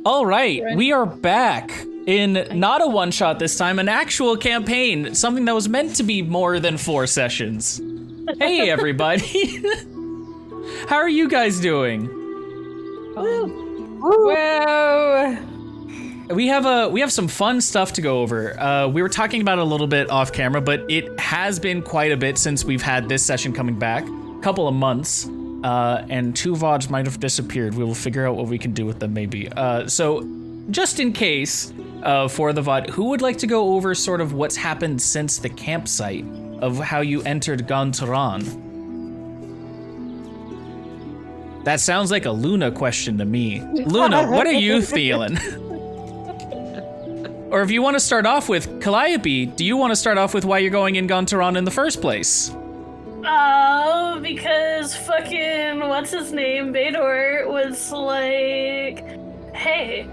All right, we are back in not a one-shot this time, an actual campaign, something that was meant to be more than 4 sessions. Hey, everybody. How are you guys doing? Whoa! We have some fun stuff to go over. We were talking about it a little bit off camera, but it has been quite a bit since we've had this session coming back, a couple of months. And 2 VODs might have disappeared. We will figure out what we can do with them, maybe. So, just in case, for the VOD, who would like to go over sort of what's happened since the campsite of how you entered Gantaran? That sounds like a Luna question to me. Luna, what are you feeling? Or if you want to start off with Calliope, do you want to start off with why you're going in Gantaran in the first place? Oh, because fucking what's his name, Bador was like, hey,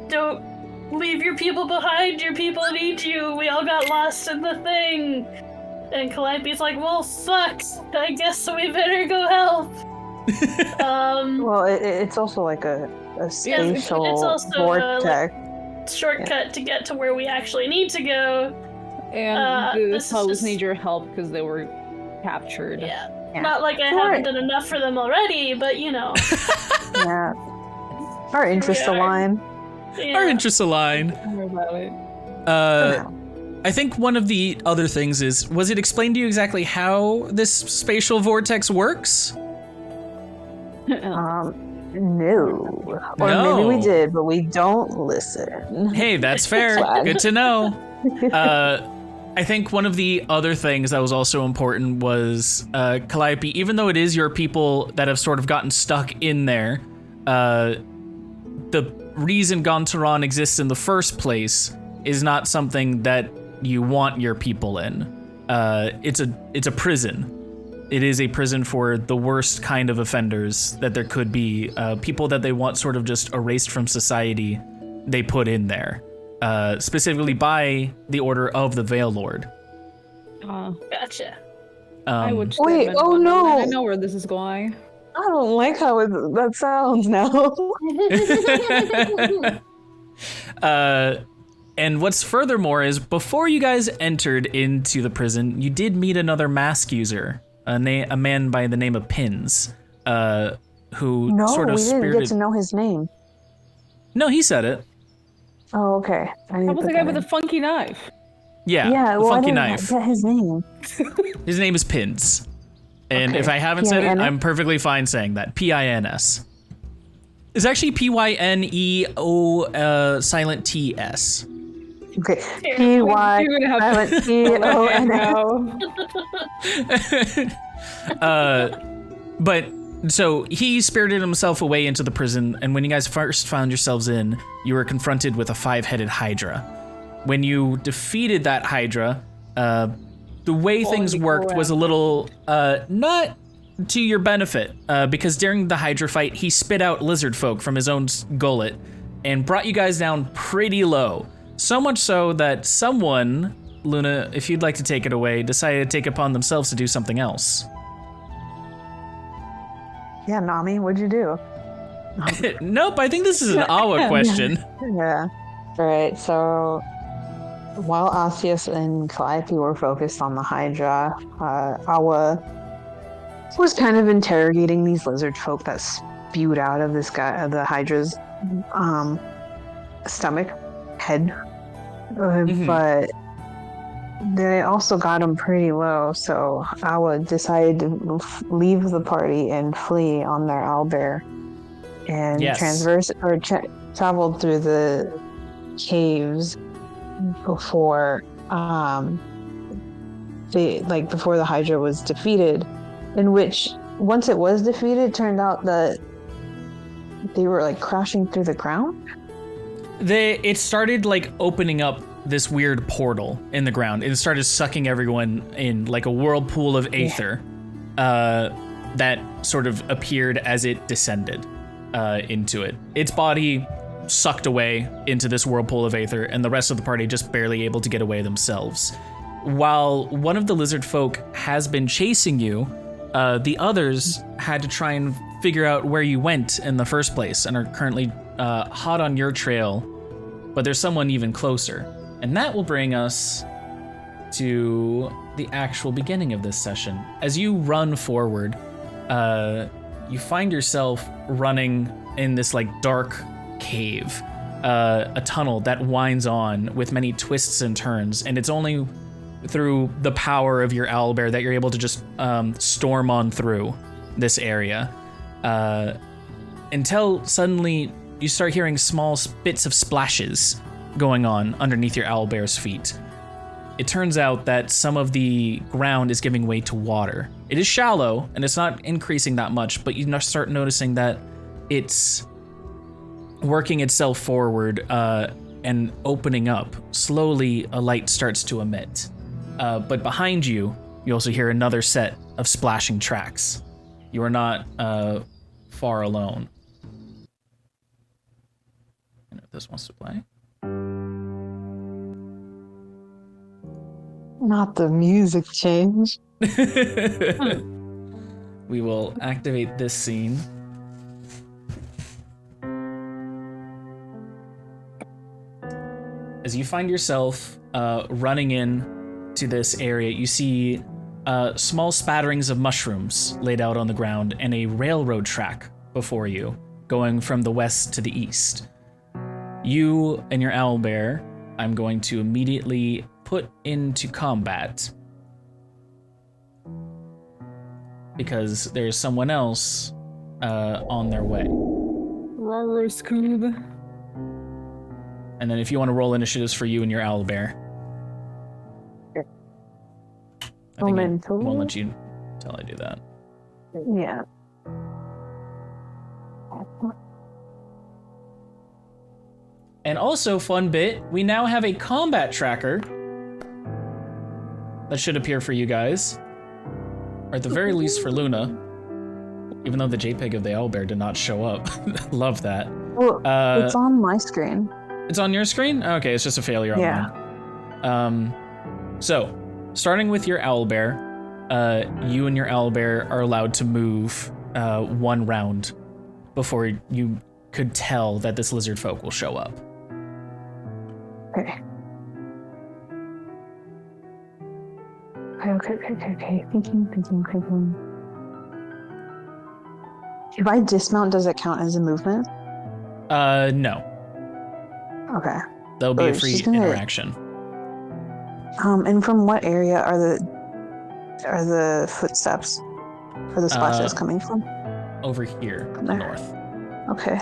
don't leave your people behind. Your people need you. We all got lost in the thing. And Calliope's like, well, fuck. I guess we better go help. Well, it's also like a spatial it's also vortex. Shortcut to get to where we actually need to go. And the this is Hells just- need your help because they were captured. Yeah. Yeah. Not like I haven't done enough for them already, but you know. Yeah. Our interests We are. align. Yeah. Our interests align. Don't worry about it. I think one of the other things is, was it explained to you exactly how this spatial vortex works? No. Or No. maybe we did, but we don't listen. Hey, that's fair. Swag. Good to know. I think one of the other things that was also important was Calliope, even though it is your people that have sort of gotten stuck in there, the reason Gantaran exists in the first place is not something that you want your people in. It's a prison. It is a prison for the worst kind of offenders that there could be. People that they want sort of just erased from society, they put in there. Specifically by the order of the Veil Lord. Gotcha. I would Wait, step in oh one no. moment. I know where this is going. I don't like how that sounds now. And what's furthermore is, before you guys entered into the prison, you did meet another mask user, a man by the name of Pins, who No, sort of we didn't spirited. get to know his name. No, he said it. Oh, okay. How about the guy with the funky knife? Yeah, Yeah, the well, funky I knife. didn't get his name. His name is Pins. And Okay. if I haven't said it, P-I-N-S? I'm perfectly fine saying that. P-I-N-S. It's actually P-Y-N-E-O silent T-S. Okay. P-Y You're gonna have silent T-O-N-S. But so he spirited himself away into the prison, and when you guys first found yourselves in, you were confronted with a 5-headed Hydra. When you defeated that Hydra, the way things worked was a little not to your benefit, because during the Hydra fight, he spit out lizard folk from his own gullet and brought you guys down pretty low. So much so that someone, Luna, if you'd like to take it away, decided to take upon themselves to do something else. Yeah, Nami, what'd you do? Nope, I think this is an Awa question. Yeah. All right, so while Asius and Calliope were focused on the Hydra, Awa was kind of interrogating these lizard folk that spewed out of this guy, the Hydra's stomach, head. But they also got him pretty low, so Awa decided to leave the party and flee on their owlbear, and Yes. traveled through the caves before before the Hydra was defeated, in which once it was defeated, it turned out that they were like crashing through the ground. It started like opening up this weird portal in the ground. It started sucking everyone in like a whirlpool of aether that sort of appeared as it descended into it. Its body sucked away into this whirlpool of aether, and the rest of the party just barely able to get away themselves. While one of the lizard folk has been chasing you, The others had to try and figure out where you went in the first place and are currently hot on your trail, but there's someone even closer. And that will bring us to the actual beginning of this session. As you run forward, you find yourself running in this like dark cave, a tunnel that winds on with many twists and turns, and it's only through the power of your owlbear that you're able to just storm on through this area, until suddenly you start hearing small bits of splashes going on underneath your owlbear's feet. It turns out that some of the ground is giving way to water. It is shallow and it's not increasing that much, but you start noticing that it's working itself forward and opening up. Slowly, a light starts to emit. But behind you, you also hear another set of splashing tracks. You are not far alone. I don't know if this wants to play. Not the music change. We will activate this scene. As you find yourself running in to this area, you see small spatterings of mushrooms laid out on the ground and a railroad track before you, going from the west to the east. You and your owlbear, I'm going to immediately put into combat because there's someone else on their way. Roller Scoob. And then if you want to roll initiatives for you and your owlbear. Sure. I think I won't let you until I do that. Yeah. And also, fun bit, we now have a combat tracker that should appear for you guys. Or at the very least for Luna. Even though the JPEG of the owlbear did not show up. Love that. Well, it's on my screen. It's on your screen? Okay, it's just a failure on mine. So, starting with your owlbear, you and your owlbear are allowed to move one round before you could tell that this lizard folk will show up. Okay. Okay. Thinking. If I dismount, does it count as a movement? No. Okay. That'll be a free interaction. And from what area are the footsteps or the splashes coming from? Over here, to the north. Okay.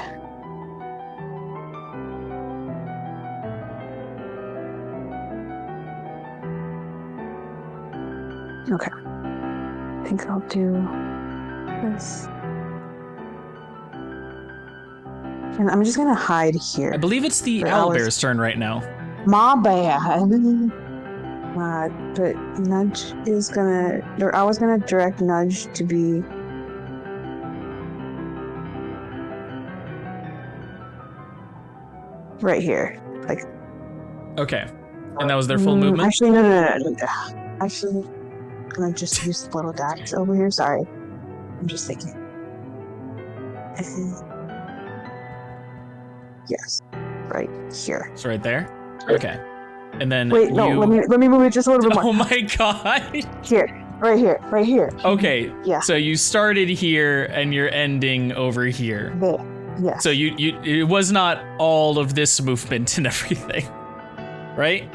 Okay. I think I'll do this. And I'm just gonna hide here. I believe it's the owlbear's turn right now. My bad. But Nudge is gonna, or I was gonna direct Nudge to be right here. Like. Okay. And that was their full movement? Actually, no. Actually, I'm gonna just use the little dash over here. Sorry. I'm just thinking. Yes. Right here. It's right there? Okay. And then wait, no, let me move it just a little bit more. Oh my god. Here. Right here. Okay. Yeah. So you started here and you're ending over here. There. Yes. So you it was not all of this movement and everything. Right?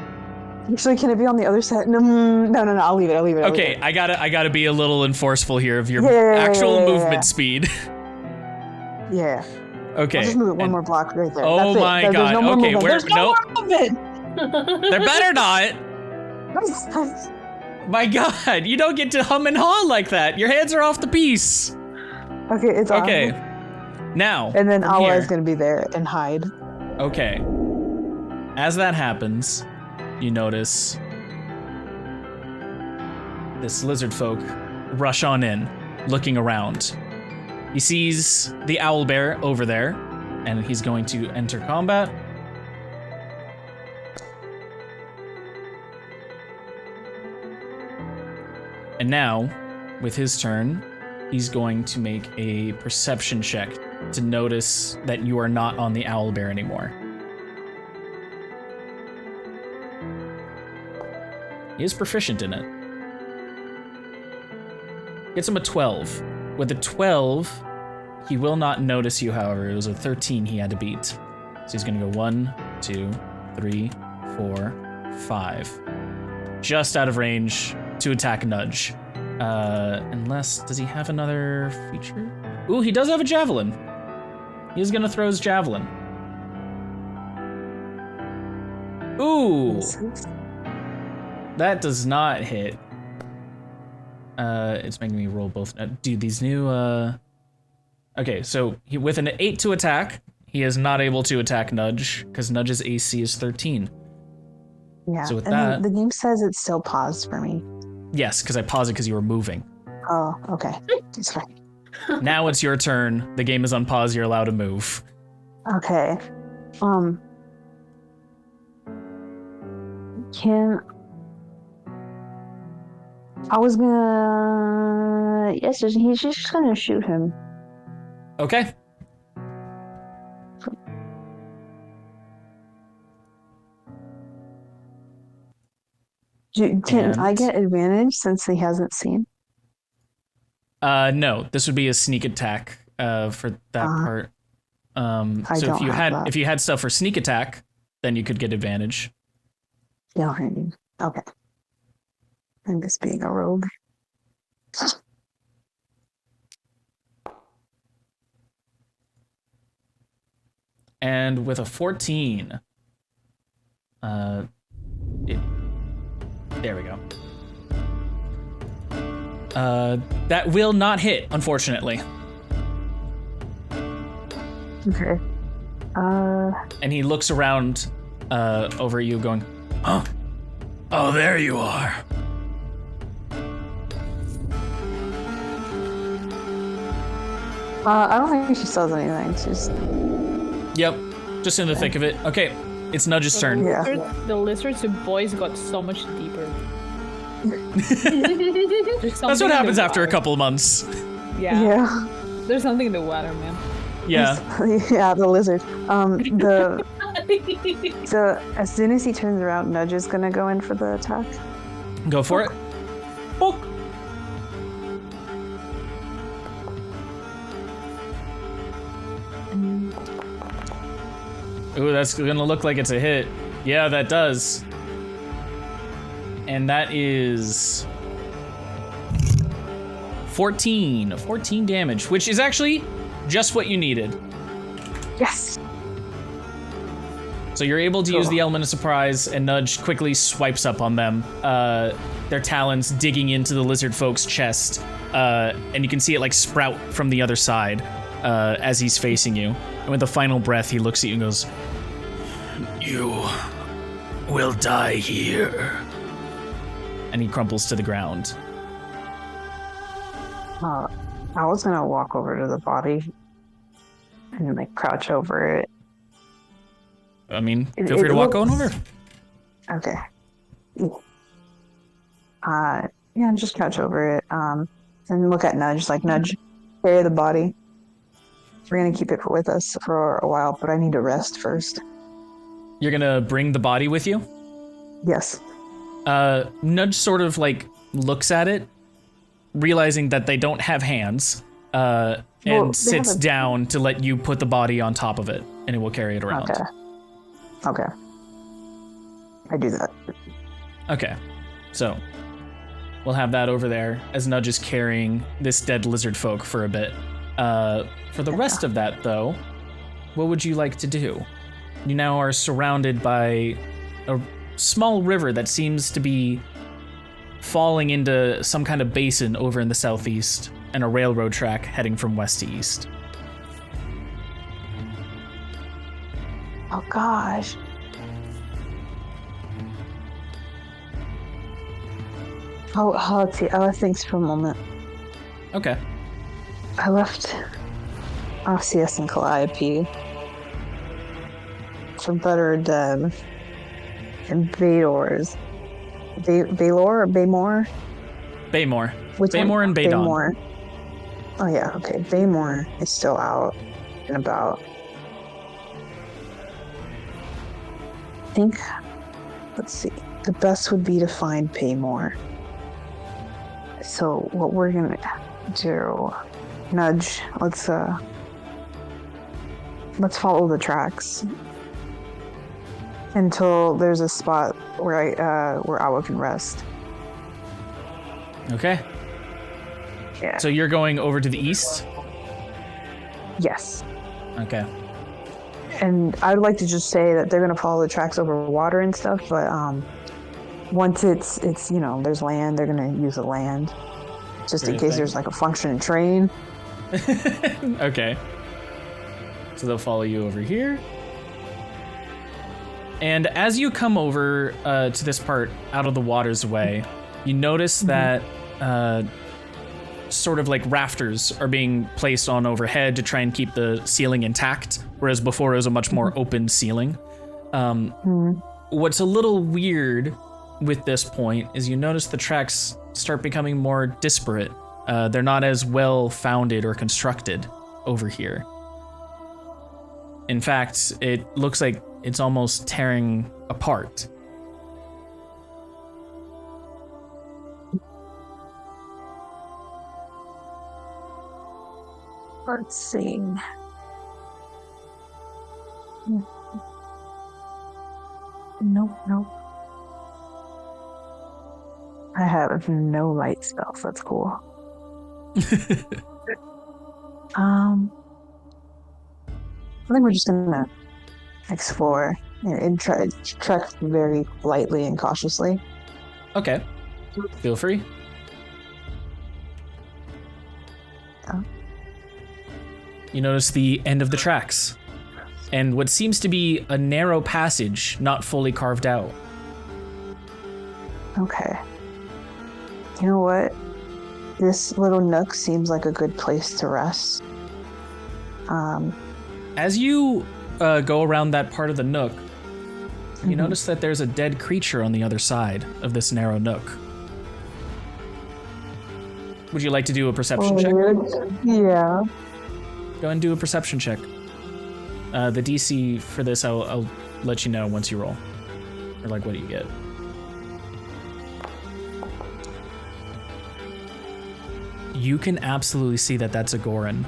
Actually, can it be on the other side? No, I'll leave it. Okay, I gotta be a little enforceful here of your actual movement speed. Yeah. Okay. I'll just move it one more block right there. Oh my god. No okay, where? There's no more movement. There better not. My god, you don't get to hum and haw like that. Your hands are off the piece. Okay, it's on. Okay. Now. And then Awa is gonna be there and hide. Okay. As that happens, you notice this lizard folk rush on in, looking around. He sees the owlbear over there, and he's going to enter combat. And now, with his turn, he's going to make a perception check to notice that you are not on the owlbear anymore. He is proficient in it. Gets him a 12. With a 12, he will not notice you, however. It was a 13 he had to beat. So he's gonna go 1, 2, 3, 4, 5. Just out of range to attack Nudge. Unless, does he have another feature? Ooh, he does have a javelin. He's gonna throw his javelin. Ooh. That does not hit. It's making me roll both. Dude, these new, Okay, so with an 8 to attack, he is not able to attack Nudge, because Nudge's AC is 13. Yeah, so with and that, the game says it's still paused for me. Yes, because I paused it because you were moving. Oh, okay. It's fine. Now it's your turn. The game is on pause. You're allowed to move. Okay. I was gonna... Yes, he's just gonna shoot him. Okay. Can I get advantage since he hasn't seen? No, this would be a sneak attack for that part. So if you had stuff for sneak attack, then you could get advantage. Yeah, okay. I'm just being a rogue. And with a 14, there we go. That will not hit, unfortunately. Okay. And he looks around over at you going, "Oh, there you are." I don't think she says anything. She's... Yep, just in the thick of it. Okay, it's Nudge's turn. Yeah. The lizard's voice got so much deeper. That's what happens after a couple of months. Yeah. There's something in the water, man. Yeah. Yeah, the lizard. So as soon as he turns around, Nudge is gonna go in for the attack. Go for it. Book. Ooh, that's gonna look like it's a hit. Yeah, that does. And that is 14 damage, which is actually just what you needed. Yes. So you're able to use the element of surprise, and Nudge quickly swipes up on them, their talons digging into the lizard folk's chest, and you can see it like sprout from the other side as he's facing you. And with a final breath, he looks at you and goes, "You will die here." And he crumples to the ground. I was gonna walk over to the body and like crouch over it. I mean, feel free to walk on over. Okay. Yeah, just crouch over it. And look at Nudge, like, Nudge, carry the body. We're gonna keep it with us for a while, but I need to rest first. You're gonna bring the body with you? Yes. Nudge sort of like looks at it, realizing that they don't have hands, and sits down to let you put the body on top of it, and it will carry it around. Okay. I do that. Okay. So, we'll have that over there as Nudge is carrying this dead lizard folk for a bit. For the rest of that, though, what would you like to do? You now are surrounded by a small river that seems to be falling into some kind of basin over in the southeast, and a railroad track heading from west to east. Oh gosh. Let's see. Let's think for a moment. Okay. I left Arceus and Calliope for better dead. And Vador's. Valor or Baymore? Baymore. Which one? Baymore and Baydon. Baymore. Oh yeah, okay. Baymore is still out and about. I think, let's see. The best would be to find Baymore. So what we're gonna do, nudge. Let's follow the tracks until there's a spot where Awa can rest. Okay. Yeah. So you're going over to the east? Yes. Okay. And I would like to just say that they're gonna follow the tracks over water and stuff, but once it's there's land, they're gonna use the land, just in case there's like a functioning train. Okay. So they'll follow you over here. And as you come over to this part out of the water's way, you notice that sort of like rafters are being placed on overhead to try and keep the ceiling intact, whereas before it was a much more open ceiling. What's a little weird with this point is you notice the tracks start becoming more disparate. They're not as well founded or constructed over here. In fact, it looks like it's almost tearing apart. Let's see. Nope. I have no light spells. That's cool. I think we're just gonna explore and trek very lightly and cautiously. Okay. Feel free. Yeah. You notice the end of the tracks and what seems to be a narrow passage not fully carved out. Okay. You know what? This little nook seems like a good place to rest. As you go around that part of the nook, you notice that there's a dead creature on the other side of this narrow nook. Would you like to do a perception check? Yeah. Go and do a perception check. The DC for this, I'll let you know once you roll. Or like, what do you get? You can absolutely see that that's a Gorin.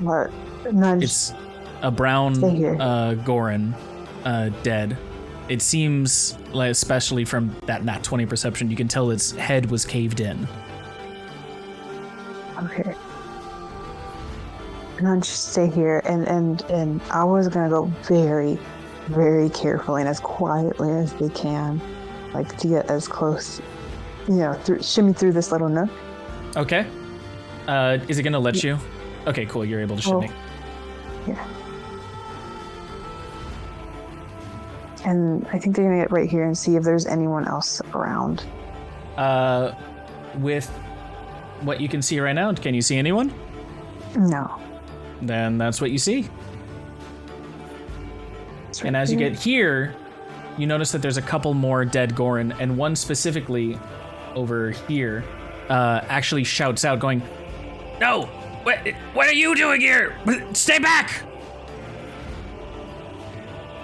What? Nudge. It's a brown Gorin, dead. It seems like, especially from that nat 20 perception, you can tell its head was caved in. Okay. Nudge, stay here, and I was gonna go very, very carefully and as quietly as they can, like to get as close, shimmy through this little nook. Okay. Is it gonna let you? Okay, cool. You're able to shimmy. Yeah. And I think they're gonna get right here and see if there's anyone else around. With what you can see right now, can you see anyone? No. Then that's what you see. Right and as you get here, you notice that there's a couple more dead Gorin, and one specifically over here actually shouts out, going, "No! What are you doing here? Stay back!"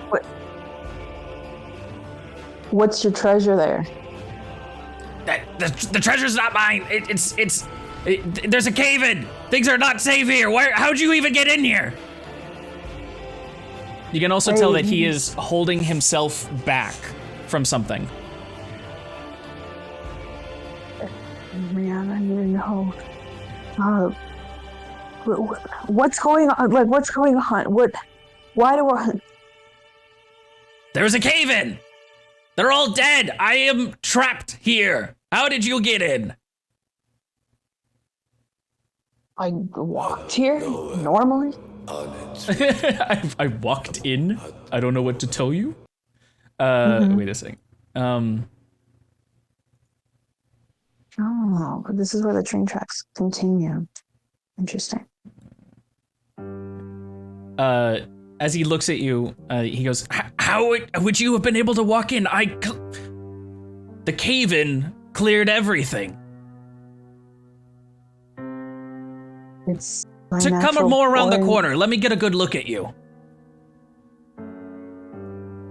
What? What's your treasure there? The treasure's not mine. There's a cave in. Things are not safe here. How'd you even get in here? You can also tell that he is holding himself back from something. Man, I need to know. What's going on? Like, what's going on? Why do I... There's a cave in. They're all dead. I am trapped here. How did you get in? I walked here normally. I walked in. I don't know what to tell you. Wait a second. Oh, but this is where the train tracks continue. Interesting. As he looks at you, he goes, "How would you have been able to walk in? I The cave-in cleared everything. It's my So come natural more around the born- corner. Let me get a good look at you.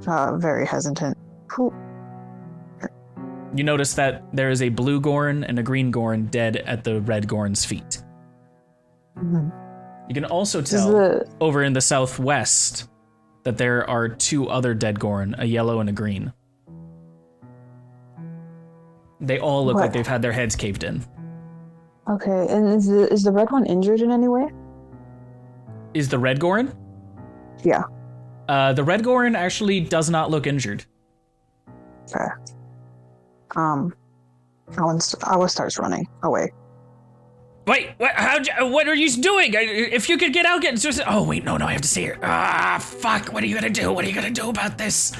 Very hesitant. Who? You notice that there is a blue Gorn and a green Gorn dead at the red Gorn's feet. Mhm. You can also This tell is over in the southwest that there are 2 other dead Gorn, a yellow and a green. They all look What? like they've had their heads caved in. Okay, and is the red one injured in any way? Is the red Gorn? Yeah. The red Gorn actually does not look injured. Okay. Awa starts running away. Wait, what are you doing? If you could get out, oh wait, no, I have to see her. Ah, fuck, what are you gonna do? What are you gonna do about this?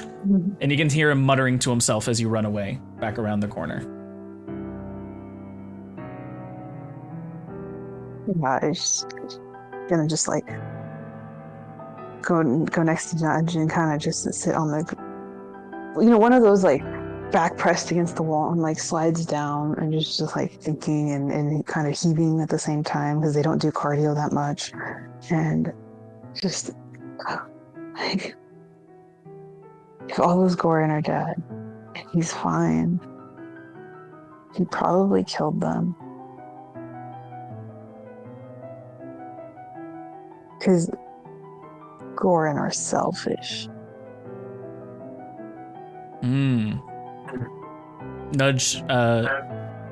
And you can hear him muttering to himself as you run away, back around the corner. Yeah, he's gonna just like go next to Nudge and kind of just sit on the, one of those like back pressed against the wall and like slides down and just like thinking and kind of heaving at the same time because they don't do cardio that much, and just like if all those Gorin are dead and he's fine, he probably killed them. Because Gorin are selfish. Nudge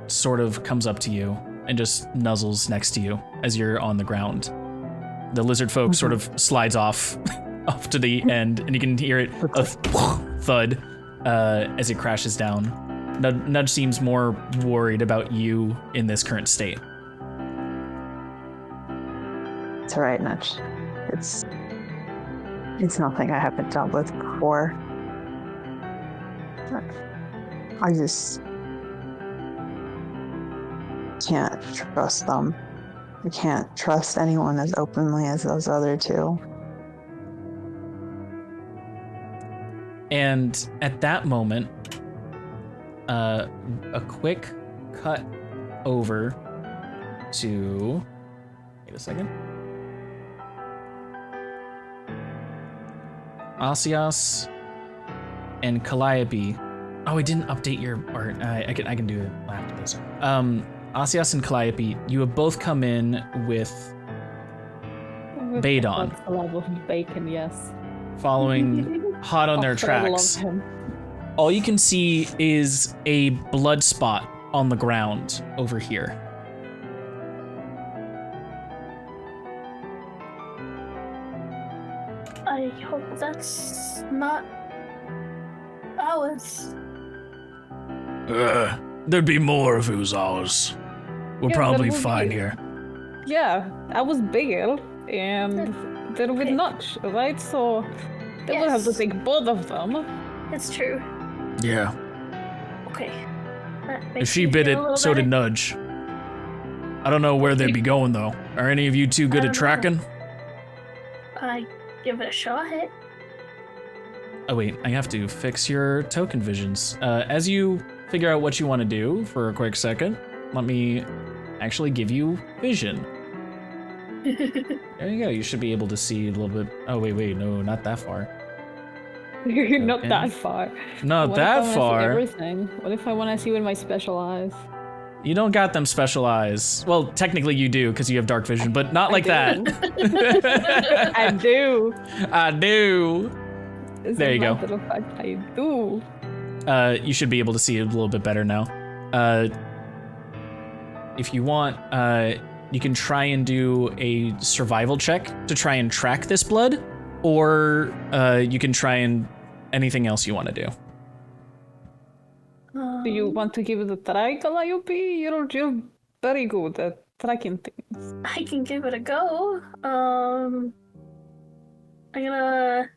sort of comes up to you and just nuzzles next to you as you're on the ground. The lizard folk sort of slides off to the end, and you can hear it a thud as it crashes down. Nudge seems more worried about you in this current state. It's alright, Nudge. It's nothing I haven't dealt with before. I just can't trust them. I can't trust anyone as openly as those other 2. And at that moment, a quick cut over to, wait a second. Asias and Calliope. Oh, I didn't update your art. I can do it after this. Asias and Calliope, you have both come in with Badon. A love of bacon, yes. Following hot on their Oh, I love tracks. him. All you can see is a blood spot on the ground over here. I hope that's not ours. There'd be more if it was ours. We're Yeah, probably but it would fine be- here. Yeah, I was bigger, and they're with Okay. Notch, right? So they would have to Yes. take both of them. It's true. Yeah. Okay. That If makes she me bit feel a it, little so did better. Nudge. I don't know where they'd be going though. Are any of you two good I at don't know. tracking? I give it a shot. Oh wait, I have to fix your token visions. As you figure out what you want to do for a quick second, let me actually give you vision. There you go. You should be able to see a little bit. Oh wait, no, not that far. Not Okay. that far. Not What if I that wanna see far. everything? What if I want to see with my special eyes? You don't got them special eyes. Well, technically you do because you have dark vision, but not like that. I do. I do. As There a you go. matter of fact, I do. You should be able to see it a little bit better now. If you want, you can try and do a survival check to try and track this blood, or you can try and anything else you want to do. Do you want to give it a try, Calliope? You're very good at tracking things. I can give it a go. I'm gonna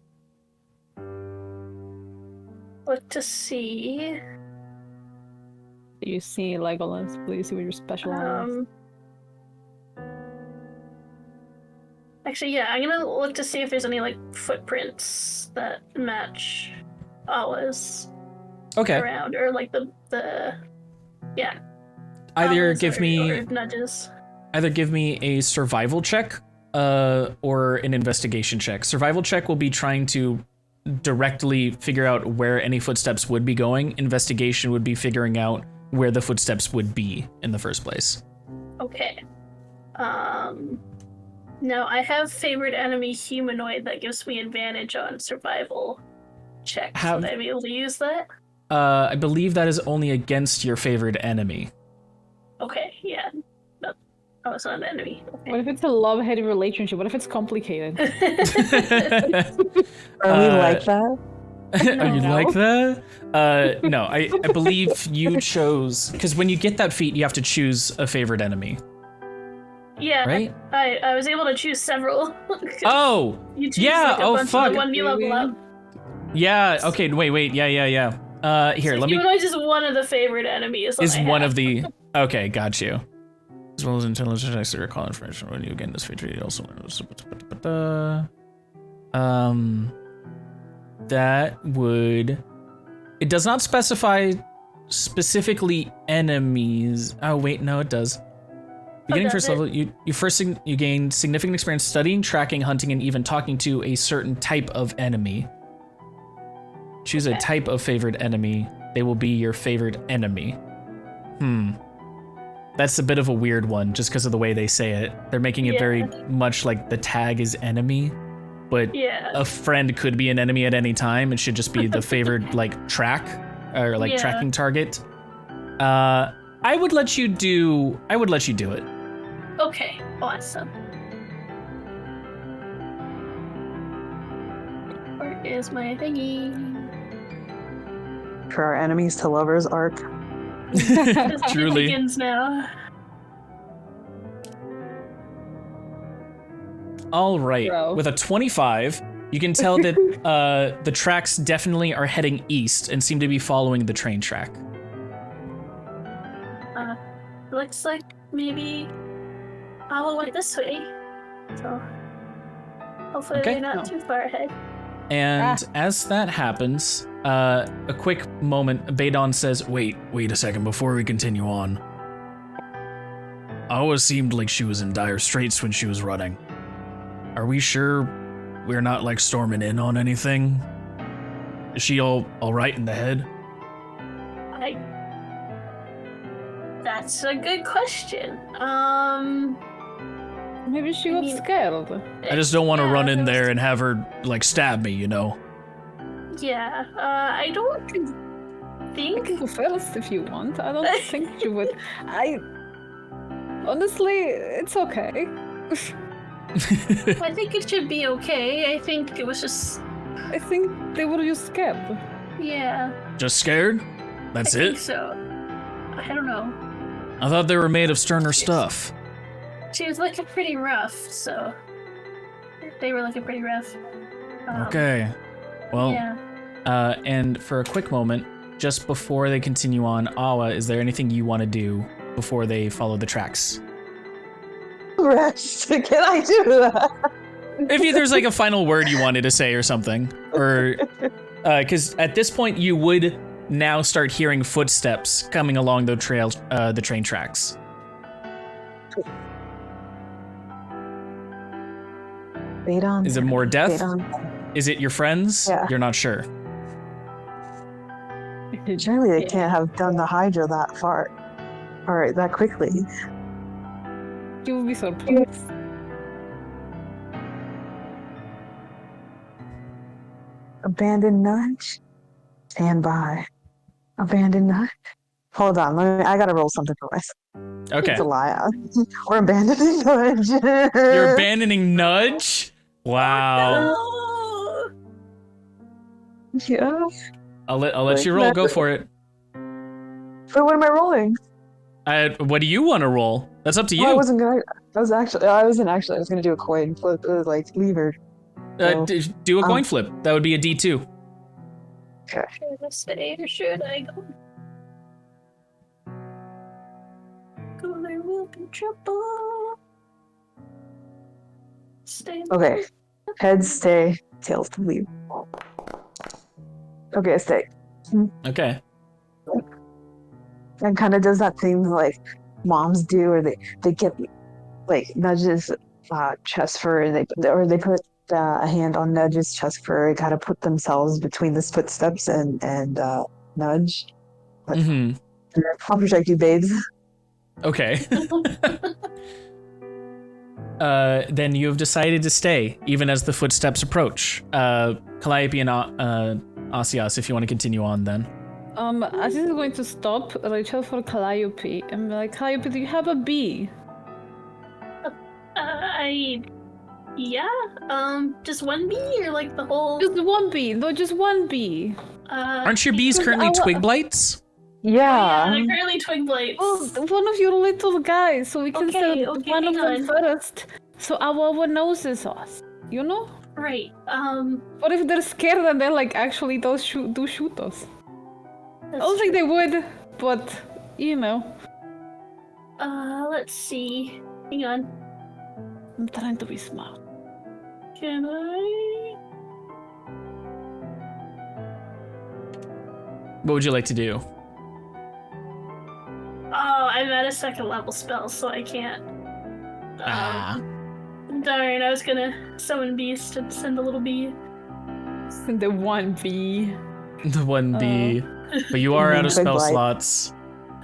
look to see. Do you see Legolas? Please see with your special eyes. Actually, yeah, I'm gonna look to see if there's any like footprints that match ours. Okay. around, or like the yeah. Either comments give or me nudges. a survival check, or an investigation check. Survival check will be trying to directly figure out where any footsteps would be going. Investigation would be figuring out where the footsteps would be in the first place. Okay. Now I have favorite enemy humanoid that gives me advantage on survival checks. Would I be able to use that? I believe that is only against your favorite enemy. Okay, yeah. No, oh, it's not an enemy. Okay. What if it's a love-hate relationship? What if it's complicated? Are we like that? Are you No. like that? No, I believe you chose, because when you get that feat, you have to choose a favorite enemy, Yeah, right? I was able to choose several. Oh, You choose yeah, like a oh, bunch fuck. of the one you level up. yeah. Okay, wait. Yeah. Here, So let me. humanoid is one of the favorite enemies. that Is I one have. of the. Okay, got you. As well as intelligence checks to recall information when you gain this feature, you also. That would. It does not specify specifically enemies. Oh wait, no, it does. Beginning does first it? level, you gain significant experience studying, tracking, hunting, and even talking to a certain type of enemy. Choose a type of favorite enemy. They will be your favorite enemy. That's a bit of a weird one, just because of the way they say it. They're making it very much like the tag is enemy, but Yeah. a friend could be an enemy at any time. It should just be the favored like track or like tracking target. I would let you do it. Okay, awesome. Where is my thingy? For our enemies to lovers arc. This Truly. begins now. All right. Bro. With a 25, you can tell that the tracks definitely are heading east and seem to be following the train track. Looks like maybe I'll went this way. So hopefully Okay. they're not too far ahead. And as that happens, a quick moment, Badon says, wait a second, before we continue on. Always seemed like she was in dire straits when she was running. Are we sure we're not like storming in on anything? Is she all right in the head? That's a good question. Maybe she got scared. I just don't want to Yeah, run in that was- there and have her like stab me, you know? Yeah, I don't I think. can go first if you want. I don't think she would. Honestly, it's okay. I think it should be okay. I think it was just. I think they were just scared. Yeah. Just scared? That's I think it? so. I don't know. I thought they were made of sterner stuff. She was looking pretty rough, so. They were looking pretty rough. Okay. Well, Yeah. and for a quick moment, just before they continue on, Awa, is there anything you want to do before they follow the tracks? Rest. Can I do that? If there's like a final word you wanted to say or something, or because at this point you would now start hearing footsteps coming along the train tracks. Badon. Is it more death? Badon. Is it your friends? Yeah. You're not sure. Surely they can't have done the Hydra that far. Alright, that quickly. You will be surprised. Abandoned nudge. Stand by. Abandoned nudge. Hold on, I gotta roll something for myself. Okay. It's a lie. We're abandoning nudge. You're abandoning nudge? Wow. Oh! Yeah. I'll let you roll. Go for it. But what am I rolling? What do you want to roll? That's up to you. Oh, I wasn't gonna. I was gonna do a coin flip, like lever. Do a coin flip. That would be a D2. Okay. Should I stay or should I go? Go, there will be trouble. Stay. Okay. Heads stay, tails to leave. Okay, stay. Okay. and kind of does that thing like moms do, or they get like nudges chest fur, and they put a hand on nudges chest fur, kind of put themselves between the footsteps and nudge. But I'll protect you, babes. Okay. Then you have decided to stay, even as the footsteps approach. Calliope and Asias, if you want to continue on, then. Asias is going to stop, reach out for Calliope, and be like, Calliope, do you have a bee? Just one bee or like the whole? Just one bee. No, just one bee. Aren't your bees currently twig blights? Yeah. They're currently twig blights. Well, one of your little guys, so we can send one of them first, so our noses us. You know? Right. What if they're scared and they're like actually do shoot us? I don't think they would, but you know. Let's see. Hang on. I'm trying to be smart. Can I? What would you like to do? Oh, I'm at a second level spell, so I can't. Darn, I was gonna summon bees to send a little bee. Send the one bee. The one bee. But you are out of spell slots.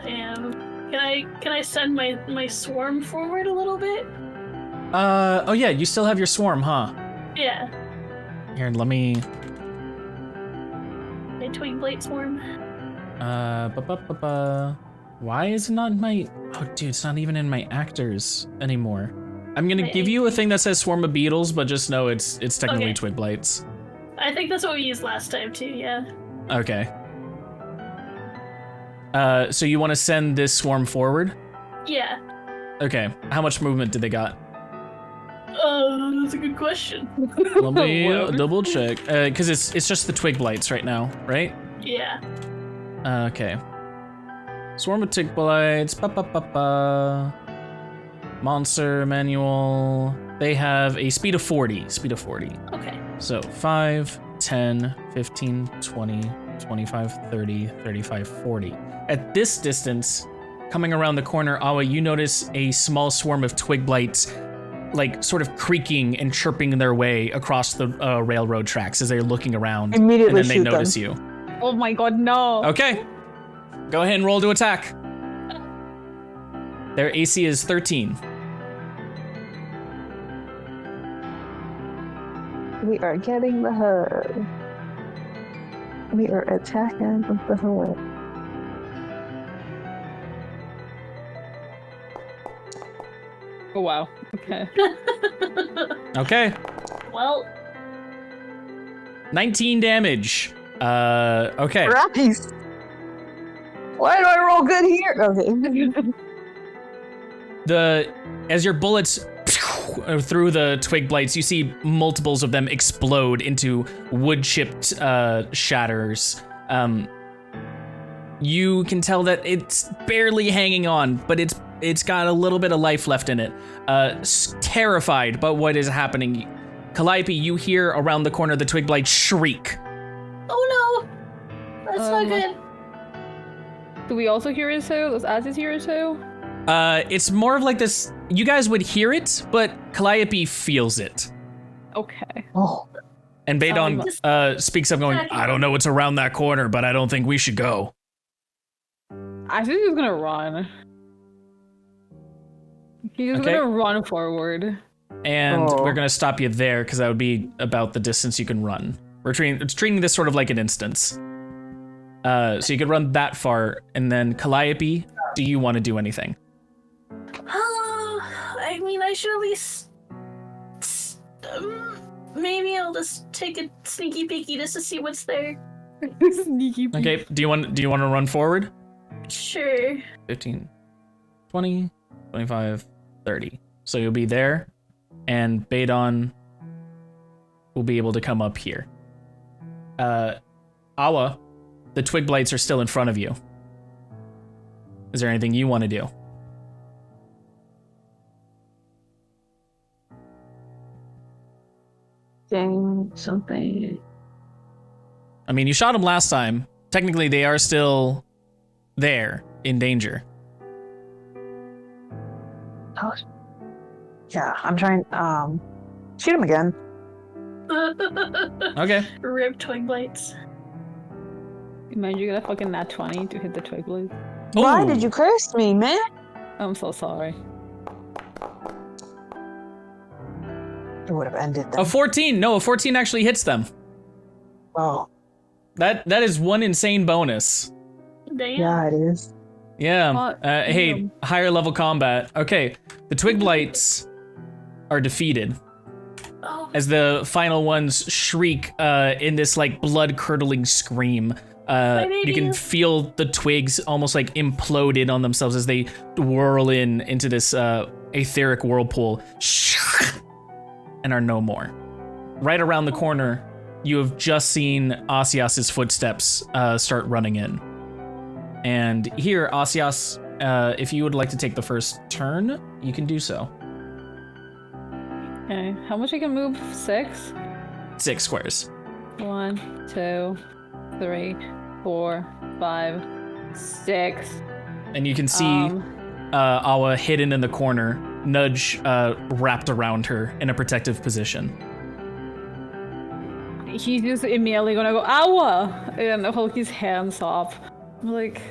I am. Can I send my swarm forward a little bit? Oh yeah, you still have your swarm, huh? Yeah. Here, let me... My twig blade swarm. Why is it not in my... Oh, dude, it's not even in my actors anymore. I'm gonna give you a thing that says swarm of beetles, but just know it's technically twig blights. I think that's what we used last time too, yeah. Okay. So you want to send this swarm forward? Yeah. Okay. How much movement did they got? That's a good question. Let me double check. Because it's just the twig blights right now, right? Yeah. Okay. Swarm of twig blights. Monster manual. They have a speed of 40. Okay. So 5, 10, 15, 20, 25, 30, 35, 40. At this distance, coming around the corner, Awa, you notice a small swarm of twig blights, like sort of creaking and chirping their way across the railroad tracks as they're looking around. Immediately and then they notice you. Oh my god, no. Okay. Go ahead and roll to attack. Their AC is 13. We are getting the herd. We are attacking the herd. Oh wow. Okay. Okay. Well. 19 damage. Okay. Rappies. Why do I roll good here? Okay. As your bullets through the twig blights, you see multiples of them explode into wood-chipped shatters. You can tell that it's barely hanging on, but it's got a little bit of life left in it. Terrified by what is happening, Calliope, you hear around the corner the twig blight shriek. Oh no! That's not good. Do we also hear it too? Does Aziz hear it too? It's more of like this, you guys would hear it, but Calliope feels it. Okay. Oh. And Badon speaks up going, I don't know what's around that corner, but I don't think we should go. I think he's gonna run. He's gonna run forward. And we're gonna stop you there, because that would be about the distance you can run. It's treating this sort of like an instance. So you could run that far, and then Calliope, do you want to do anything? I mean, I should at least... maybe I'll just take a sneaky peeky just to see what's there. Sneaky peek. Okay, do you want to run forward? Sure. 15, 20, 25, 30. So you'll be there, and Badon will be able to come up here. Awa, the twig blights are still in front of you. Is there anything you want to do? Something. I mean, you shot them last time. Technically, they are still there. in danger. Oh, yeah, I'm trying. Shoot him again. Okay. Rip twig blights. Imagine you got a fucking nat 20 to hit the twig blade. Why Ooh. did you curse me, man? I'm so sorry. It would have ended A then. 14. No, a 14 actually hits them. Oh, That is one insane bonus. Damn. yeah, it is. Yeah. Hey, damn. higher level combat. Okay, the twig blights are defeated Oh, as the final ones shriek in this like blood curdling scream. You can feel the twigs almost like implode in on themselves as they whirl into this etheric whirlpool and are no more. Right around the corner, you have just seen Asias's footsteps start running in. And here, Asias, if you would like to take the first turn, you can do so. Okay, how much I can move? 6? 6 squares. 1, 2, 3, 4, 5, 6. And you can see Awa hidden in the corner, Nudge wrapped around her in a protective position. He's just immediately gonna go, Awa! And hold his hands up. I'm like,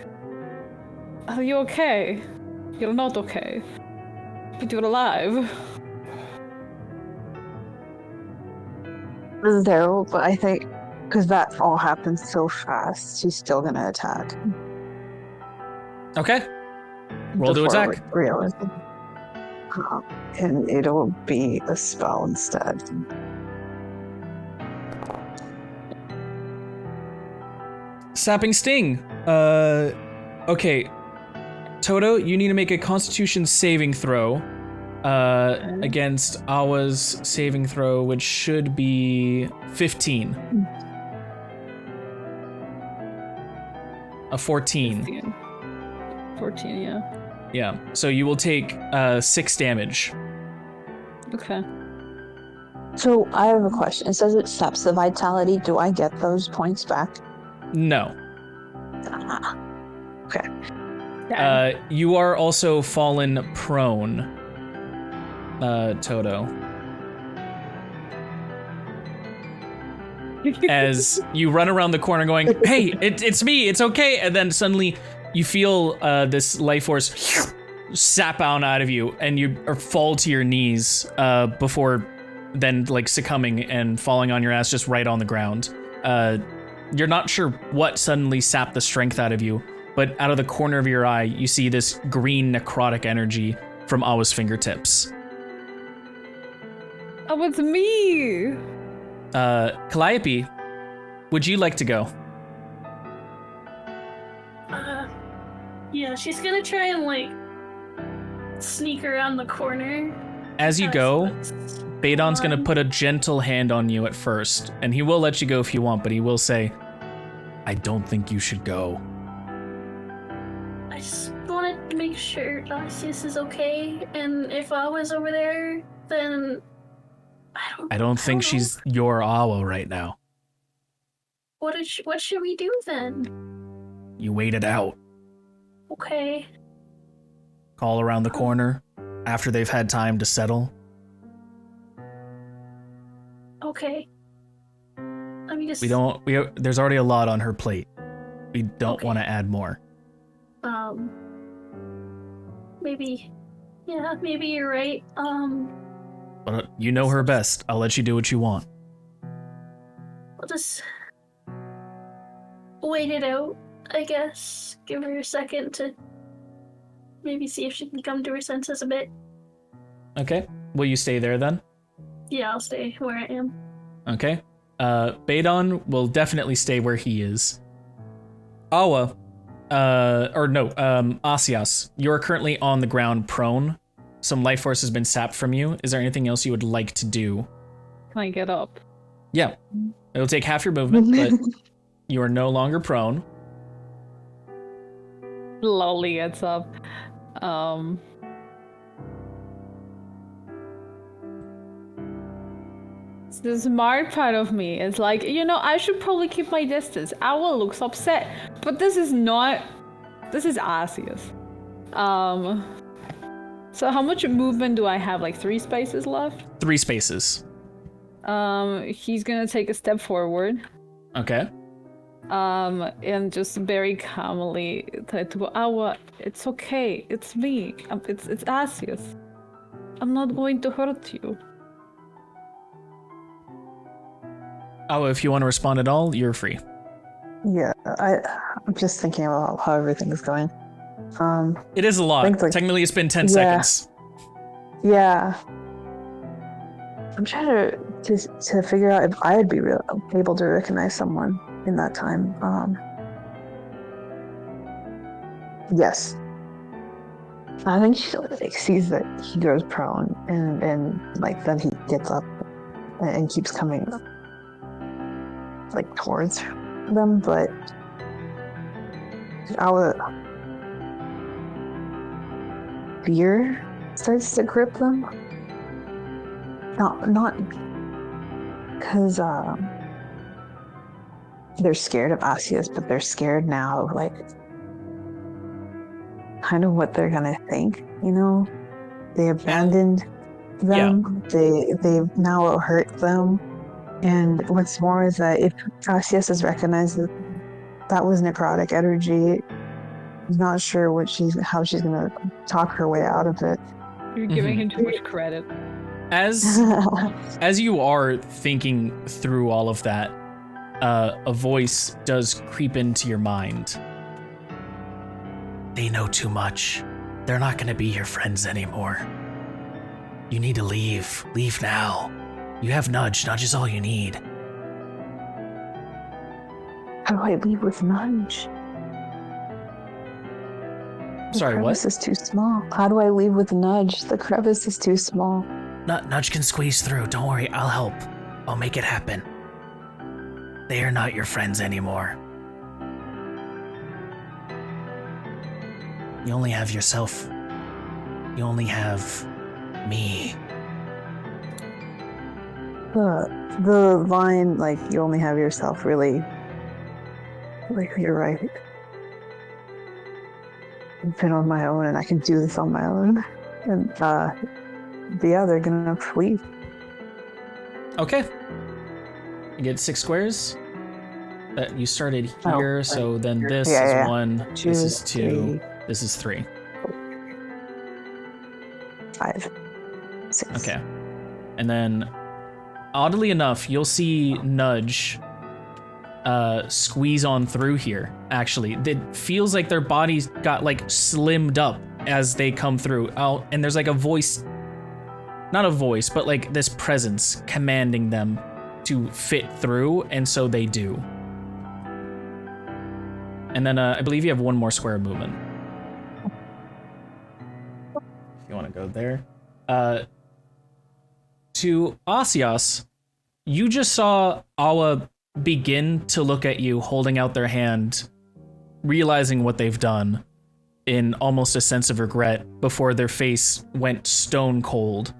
are you okay? You're not okay. But you're alive. This is terrible, but I think because that all happens so fast, she's still gonna attack. Okay. Roll to Before attack. Realism. And it'll be a spell instead. Sapping Sting. Okay. Toto, you need to make a Constitution saving throw against Awa's saving throw, which should be 15. A 14. 15. 14, yeah. Yeah. So you will take 6 damage. Okay. So I have a question. It says it saps the vitality. Do I get those points back? No. Ah. Okay. You are also fallen prone, Toto. As you run around the corner going, hey, it's me, it's okay. And then suddenly you feel this life force sap out of you and you fall to your knees before then like succumbing and falling on your ass just right on the ground. You're not sure what suddenly sapped the strength out of you, but out of the corner of your eye, you see this green necrotic energy from Awa's fingertips. Oh, it's me! Calliope, would you like to go? Yeah, she's gonna try and like sneak around the corner. As you go, Badon's gonna put a gentle hand on you at first, and he will let you go if you want, but he will say, I don't think you should go. I just wanted to make sure Asius is okay, and if I was over there, then I don't think she's your Awa right now. What should we do then? You wait it out. Okay. Call around the corner after they've had time to settle. Okay. Let me just. There's already a lot on her plate. We don't Okay. want to add more. Maybe. Yeah, maybe you're right. But you know her best. I'll let you do what you want. I'll just wait it out, I guess. Give her a second to maybe see if she can come to her senses a bit. Okay. Will you stay there then? Yeah, I'll stay where I am. Okay. Badon will definitely stay where he is. Awa, Asias, you're currently on the ground prone. Some life force has been sapped from you. Is there anything else you would like to do? Can I get up? Yeah. It'll take half your movement, but you are no longer prone. Slowly gets up. The smart part of me is like, I should probably keep my distance. Owl looks upset, but this is not This is Asius. So how much movement do I have? Like 3 spaces left? 3 spaces. He's gonna take a step forward. Okay. And just very calmly try to go, Awa, it's okay, it's me, it's Asius. I'm not going to hurt you. Oh, if you want to respond at all, you're free. Yeah, I'm just thinking about how everything is going. It is a lot. Technically, it's been 10 seconds. Yeah. I'm trying to figure out if I'd be able to recognize someone in that time. Yes. I think she like sees that he goes prone and like then he gets up and keeps coming like towards them, but our fear starts to grip them. Not because they're scared of Asius, but they're scared now of like kind of what they're gonna think, you know? They abandoned them. Yeah. They've now hurt them. And what's more is that if Asius has recognized that was necrotic energy, I'm not sure how she's gonna talk her way out of it. You're giving him too much credit. As you are thinking through all of that, a voice does creep into your mind. They know too much. They're not going to be your friends anymore. You need to leave. Leave now. You have Nudge. Nudge is all you need. How do I leave with Nudge? Sorry, what? The crevice is too small. How do I leave with Nudge? The crevice is too small. Nudge can squeeze through. Don't worry, I'll help. I'll make it happen. They are not your friends anymore. You only have yourself. You only have me. The line, like, you only have yourself, really, like, you're right. I've been on my own and I can do this on my own. And, yeah, they're gonna leave. Okay. You get 6 squares. That you started here, so then this is 1, this is 2, this is 3. 5, 6. Okay. And then, oddly enough, you'll see Nudge squeeze on through here, actually. It feels like their bodies got, like, slimmed up as they come through. And there's, like, a voice, not a voice, but, like, this presence commanding them to fit through, and so they do. And then I believe you have 1 more square of movement. If you want to go there. To Asias, you just saw Awa begin to look at you, holding out their hand, realizing what they've done in almost a sense of regret before their face went stone cold.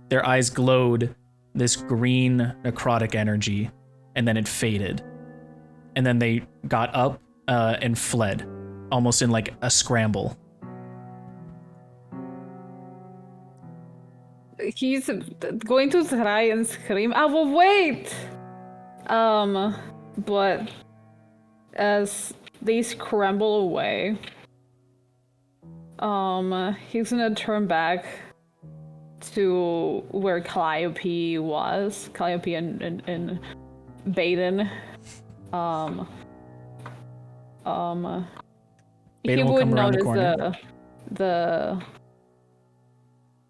Their eyes glowed this green necrotic energy, and then it faded. And then they got up and fled, almost in like a scramble. He's going to try and scream, I will wait! But as they scramble away, he's gonna turn back to where Calliope was. Calliope and Baden. He would notice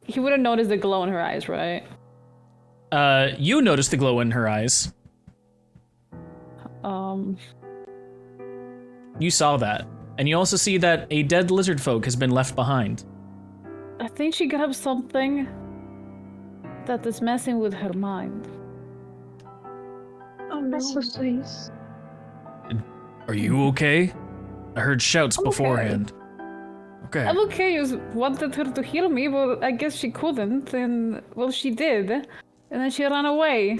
he wouldn't notice the glow in her eyes, right? You noticed the glow in her eyes. You saw that. And you also see that a dead lizard folk has been left behind. I think she grabbed something that is messing with her mind. Oh no. That's so sweet. Are you okay? I heard shouts beforehand. Okay. I'm okay. I wanted her to heal me, but I guess she couldn't. And, well, she did. And then she ran away.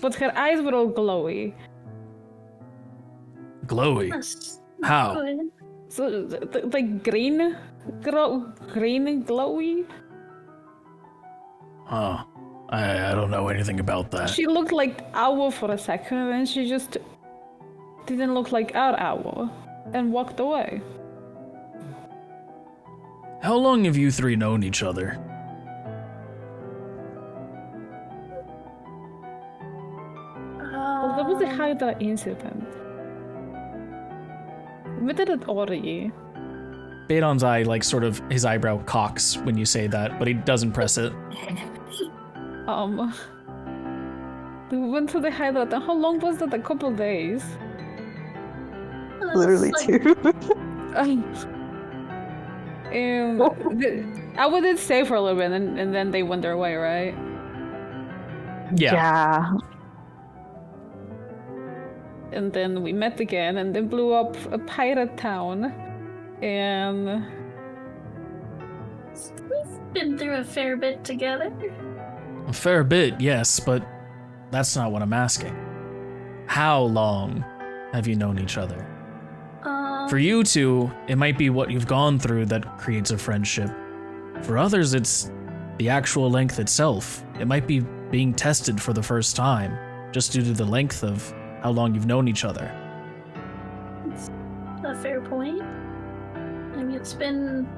But her eyes were all glowy. Glowy? That's How? good. So, like green, green and glowy. Oh, I don't know anything about that. She looked like Owl for a second, and then she just didn't look like our Owl, and walked away. How long have you three known each other? Well, that was the Hydra incident. We did it already. Badon's eye, like, sort of, his eyebrow cocks when you say that, but he doesn't press it. We went to the Hydra. How long was that? A couple days. Literally Like, 2. I would did stay for a little bit, and then they went their way, right? Yeah. And then we met again, and then blew up a pirate town, and we've been through a fair bit together. A fair bit, yes, but that's not what I'm asking. How long have you known each other? For you two, it might be what you've gone through that creates a friendship. For others, it's the actual length itself. It might be being tested for the first time, just due to the length of how long you've known each other. It's a fair point. I mean, it's been,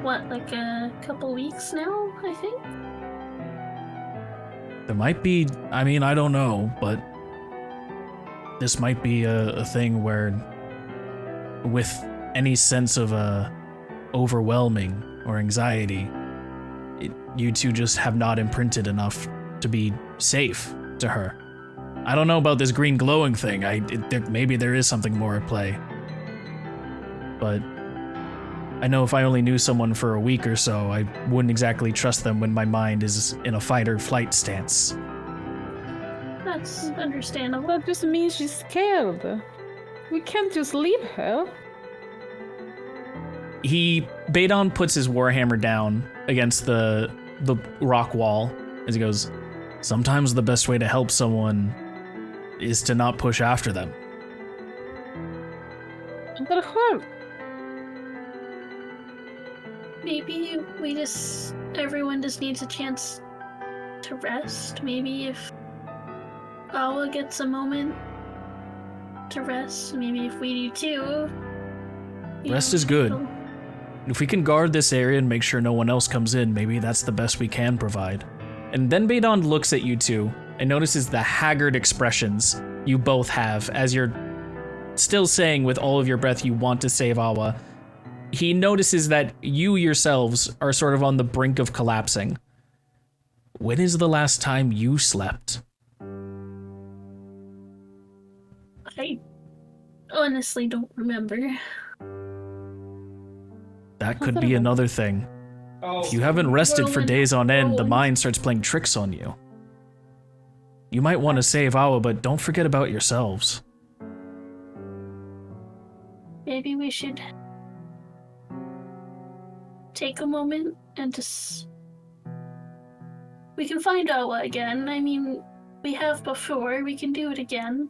what, like a couple weeks now, I think? There might be, I mean, I don't know, but this might be a thing where with any sense of overwhelming or anxiety, you two just have not imprinted enough to be safe to her. I don't know about this green glowing thing. Maybe there is something more at play. But I know if I only knew someone for a week or so, I wouldn't exactly trust them when my mind is in a fight or flight stance. That's understandable. that just means she's scared. We can't just leave her. Badon puts his warhammer down against the rock wall as he goes, sometimes the best way to help someone is to not push after them. That hurt. Maybe everyone just needs a chance to rest. Maybe if Awa gets a moment to rest, maybe if we do too. Rest is good. If we can guard this area and make sure no one else comes in, maybe that's the best we can provide. And then Badon looks at you two and notices the haggard expressions you both have as you're still saying with all of your breath you want to save Awa. He notices that you yourselves are sort of on the brink of collapsing. When is the last time you slept? I honestly don't remember. That could be another thing. If you haven't rested for days on end, the mind starts playing tricks on you. You might want to save Awa, but don't forget about yourselves. Maybe we should take a moment and just... We can find Awa again. I mean, we have before. We can do it again.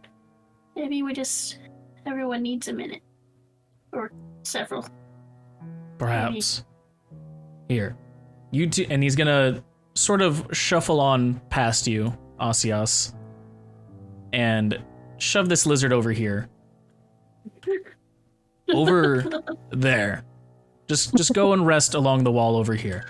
Maybe everyone needs a minute. Or several. Perhaps. Here. You two, and he's gonna sort of shuffle on past you, Asias, and shove this lizard over here. Over there. Just go and rest along the wall over here.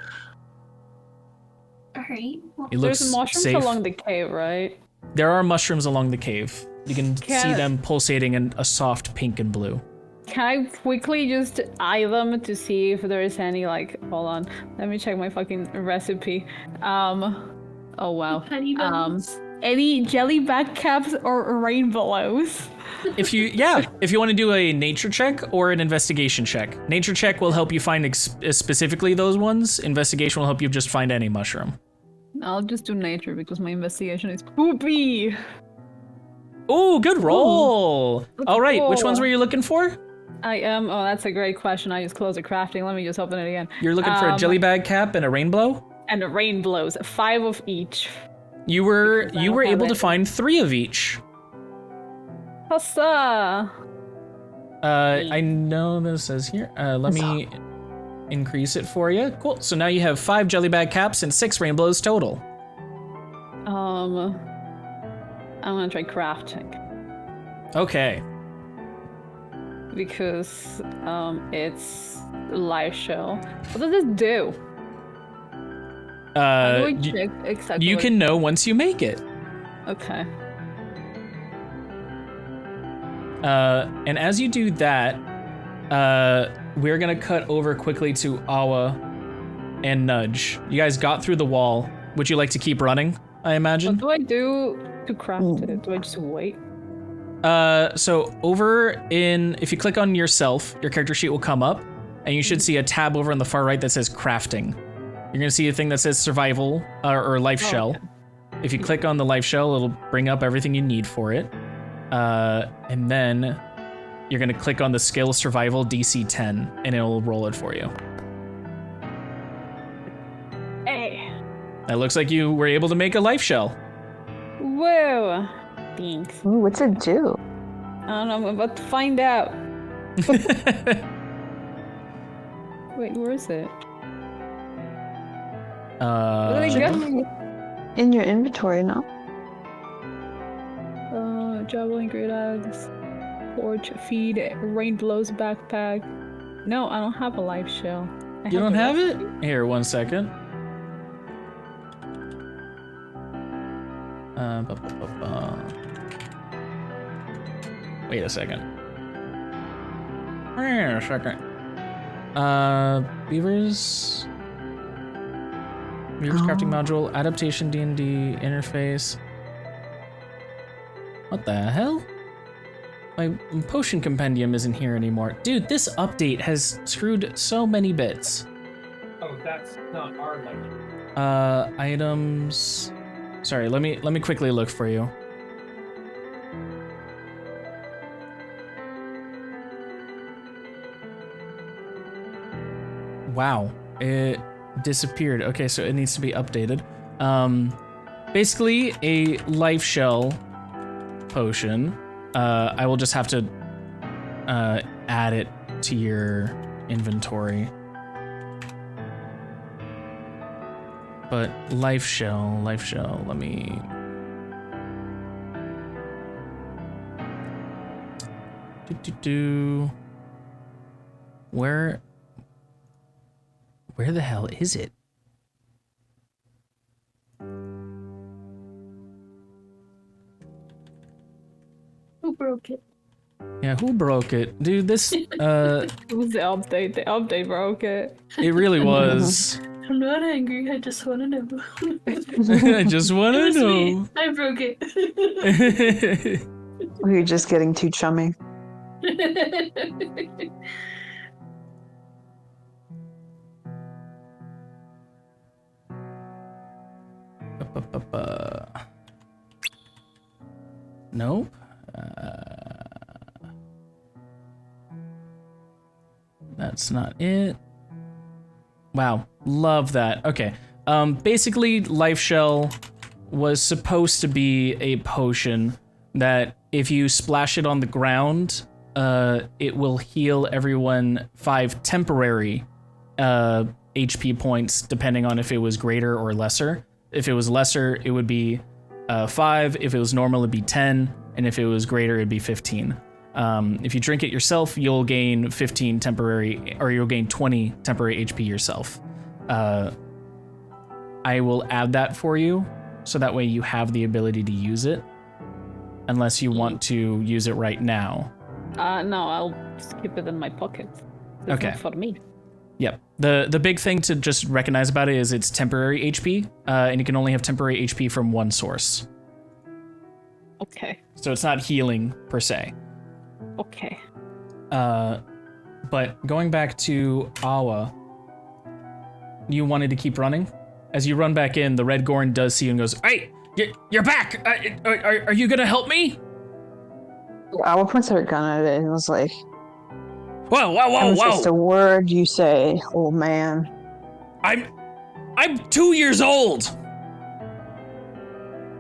Alright. It looks There's mushrooms safe. along the cave, right? There are mushrooms along the cave. You can see them pulsating in a soft pink and blue. Can I quickly just eye them to see if there's any, like, hold on, let me check my fucking recipe. Oh wow. Honey buns. Any jellyback caps or rainbows? If you want to do a nature check or an investigation check. Nature check will help you find specifically those ones. Investigation will help you just find any mushroom. I'll just do nature because my investigation is poopy. Ooh, good roll. Let's All right, which go. ones were you looking for? I am. Oh, that's a great question. I just closed the crafting. Let me just open it again. You're looking for a jelly bag cap and a rainbow? And the rainbows, 5 of each. You were I don't able have to it. find 3 of each. Hussa! I know that it says here. Let me increase it for you. Cool. So now you have 5 jelly bag caps and 6 rainbows total. I'm gonna try crafting Okay. because it's live show. What does this do? How do I check exactly? You can know once you make it. Okay. And as you do that, we're gonna cut over quickly to Awa and Nudge. You guys got through the wall. Would you like to keep running? I imagine. What do I do to craft it? Do I just wait? So if you click on yourself, your character sheet will come up, and you should see a tab over on the far right that says crafting. You're gonna see a thing that says survival or life shell. Okay. If you click on the life shell, it'll bring up everything you need for it. And then you're gonna click on the skill survival DC 10, and it'll roll it for you. Hey. It looks like you were able to make a life shell. Whoa. Thanks. Ooh, what's it do? I don't know. I'm about to find out. Wait, where is it? Where did it go? In your inventory, no? Javelin, great axe, torch, feed, rain blows backpack. No, I don't have a life shell. You don't have it? Here, 1 second. Wait a second. Wait a second. Beavers crafting module, adaptation D&D interface. What the hell? My potion compendium isn't here anymore. Dude, this update has screwed so many bits. Oh, that's not our legend. Items. Sorry, let me quickly look for you. Wow, it disappeared. Okay, so it needs to be updated. Basically, a life shell potion. I will just have to add it to your inventory. But life shell, let me... Where the hell is it? Who broke it? Yeah, who broke it? Dude, this, It was the update. The update broke it. it really was. I'm not angry. I just want to know. I just want It to was know. me. I broke it. Or you're just getting too chummy. Nope. That's not it. Wow, love that. Okay. Basically, Life Shell was supposed to be a potion that if you splash it on the ground, it will heal everyone 5 temporary HP points, depending on if it was greater or lesser. If it was lesser, it would be 5. If it was normal, it'd be 10. And if it was greater, it'd be 15. If you drink it yourself, you'll gain 15 temporary, or you'll gain 20 temporary HP yourself. I will add that for you, so that way you have the ability to use it, unless you want to use it right now. No, I'll just keep it in my pocket. It's Okay. not for me. Yep. The big thing to just recognize about it is it's temporary HP, and you can only have temporary HP from one source. Okay. So it's not healing per se. Okay. But going back to Awa, you wanted to keep running? As you run back in, the Red Gorn does see you and goes, "Hey, you're back! Are you gonna help me?" Owl points her gun at it and was like, Whoa, "It's just a word you say, old man." I'm 2 years old.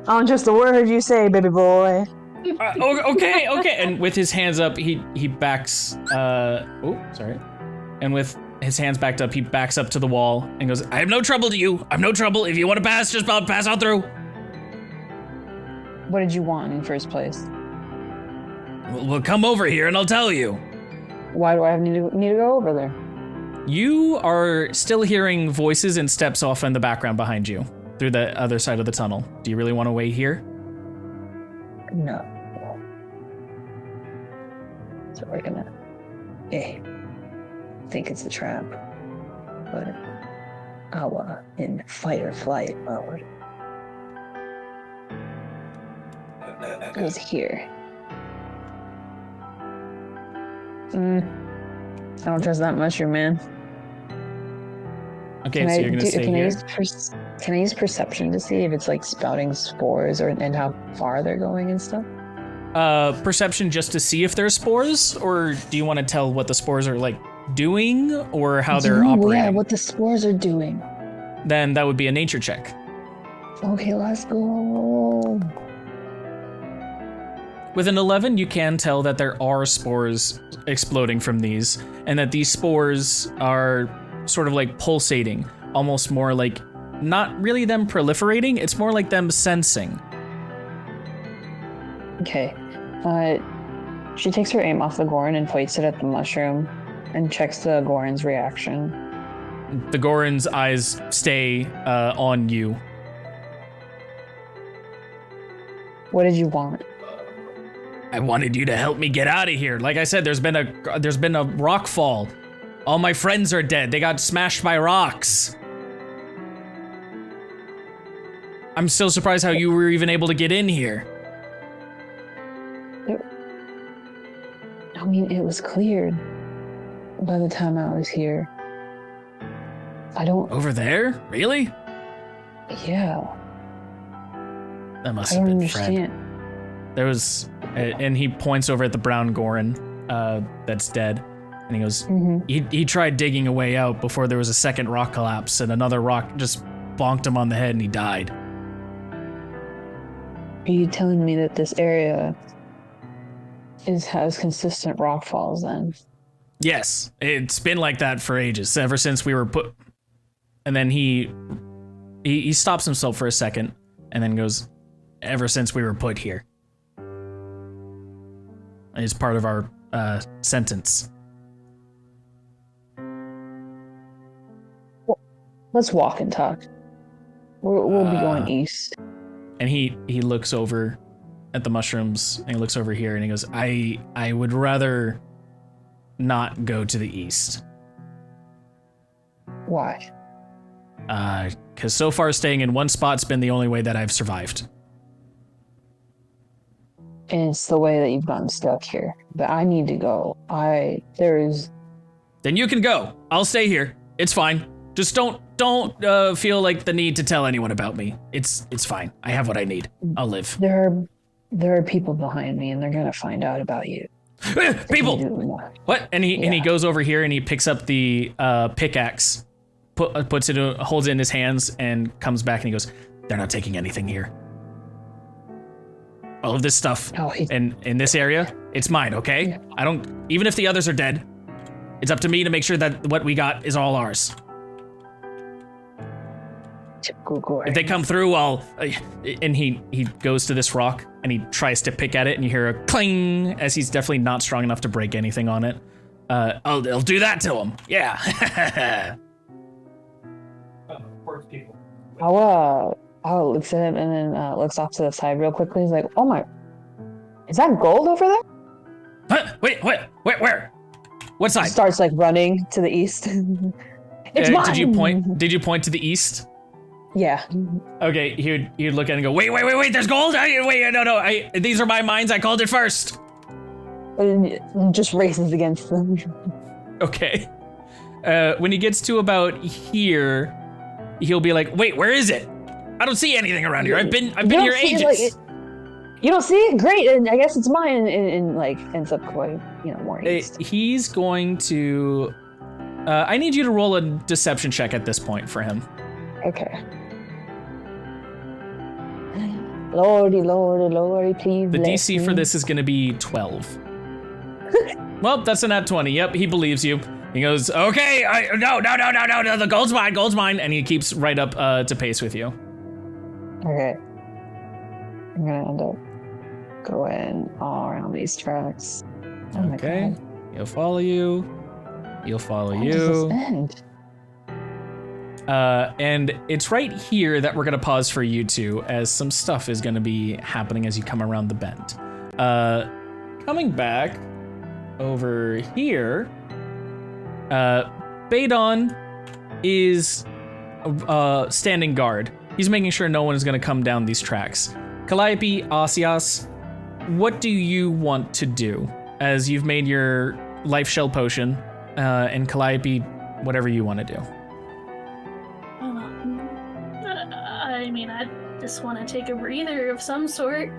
Oh, just a word you say, baby boy. Okay. And with his hands up, he backs. And with his hands backed up, he backs up to the wall and goes, "I have no trouble to you. I'm no trouble. If you want to pass, just pass on through." What did you want in the first place? Well, come over here and I'll tell you. Why do I need to go over there? You are still hearing voices and steps off in the background behind you through the other side of the tunnel. Do you really want to wait here? No. So we're gonna. I think it's a trap, but Awa in fight or flight mode is here. I don't trust that mushroom, man. Okay, so you're gonna stay here. Can I use perception to see if it's like spouting spores and how far they're going and stuff? Perception just to see if there's spores, or do you want to tell what the spores are like doing, or how they're operating? Yeah, what the spores are doing. Then that would be a nature check. Okay, let's go. With an 11, you can tell that there are spores exploding from these, and that these spores are sort of like pulsating, almost more like not really them proliferating, it's more like them sensing. Okay. She takes her aim off the Goron and points it at the mushroom and checks the Goron's reaction. The Goron's eyes stay on you. What did you want? I wanted you to help me get out of here. Like I said, there's been a rock fall. All my friends are dead. They got smashed by rocks. I'm still surprised how you were even able to get in here. I mean, it was cleared by the time I was here. I don't... Over there? Really? Yeah. That must I have don't been Fred. understand. There was, and he points over at the brown Goron that's dead, and he goes, he tried digging a way out before there was a second rock collapse, and another rock just bonked him on the head and he died. Are you telling me that this area has consistent rock falls then? Yes, it's been like that for ages, ever since we were put. And then he stops himself for a second, and then goes, ever since we were put here. It's part of our sentence. Well, let's walk and talk. We'll be going east. And he looks over at the mushrooms, and he looks over here, and he goes, I would rather not go to the east. Why? Because so far staying in one spot's been the only way that I've survived. And it's the way that you've gotten stuck here. But I need to go. Then you can go. I'll stay here. It's fine. Just don't feel like the need to tell anyone about me. It's fine. I have what I need. I'll live. There are people behind me, and they're gonna find out about you. People! What? And he goes over here and he picks up the pickaxe, holds it in his hands, and comes back and he goes, "They're not taking anything here. All of this stuff in this area, it's mine, okay? Yeah. Even if the others are dead, it's up to me to make sure that what we got is all ours. If they come through, and he goes to this rock and he tries to pick at it, and you hear a cling, as he's definitely not strong enough to break anything on it. I'll do that to him. Yeah. Poor people. Awa looks at him and then looks off to the side real quickly. He's like, "Oh my, is that gold over there?" Huh? Wait, where? What side? Starts like running to the east. It's mine. Did you point to the east? Yeah. Okay, he'd look at it and go, wait, there's gold? Wait, no, these are my mines, I called it first. And just races against them. Okay. When he gets to about here, he'll be like, wait, where is it? I don't see anything around here. I've been here ages. You don't see it? Great, and I guess it's mine, and like ends up going, more east. He's going to, I need you to roll a deception check at this point for him. Okay. Lordy, please. The bless DC for me. this is going to be 12. Well, that's a nat 20. Yep, he believes you. He goes, okay, no, the gold's mine. And he keeps right up to pace with you. Okay. I'm gonna end up going all around these tracks. Oh my Okay. God. He'll follow you. You'll follow How does this you. end? And it's right here that we're going to pause for you two, as some stuff is going to be happening as you come around the bend. Coming back over here, Badon is standing guard. He's making sure no one is going to come down these tracks. Calliope, Asias, what do you want to do as you've made your life shell potion? And Calliope, whatever you want to do. I mean, I just want to take a breather of some sort.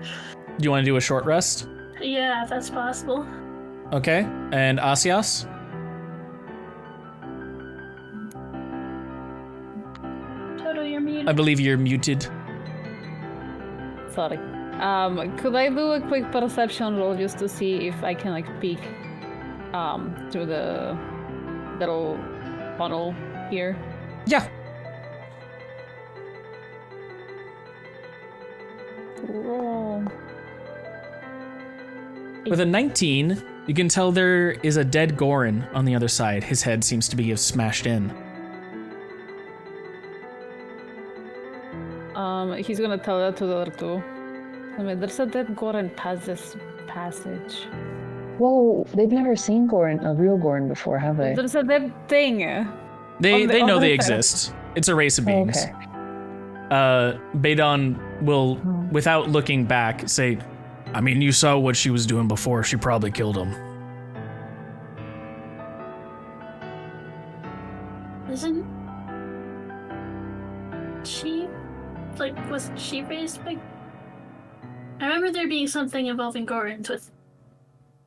Do you want to do a short rest? Yeah, if that's possible. Okay. And Asias? Toto, you're muted. I believe you're muted. Sorry. Could I do a quick perception roll just to see if I can like peek through the little funnel here? Yeah. Roll. With a 19, you can tell there is a dead Gorin on the other side. His head seems to be smashed in. He's gonna tell that to the other two. I mean, there's a dead Gorin past this passage. Whoa, they've never seen Gorin, a real Gorin before, have they? There's a dead thing. They On the know they other side. exist. It's a race of beings. Okay. Badon will, without looking back, say, I mean, you saw what she was doing before. She probably killed him. Isn't she, like, was she raised by... I remember there being something involving Gorins with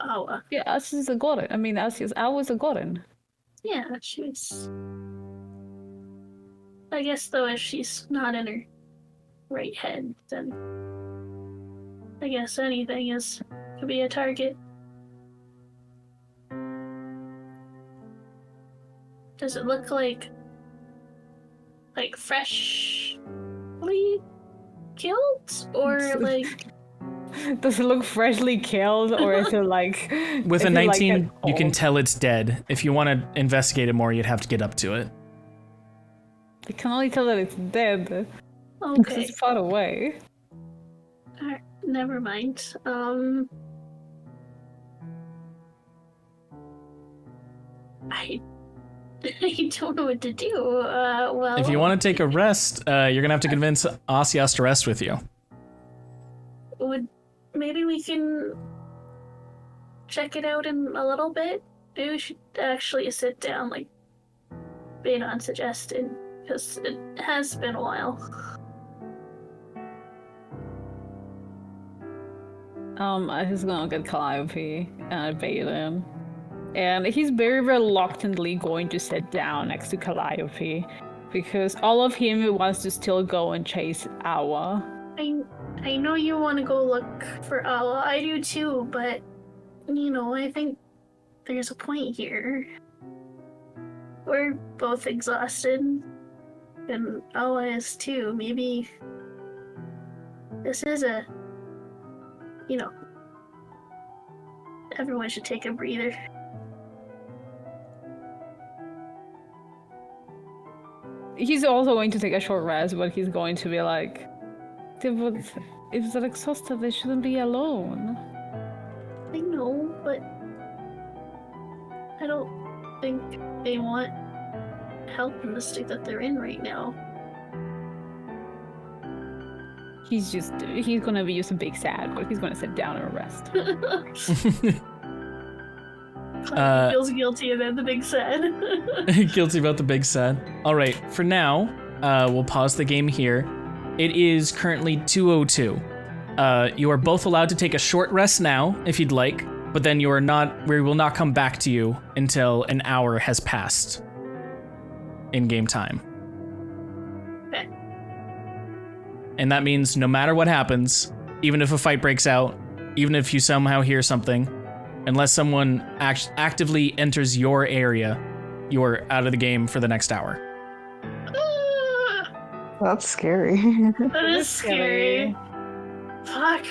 Awa. Yeah, Asias is a Gorin. I mean, Asias, I was a Gorin. Yeah, she was... I guess, though, if she's not in her right head, then I guess anything could be a target. Does it look like freshly killed, or like? Does it look freshly killed, or is it like... With is a it, like, 19, you can old? tell it's dead. If you want to investigate it more, you'd have to get up to it. I can only tell that it's dead. Because Okay, it's far away. never mind. I don't know what to do. Well, If you want to take a rest, you're going to have to convince Asias to rest with you. maybe we can check it out in a little bit. Maybe we should actually sit down, like Badon suggested, because it has been a while. He's gonna get Calliope and Badon. And he's very reluctantly going to sit down next to Calliope. Because all of him wants to still go and chase Awa. I know you want to go look for Awa. I do too, but I think there's a point here. We're both exhausted, and Awa is too. Maybe this is everyone should take a breather. He's also going to take a short rest, but he's going to be like, but if they're exhausted, they shouldn't be alone. I know, but I don't think they want help in the state that they're in right now. He's gonna be just a big sad, but he's gonna sit down and rest. Clyde feels guilty about the big sad. Guilty about the big sad. All right, for now, we'll pause the game here. It is currently 2:02. You are both allowed to take a short rest now, if you'd like, but then we will not come back to you until an hour has passed in game time. Okay. And that means no matter what happens, even if a fight breaks out, even if you somehow hear something, unless someone actively enters your area, you're out of the game for the next hour. That's scary. That is scary. Fuck.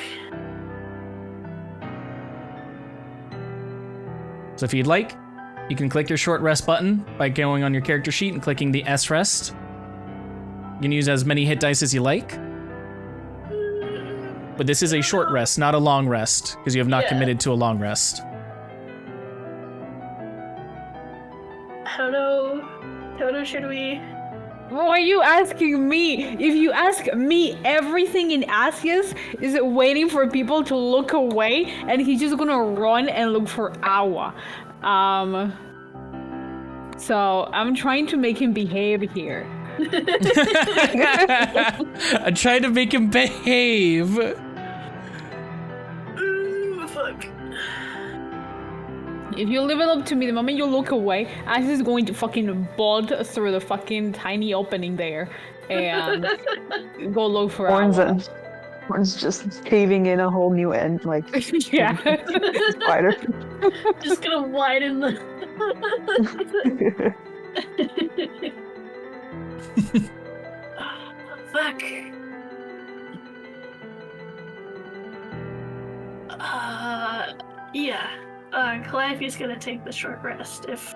So if you'd like, you can click your short rest button by going on your character sheet and clicking the S rest. You can use as many hit dice as you like. But this is a short rest, not a long rest, because you have not committed to a long rest. How should we? Why are you asking me? If you ask me, everything in Asius is waiting for people to look away, and he's just gonna run and look for Awa. So I'm trying to make him behave here. I'm trying to make him behave. Ooh, fuck. If you leave it up to me, the moment you look away, Asius is going to fucking bolt through the fucking tiny opening there and go look for Awa. One's just caving in a whole new end, like Yeah. spider. Just gonna widen the. Fuck. Yeah. Calliope's gonna take the short rest. If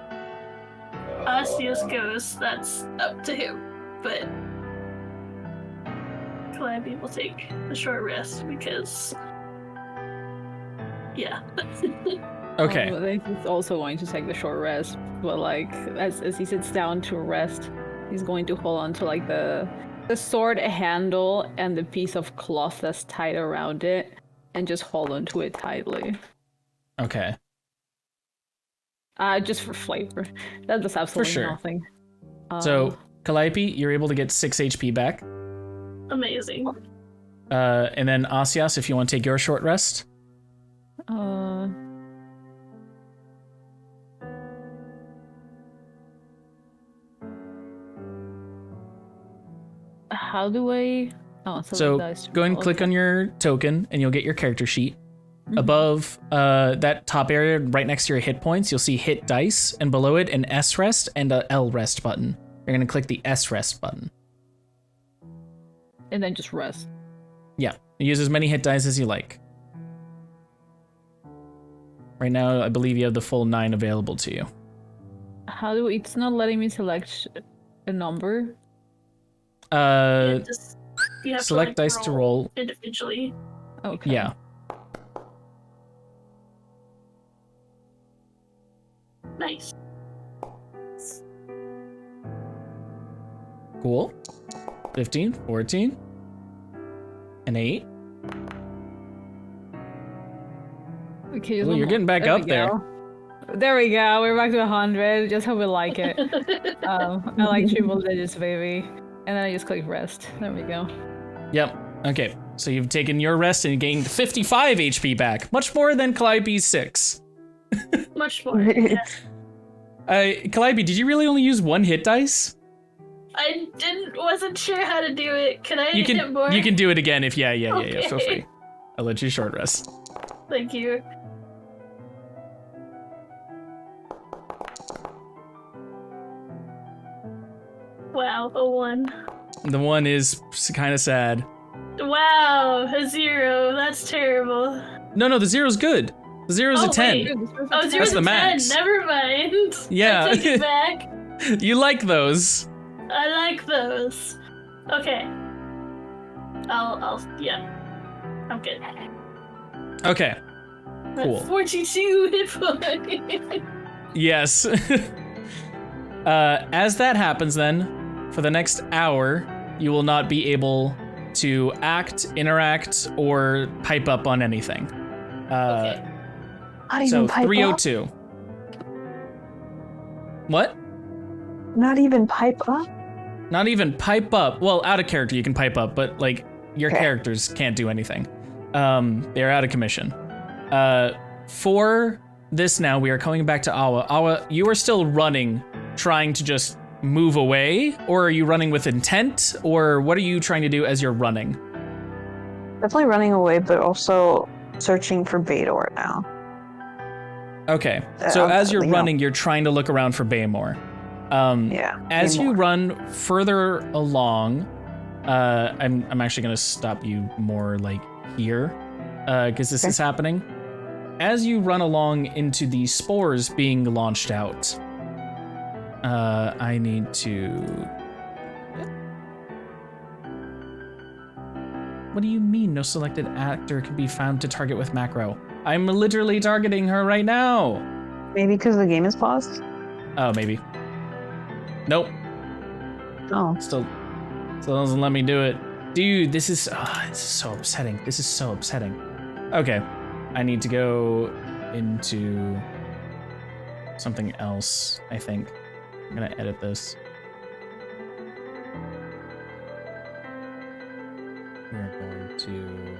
Asius goes, that's up to him. But Calliope will take the short rest because. Yeah. Okay. I think he's also going to take the short rest, but like as he sits down to rest, he's going to hold on to like the sword handle and the piece of cloth that's tied around it, and just hold on to it tightly. Okay. Just for flavor. That does absolutely nothing. So, Calliope, you're able to get 6 HP back. Amazing. And then Asias, if you want to take your short rest. How do I? Oh, So go ahead and click on your token, and you'll get your character sheet. Mm-hmm. Above that top area, right next to your hit points, you'll see hit dice, and below it an S rest and a L rest button. You're gonna click the S rest button. And then just rest. Yeah, use as many hit dice as you like. Right now, I believe you have the full 9 available to you. How do it's not letting me select a number? You have Select to, like, dice to roll individually. Okay. Yeah. Nice. Cool. 15, 14, and 8. Okay, Ooh, you're getting back up there. There we go. We're back to 100. Just how we like it. I like triple digits, baby. And then I just click rest. There we go. Yep. Okay. So you've taken your rest and gained 55 HP back. Much more than Calliope's 6. Much more. Yeah. Calliope, did you really only use 1 hit dice? I wasn't sure how to do it. Can I hit more? You can do it again if yeah. Okay. Feel free. I'll let you short rest. Thank you. Wow, a 1. The 1 is kind of sad. Wow, a 0. That's terrible. No, the 0's good. The 0's a 10. Wait. Oh, 0's That's a the 10. max. Never mind. Yeah. I take it back. You like those. I like those. Okay. Yeah. I'm good. Okay. Cool. 42 hit points. Yes. As that happens then, for the next hour, you will not be able to act, interact, or pipe up on anything. Okay. Not even So pipe 302. up? What? Not even pipe up? Not even pipe up. Well, out of character you can pipe up, but like your Okay. characters can't do anything. They're out of commission. For this now, we are coming back to Awa. Awa, you are still running, trying to just move away, or are you running with intent, or what are you trying to do as you're running? Definitely running away, but also searching for Bador now. Okay, so as you're you know. running, you're trying to look around for Baymore. Yeah. As you Baymore. run further along, I'm actually gonna stop you more like here, because this is happening. As you run along into the spores being launched out, I need to. What do you mean? No selected actor can be found to target with macro. I'm literally targeting her right now. Maybe because the game is paused? Oh, maybe. Nope. Oh. Still doesn't let me do it. Dude, this is so upsetting. This is so upsetting. Okay, I need to go into something else, I think. I'm gonna edit this. We're going to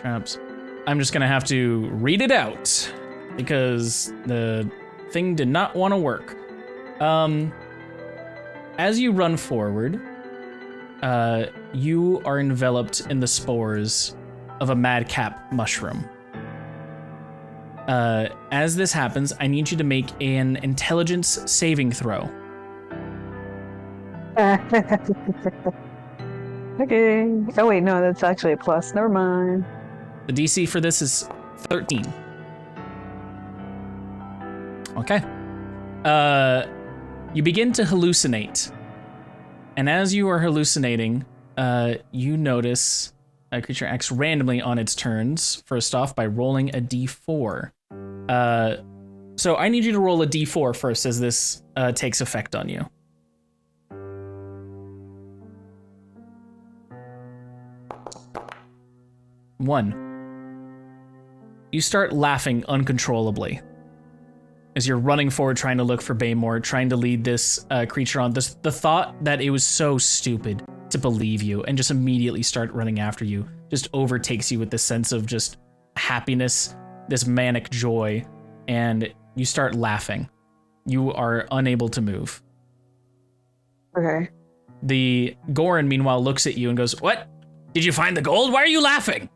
traps. I'm just gonna have to read it out because the thing did not want to work. As you run forward, you are enveloped in the spores of a madcap mushroom. As this happens, I need you to make an intelligence saving throw. Okay. Oh wait, no, that's actually a plus. Never mind. The DC for this is 13. Okay. You begin to hallucinate. And as you are hallucinating, you notice a creature acts randomly on its turns, first off, by rolling a d4. So I need you to roll a d4 first as this takes effect on you. One. You start laughing uncontrollably as you're running forward, trying to look for Baymore, trying to lead this creature on. The thought that it was so stupid to believe you and just immediately start running after you just overtakes you with this sense of just happiness, this manic joy, and you start laughing. You are unable to move. Okay. The Goran, meanwhile, looks at you and goes, "What? Did you find the gold? Why are you laughing?"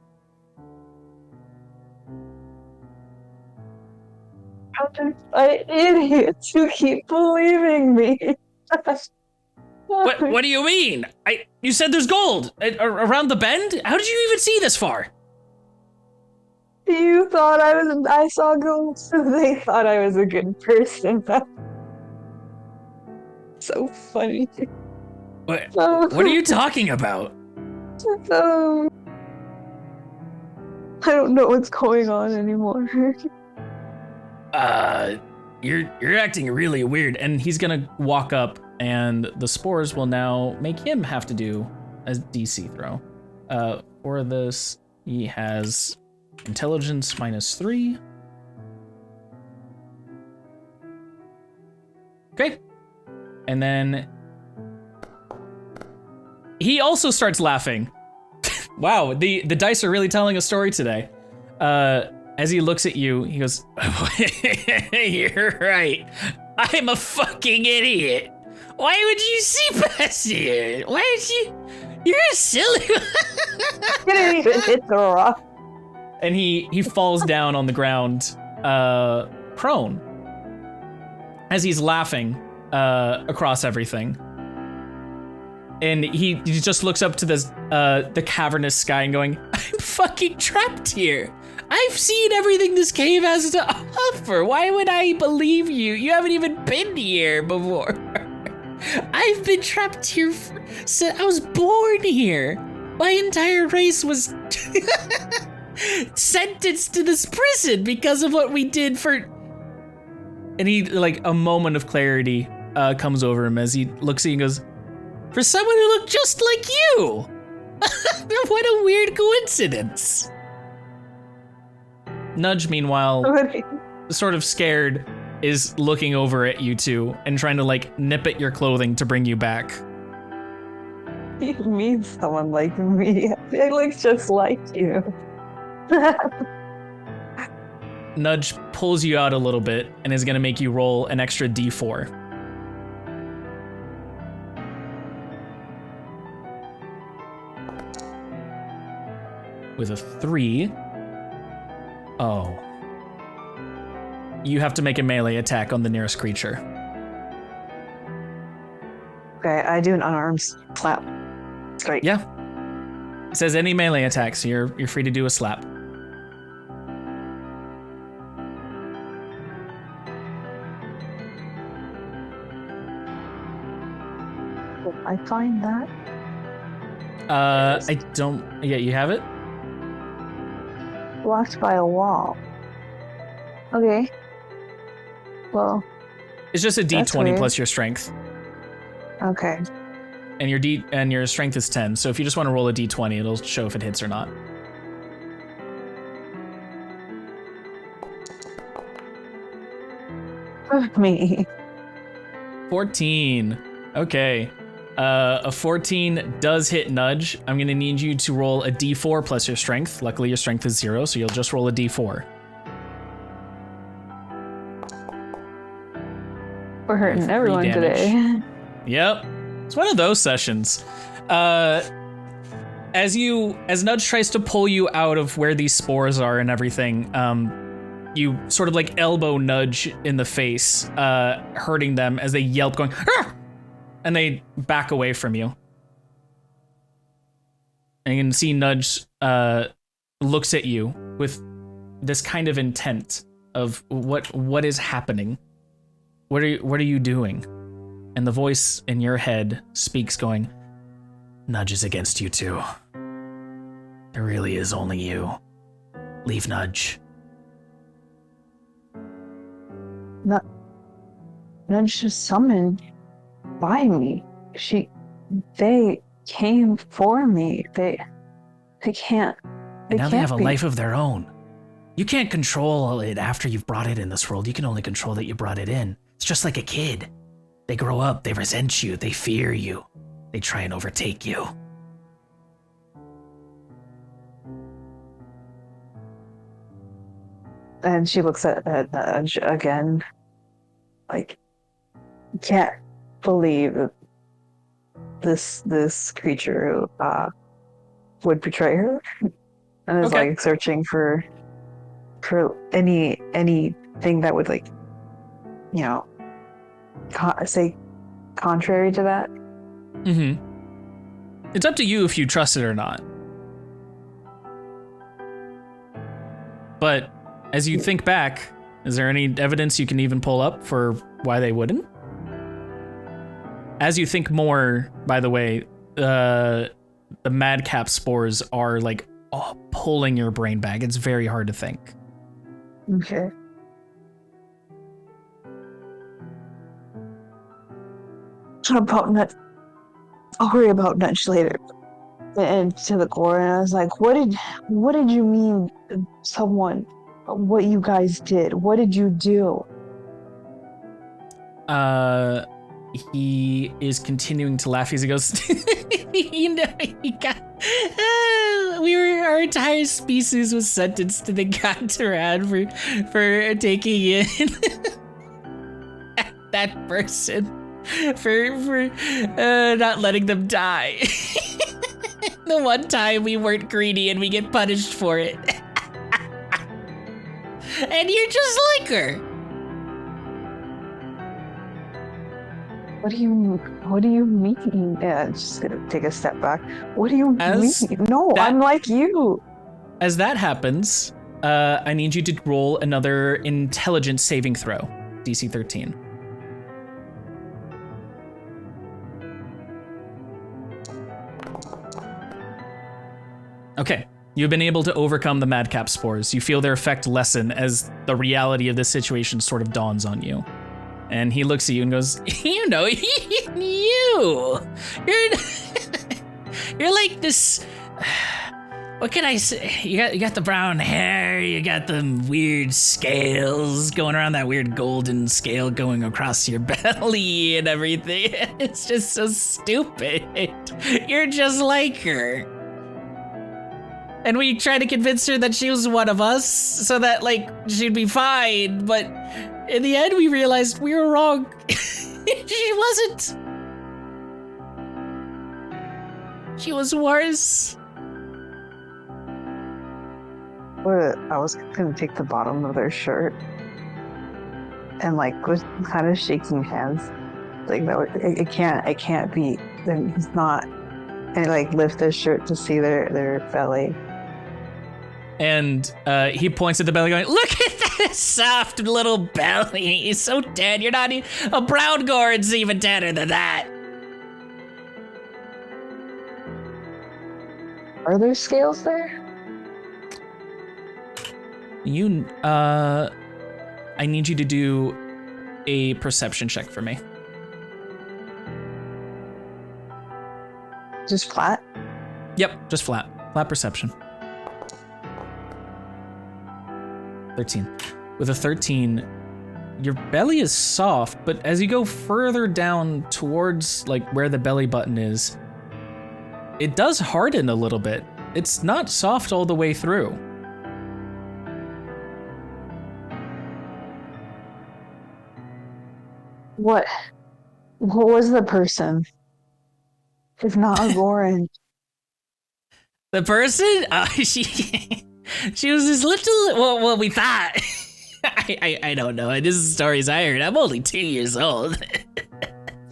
Idiots who keep believing me. What do you mean? You said there's gold around the bend? How did you even see this far? You thought I saw gold, so they thought I was a good person. So funny. What are you talking about? I don't know what's going on anymore. You're acting really weird. And he's gonna walk up, and the spores will now make him have to do a DC throw. For this, he has intelligence -3. Okay. And then he also starts laughing. Wow, the dice are really telling a story today. As he looks at you, he goes, "You're right. I'm a fucking idiot. Why would you see past it? Why would you? You're a silly." Didn't even hit the rock. And he falls down on the ground, prone, as he's laughing across everything. And he just looks up to the cavernous sky and going, "I'm fucking trapped here. I've seen everything this cave has to offer. Why would I believe you? You haven't even been here before. I've been trapped here since I was born here. My entire race was sentenced to this prison because of what we did for..." And he, like, a moment of clarity comes over him as he looks at you and goes, "For someone who looked just like you! What a weird coincidence." Nudge, meanwhile, sort of scared, is looking over at you two and trying to, like, nip at your clothing to bring you back. You mean someone like me? It looks just like you. Nudge pulls you out a little bit and is gonna make you roll an extra d4. with a 3. Oh. You have to make a melee attack on the nearest creature. Okay, I do an unarmed slap. Straight. Yeah. It says any melee attack, so you're free to do a slap. I find that. I don't. Yeah, you have it? Blocked by a wall. Okay. Well, It's just a That's d20 weird. plus your strength. okay. And your strength is 10. So if you just want to roll a d20, it'll show if it hits or not. Me. 14. Okay. A 14 does hit Nudge. I'm going to need you to roll a d4 plus your strength. Luckily, your strength is 0, so you'll just roll a d4. We're hurting everyone damage. today. Yep. It's one of those sessions. As Nudge tries to pull you out of where these spores are and everything, you sort of like elbow Nudge in the face, hurting them as they yelp, going, "Arr!" And they back away from you. And you can see Nudge looks at you with this kind of intent of what is happening? What are you doing? And the voice in your head speaks, going, Nudge is against you too. There really is only you. Leave Nudge. Nudge just summoned by me. They came for me. They can't. And now they have a be. life of their own. You can't control it after you've brought it in this world. You can only control that you brought it in. It's just like a kid. They grow up, they resent you, they fear you. They try and overtake you. And she looks at Nudge again. Like, can't believe that this creature would betray her, and is Okay. like searching for anything that would, like, you know, say contrary to that. Mm-hmm. It's up to you if you trust it or not. But as you think back, is there any evidence you can even pull up for why they wouldn't? As you think more, by the way, the madcap spores are like pulling your brain back. It's very hard to think. Okay. I'll worry about Nudge later. And to the core, and I was like, what did you mean, someone? What you guys did? What did you do? He is continuing to laugh as he goes, you know, our entire species was sentenced to the Gantaran for taking in that person, for not letting them die. The one time we weren't greedy and we get punished for it. And you're just like her. What do you mean? Yeah, just gonna take a step back. What do you mean? No, I'm like you. As that happens, I need you to roll another intelligence saving throw, DC 13. Okay, you've been able to overcome the madcap spores. You feel their effect lessen as the reality of this situation sort of dawns on you. And he looks at you and goes, you know, you're like this, what can I say? You got the brown hair, you got the weird scales going around, that weird golden scale going across your belly and everything. It's just so stupid. You're just like her. And we tried to convince her that she was one of us so that, like, she'd be fine, but in the end we realized we were wrong. She wasn't. She was worse. But I was gonna take the bottom of their shirt and like was kind of shaking hands, like no, it can't be. He's not, and like lift their shirt to see their belly. And he points at the belly, going, "Look at that soft little belly. He's so dead. You're not a brown gourd's even deader than that." Are there scales there? I need you to do a perception check for me. Just flat? Yep, just flat perception. 13. With a 13, your belly is soft, but as you go further down towards like where the belly button is, it does harden a little bit. It's not soft all the way through. What was the person? If not a Goran. The person? She was this little, well, we thought. I don't know. This is stories I heard. I'm only 2 years old.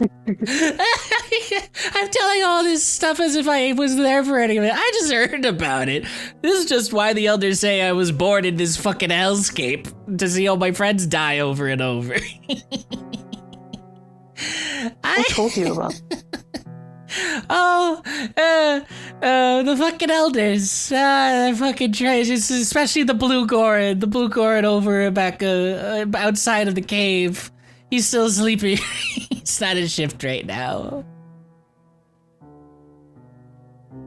I'm telling all this stuff as if I was there for any of it. I just heard about it. This is just why the elders say I was born in this fucking hellscape, to see all my friends die over and over. I told you about. Oh, the fucking elders. They're fucking trash. It's especially the blue Goran over back outside of the cave. He's still sleeping. He's not in shift right now.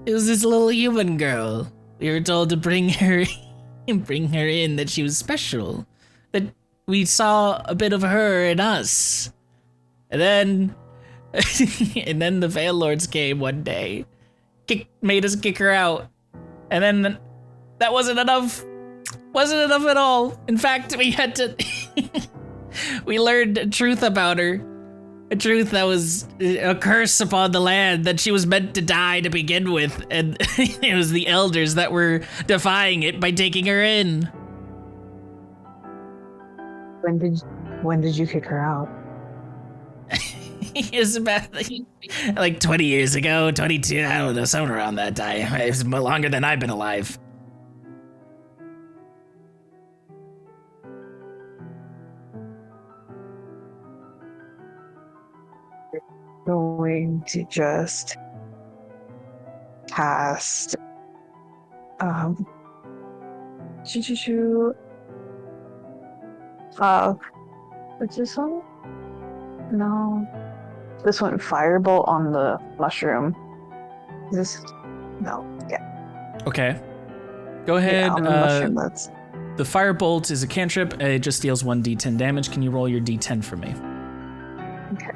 It was this little human girl. We were told to bring her in, that she was special. That we saw a bit of her in us. And then the Veil Lords came one day, made us kick her out, and then that wasn't enough. Wasn't enough at all. In fact, we had to. We learned a truth about her, a truth that was a curse upon the land, that she was meant to die to begin with, and it was the elders that were defying it by taking her in. When did you kick her out? It was about like 20 years ago, 22, I don't know, somewhere around that time. It was longer than I've been alive. Going to just cast what's this one? No. This one, Firebolt on the mushroom. Yeah. Okay. Go ahead. Yeah, on the mushroom, that's... The Firebolt is a cantrip. It just deals 1d10 damage. Can you roll your d10 for me? Okay.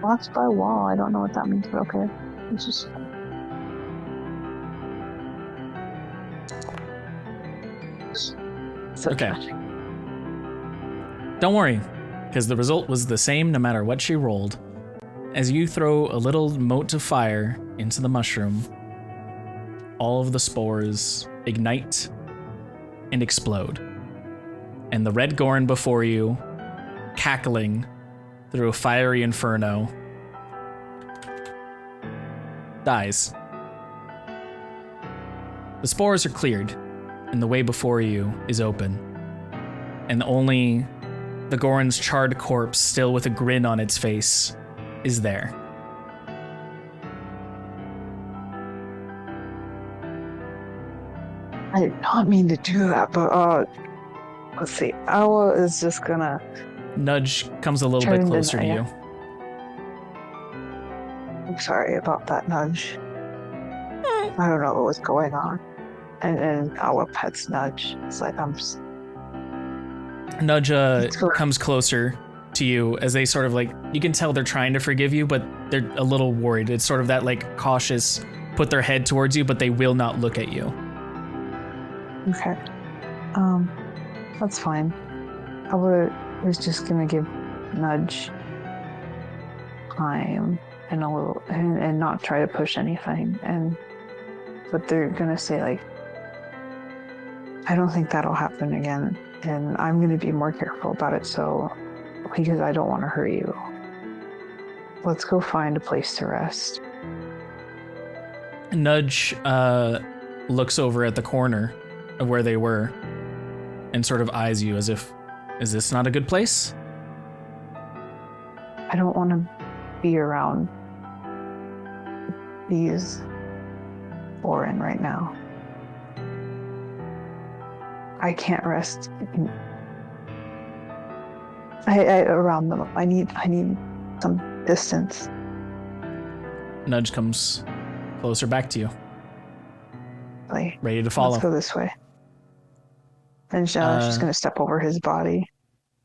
Blocks by wall. I don't know what that means, but okay. It's just... Okay. Don't worry, because the result was the same no matter what she rolled. As you throw a little mote of fire into the mushroom, all of the spores ignite and explode. And the red Goran before you, cackling through a fiery inferno, dies. The spores are cleared, and the way before you is open. And only the Goran's charred corpse, still with a grin on its face, is there. I did not mean to do that, but let's see. Owl is just gonna... Nudge comes a little bit closer to you. I'm sorry about that, Nudge. I don't know what was going on. And our pets Nudge. It's like I'm just... Nudge comes closer to you as they sort of like, you can tell they're trying to forgive you, but they're a little worried. It's sort of that like cautious, put their head towards you, but they will not look at you. Okay. That's fine. I was just gonna give Nudge time and a little and not try to push anything. But they're gonna say like, I don't think that'll happen again, and I'm gonna be more careful about it. So, because I don't want to hurt you, let's go find a place to rest. Nudge looks over at the corner of where they were and sort of eyes you as if, is this not a good place? I don't want to be around these foreign right now. I can't rest around them. I need some distance. Nudge comes closer back to you, Like, ready to follow. let's go this way. And she's gonna step over his body.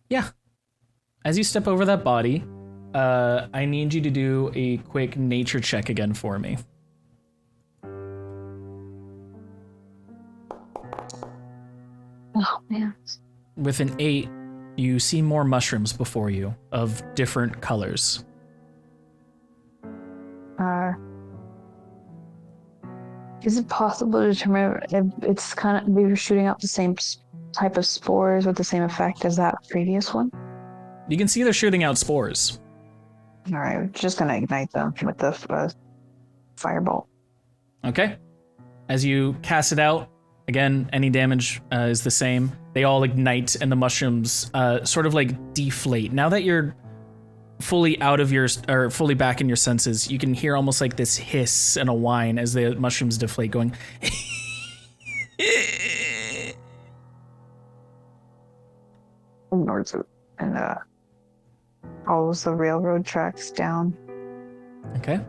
Yeah. As you step over that body, I need you to do a quick nature check again for me. Oh man. With an 8, you see more mushrooms before you of different colors. Is it possible to determine if it's kind of we were shooting out the same type of spores with the same effect as that previous one? You can see they're shooting out spores. All right, we're just gonna ignite them with the fireball. Okay. As you cast it out, again, any damage is the same. They all ignite and the mushrooms sort of like deflate. Now that you're fully out of your, or fully back in your senses, you can hear almost like this hiss and a whine as the mushrooms deflate, going. North and follows the railroad tracks down. Okay.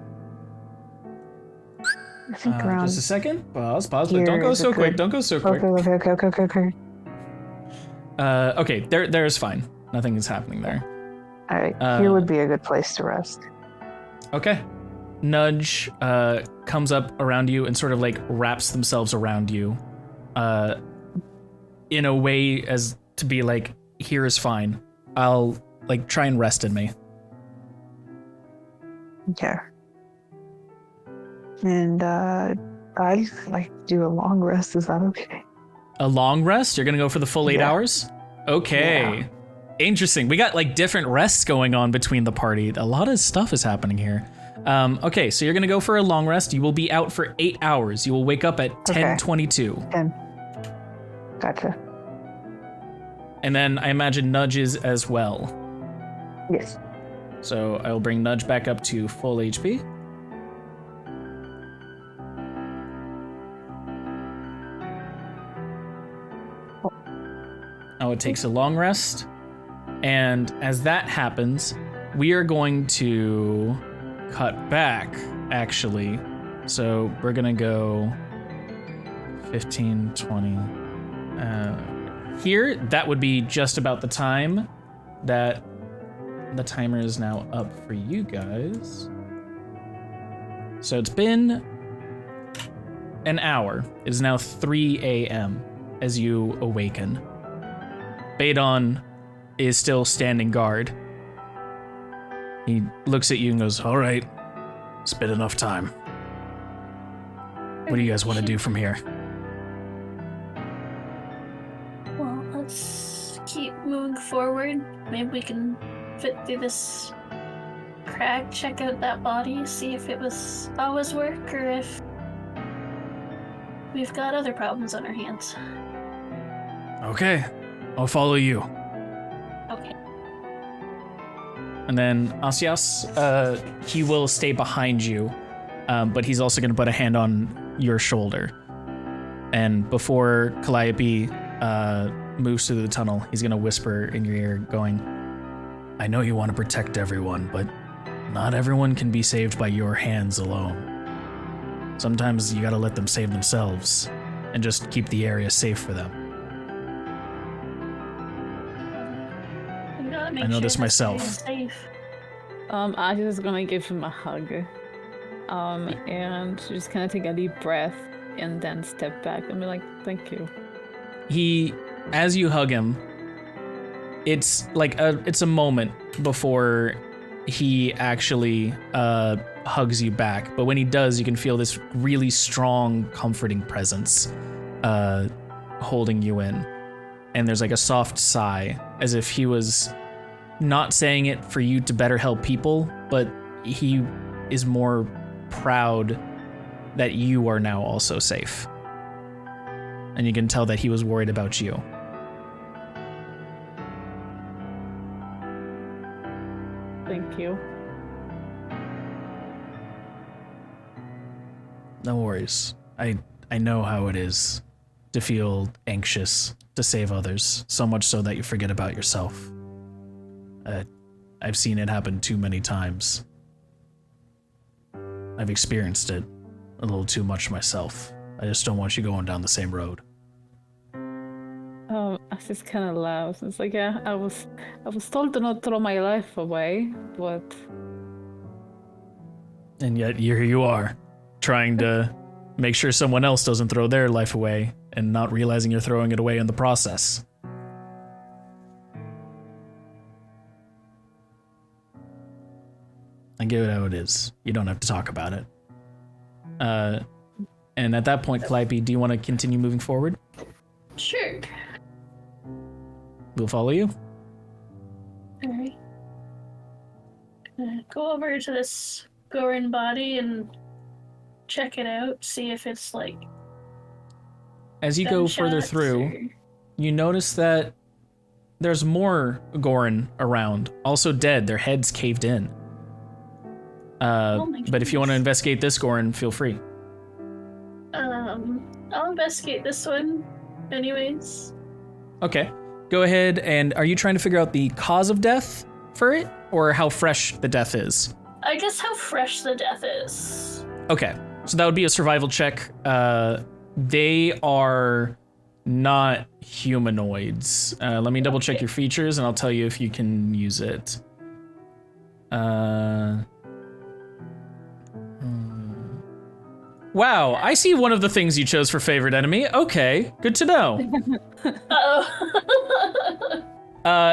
I think around. Just a second. Pause. But here don't go is a so quick. good- Don't go so quick. Okay. Okay. There's fine. Nothing is happening there. All right, here would be a good place to rest. Okay. Nudge comes up around you and sort of like wraps themselves around you in a way as to be like, here is fine. I'll like try and rest in me. Okay. And I'd like to do a long rest. Is that okay? A long rest? You're going to go for the full 8 Yeah. hours? Okay. Yeah. Interesting. We got like different rests going on between the party. A lot of stuff is happening here. Okay, so you're going to go for a long rest. You will be out for 8 hours. You will wake up at 10:22. 10. Gotcha. And then I imagine Nudge is as well. Yes. So I will bring Nudge back up to full HP. Now it takes a long rest. And as that happens, we are going to cut back, actually. So we're going to go 15, 20. Here, that would be just about the time that the timer is now up for you guys. So it's been an hour. It is now 3 a.m. as you awaken. Badon is still standing guard. He looks at you and goes, all right, it's been enough time. What do you guys want to do from here? Well, let's keep moving forward. Maybe we can fit through this crack, check out that body, see if it was always work or if we've got other problems on our hands. Okay, I'll follow you. Okay. And then Asias, he will stay behind you, but he's also going to put a hand on your shoulder. And before Calliope moves through the tunnel, he's going to whisper in your ear, going, I know you want to protect everyone, but not everyone can be saved by your hands alone. Sometimes you got to let them save themselves and just keep the area safe for them. We gotta make I know sure this this myself. area's safe. I'm just gonna give him a hug. And just kind of take a deep breath and then step back and be like, thank you. He, as you hug him, it's like it's a moment before he actually hugs you back. But when he does, you can feel this really strong, comforting presence holding you in. And there's like a soft sigh, as if he was not saying it for you to better help people, but he is more proud that you are now also safe. And you can tell that he was worried about you. Thank you. No worries. I know how it is to feel anxious to save others, so much so that you forget about yourself. I've seen it happen too many times. I've experienced it a little too much myself. I just don't want you going down the same road. I just kind of laughs. It's like, yeah, I was told to not throw my life away, but... And yet here you are, trying to make sure someone else doesn't throw their life away, and not realizing you're throwing it away in the process. I get it how it is. You don't have to talk about it. And at that point, Calliope, do you want to continue moving forward? Sure. We'll follow you. Alright. Go over to this Gorin body and check it out, see if it's like... As you go further gunshots through, or- you notice that there's more Gorin around, also dead, their heads caved in. my But if you want to goodness. investigate this Gorin, feel free. I'll investigate this one anyways. Okay. Go ahead, and are you trying to figure out the cause of death for it, or how fresh the death is? I guess how fresh the death is. Okay, so that would be a survival check. They are not humanoids. Let me double check your features, and I'll tell you if you can use it. Wow, I see one of the things you chose for favorite enemy. Okay, good to know. Uh-oh.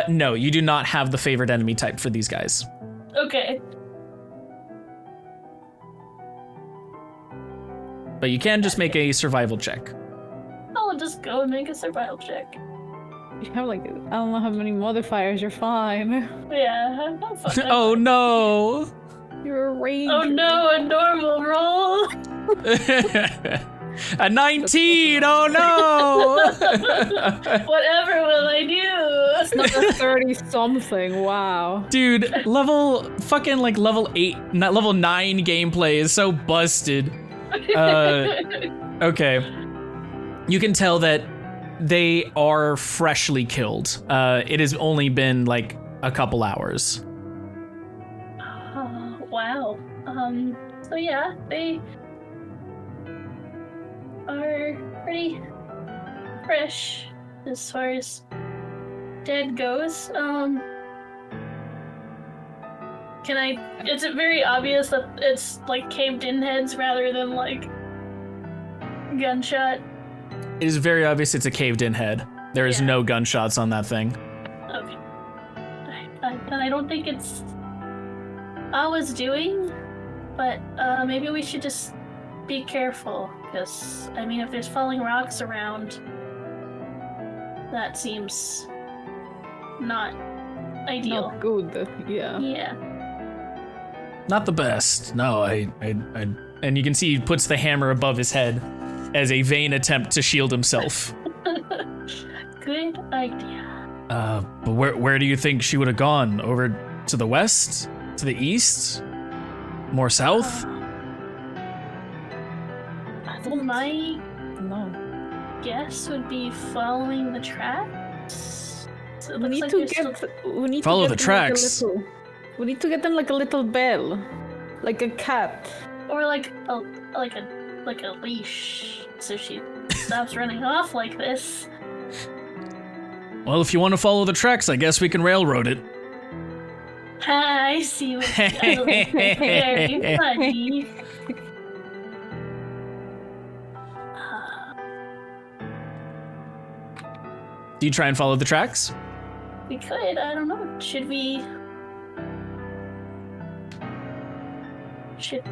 No, you do not have the favorite enemy type for these guys. Okay. But you can just make a survival check. I'll just go and make a survival check. You have like, I don't know how many modifiers, you're fine. Yeah, I'm fine. Oh no! You're a rage. Oh no, a normal roll! A 19! Oh no! Whatever will I do? Not a 30-something, wow. Dude, level 8, not level 9 gameplay is so busted. Okay. You can tell that they are freshly killed. It has only been like a couple hours. Wow. So yeah, they are pretty fresh as far as dead goes. Is it very obvious that it's like caved in heads rather than like gunshot? It is very obvious it's a caved in head. There is Yeah. no gunshots on that thing. Okay. I don't think it's I was doing, but maybe we should just be careful, because I mean, if there's falling rocks around, that seems not ideal. Not good, yeah. Yeah. Not the best. No, I and you can see he puts the hammer above his head as a vain attempt to shield himself. Good idea. But where do you think she would have gone? Over to the west? To the east? More south? My No. guess would be following the tracks. So it We looks need like to there's get. still- We need Follow to get the them like a tracks. little- we need to get them like a little bell, like a cat. or like a leash, so she stops running off like this. Well, if you want to follow the tracks, I guess we can railroad it. I see what you're doing. Very funny. Do you try and follow the tracks? We could, I don't know. Should we Shit.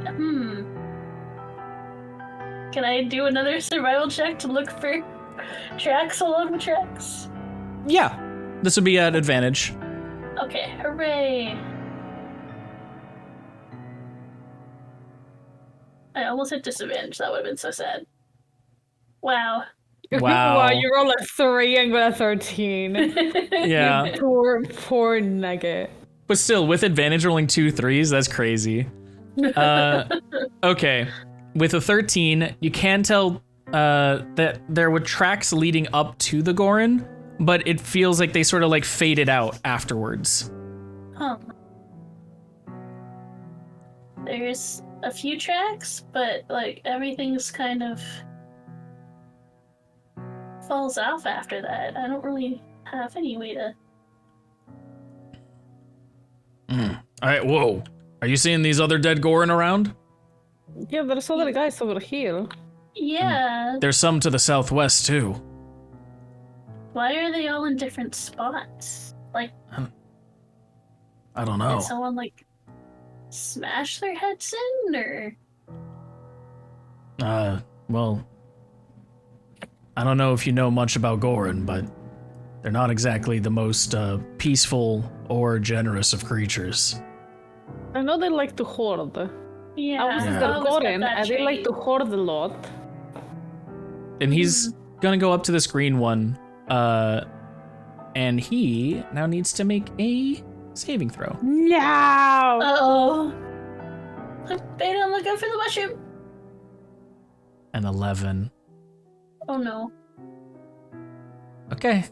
Can I do another survival check to look for tracks along the tracks? Yeah, this would be at advantage. Okay, hooray! I almost hit disadvantage. That would have been so sad. Wow. Wow. You roll a 3 and got a 13. Yeah. Poor nugget. But still, with advantage rolling 2 3s, that's crazy. Okay. With a 13, you can tell that there were tracks leading up to the Gorin, but it feels like they sort of like faded out afterwards. Huh. There's a few tracks, but like everything's kind of falls off after that. I don't really have any way to. All right, whoa. Are you seeing these other dead Gorin around? Yeah, there's other guys over here. Yeah. There's some to the southwest, too. Why are they all in different spots? Like, I don't know. did someone like smash their heads in, or? Well, I don't know if you know much about Gorin, but they're not exactly the most peaceful or generous of creatures. I know they like to hoard. Yeah. I was Yeah. the I've always got Gorin, that and they like trait. to hoard a lot. And he's gonna go up to this green one, and he now needs to make a saving throw. No! Uh-oh. Beta, I'm looking for the mushroom. An 11. Oh no. Okay.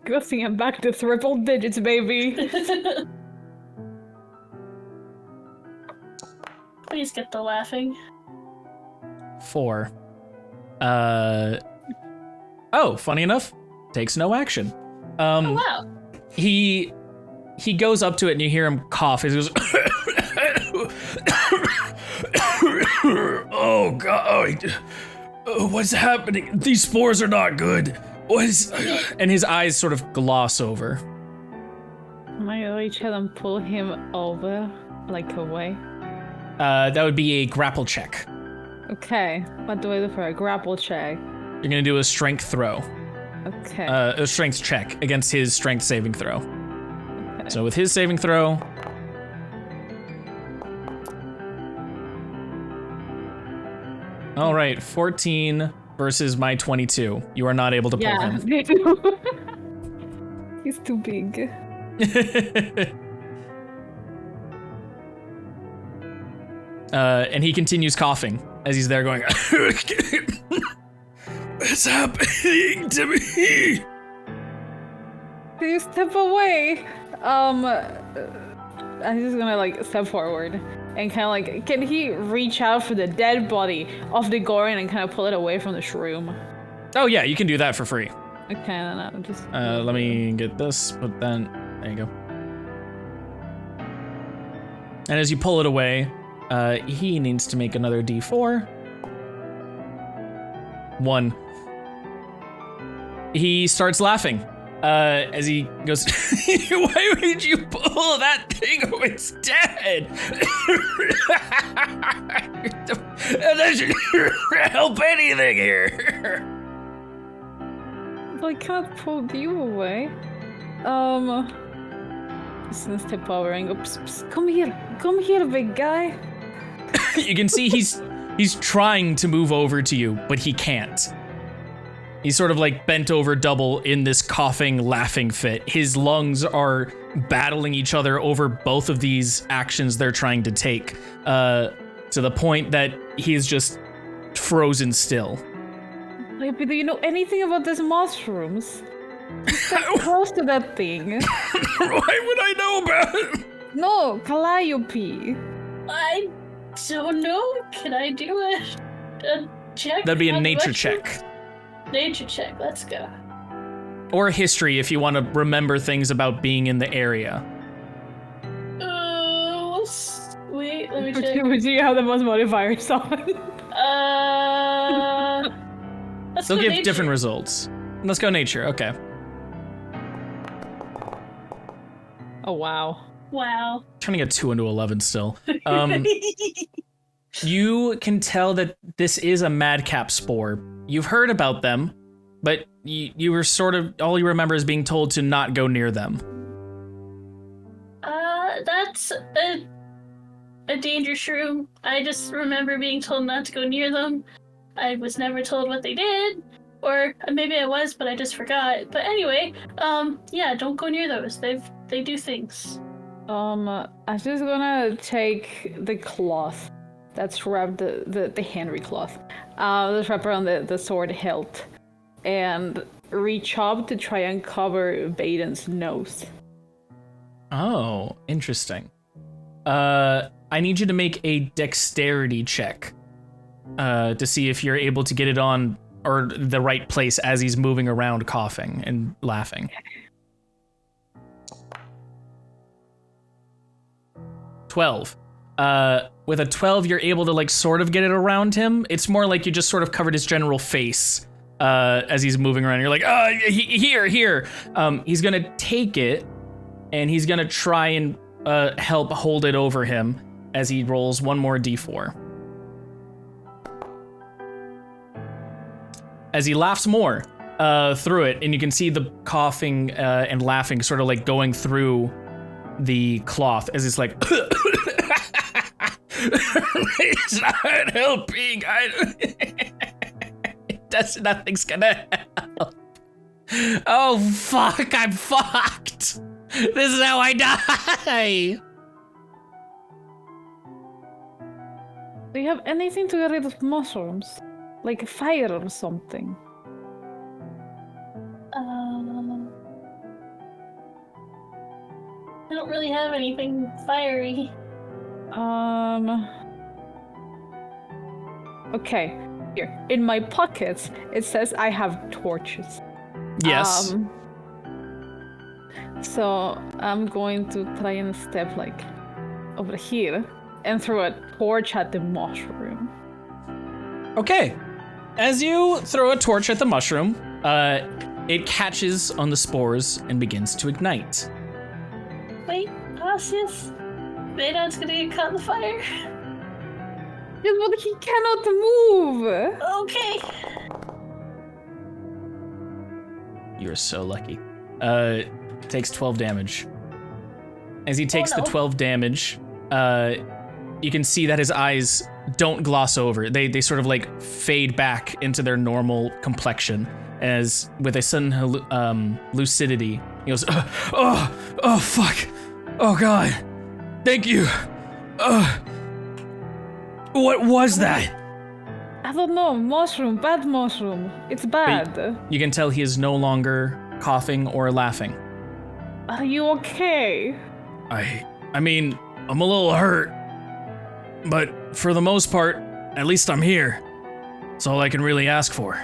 Good thing I'm back to triple digits, baby. Please get the laughing. 4. Oh, funny enough, takes no action. Oh wow. He goes up to it and you hear him cough. He goes, oh god, what's happening? These spores are not good. What is? And his eyes sort of gloss over. Might I reach out and pull him over, like away? That would be a grapple check. Okay, what do I do for a grapple check? You're gonna do a strength throw. Okay. A strength check against his strength saving throw. So with his saving throw. All right, 14 versus my 22. You are not able to pull yeah, him. they do. He's too big. And he continues coughing as he's there going, what's happening to me? Please step away. I'm just gonna like step forward and kind of like, can he reach out for the dead body of the Gorin and kind of pull it away from the shroom? Oh yeah, you can do that for free. Okay, then I'm just. Let me get this, but then, there you go. And as you pull it away, he needs to make another D4. 1. He starts laughing as he goes, why would you pull that thing? Oh, it's dead. That should help anything here. I can't pull you away. Just gonna step over and go, psst, psst, come here, big guy. You can see he's trying to move over to you, but he can't. He's sort of like bent over double in this coughing, laughing fit. His lungs are battling each other over both of these actions they're trying to take, to the point that he's just frozen still. Maybe do you know anything about these mushrooms? Step close to that thing. Why would I know about it? No, Calliope. I don't know. Can I do a check? That'd be a on the nature mushroom? check. Nature check. Let's go. Or history if you want to remember things about being in the area. Wait, let me check. Would you have the most modifiers on? Let's They'll go give nature. different results. Let's go nature, okay. Oh wow. Wow. Trying to get 2 into 11 still. You can tell that this is a madcap spore. You've heard about them, but you were sort of, all you remember is being told to not go near them. That's a danger shroom. I just remember being told not to go near them. I was never told what they did, or maybe I was, but I just forgot. But anyway, yeah, don't go near those. They do things. I'm just gonna take the cloth that's wrapped, the Henry cloth, that's wrapped around the sword hilt, and reach up to try and cover Baden's nose. Oh, interesting. I need you to make a dexterity check to see if you're able to get it on or the right place as he's moving around coughing and laughing. 12. With a 12, you're able to like sort of get it around him. It's more like you just sort of covered his general face as he's moving around. You're like, here. He's gonna take it and he's gonna try and help hold it over him as he rolls one more d4. As he laughs more through it, and you can see the coughing and laughing sort of like going through the cloth as it's like, it's not helping. Nothing's gonna help. Oh fuck, I'm fucked. This is how I die. Do you have anything to get rid of mushrooms? Like fire or something? I don't really have anything fiery. Okay. Here, in my pockets, it says I have torches. Yes. So I'm going to try and step like over here and throw a torch at the mushroom. Okay. As you throw a torch at the mushroom, it catches on the spores and begins to ignite. Wait, Cassius? Vaydon's gonna get caught in the fire? Yes, but he cannot move! Okay. You're so lucky. Takes 12 damage. As he takes the 12 damage, you can see that his eyes don't gloss over. They sort of like fade back into their normal complexion as with a sudden lucidity, he goes, oh, fuck. Oh God. Thank you. What was that? I don't know, mushroom, bad mushroom. It's bad. You can tell he is no longer coughing or laughing. Are you okay? I mean, I'm a little hurt, but for the most part, at least I'm here. That's all I can really ask for.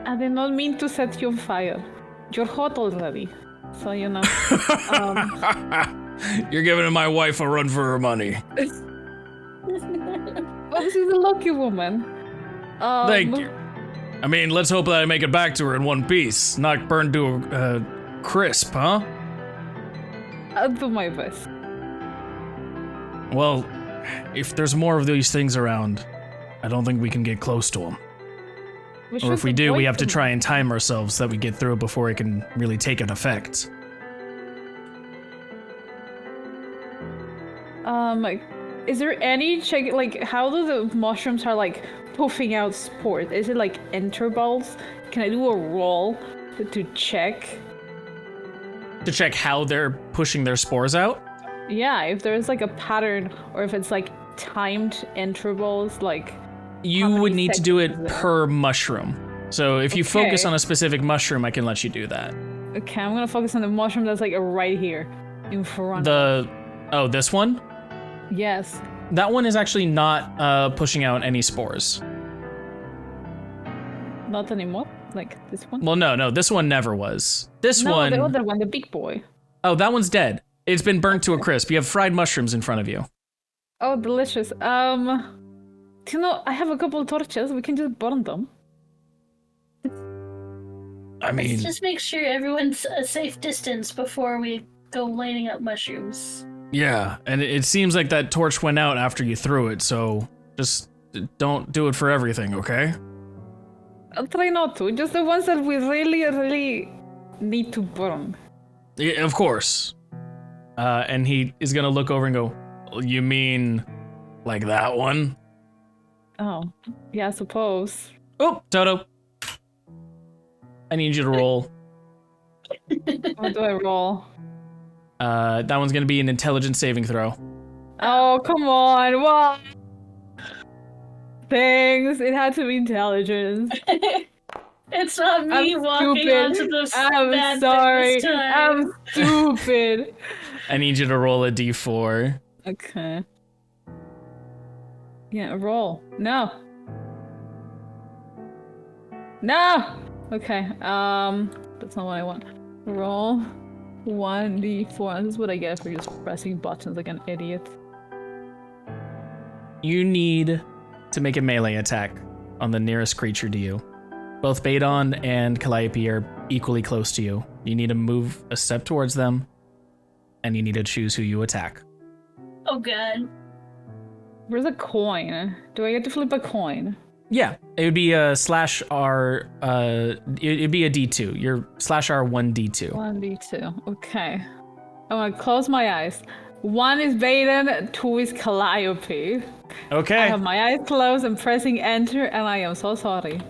I did not mean to set you on fire. You're hot already, so you know. You're giving my wife a run for her money. Well, she's a lucky woman. Thank you. I mean, let's hope that I make it back to her in one piece, not burned to a crisp, huh? I'll do my best. Well, if there's more of these things around, I don't think we can get close to them. Or if we do, we have to try and time ourselves so that we get through it before it can really take an effect. Is there any check, like, how do the mushrooms are, like, puffing out spores? Is it, like, intervals? Can I do a roll to check? To check how they're pushing their spores out? Yeah, if there's, like, a pattern, or if it's, like, timed intervals, like... You would need to do it per mushroom. So if you focus on a specific mushroom, I can let you do that. Okay, I'm gonna focus on the mushroom that's, like, right here, in front. Oh, this one? Yes. That one is actually not pushing out any spores. Not anymore? Like this one? Well, no, this one never was. This one... No, the other one, the big boy. Oh, that one's dead. It's been burnt to a crisp. You have fried mushrooms in front of you. Oh, delicious. Do you know, I have a couple of torches. We can just burn them. I mean, Let's just make sure everyone's a safe distance before we go lighting up mushrooms. yeah, and it seems like that torch went out after you threw it, so just don't do it for everything, okay? I'll try not to. Just the ones that we really, really need to burn. Yeah, of course. And he is gonna look over and go, you mean like that one? Oh, yeah, I suppose. Oh, Toto. I need you to roll. What do I roll? That one's gonna be an intelligence saving throw. Oh, come on. What? Thanks. It had to be intelligence. It's not me I'm walking stupid. onto the I'm bad sorry. thing this time. I'm stupid. I need you to roll a d4. Okay. Yeah, roll. No. No! Okay, that's not what I want. Roll 1d4. This is what I get for just pressing buttons like an idiot. You need to make a melee attack on the nearest creature to you. Both Badon and Calliope are equally close to you. You need to move a step towards them, and you need to choose who you attack. Oh god. Where's a coin? Do I get to flip a coin? Yeah, it would be a slash R, it'd be a D2. Your slash R 1d2. 1d2. Okay. I'm gonna close my eyes. 1 is Baden, 2 is Calliope. Okay. I have my eyes closed, I'm pressing enter, and I am so sorry.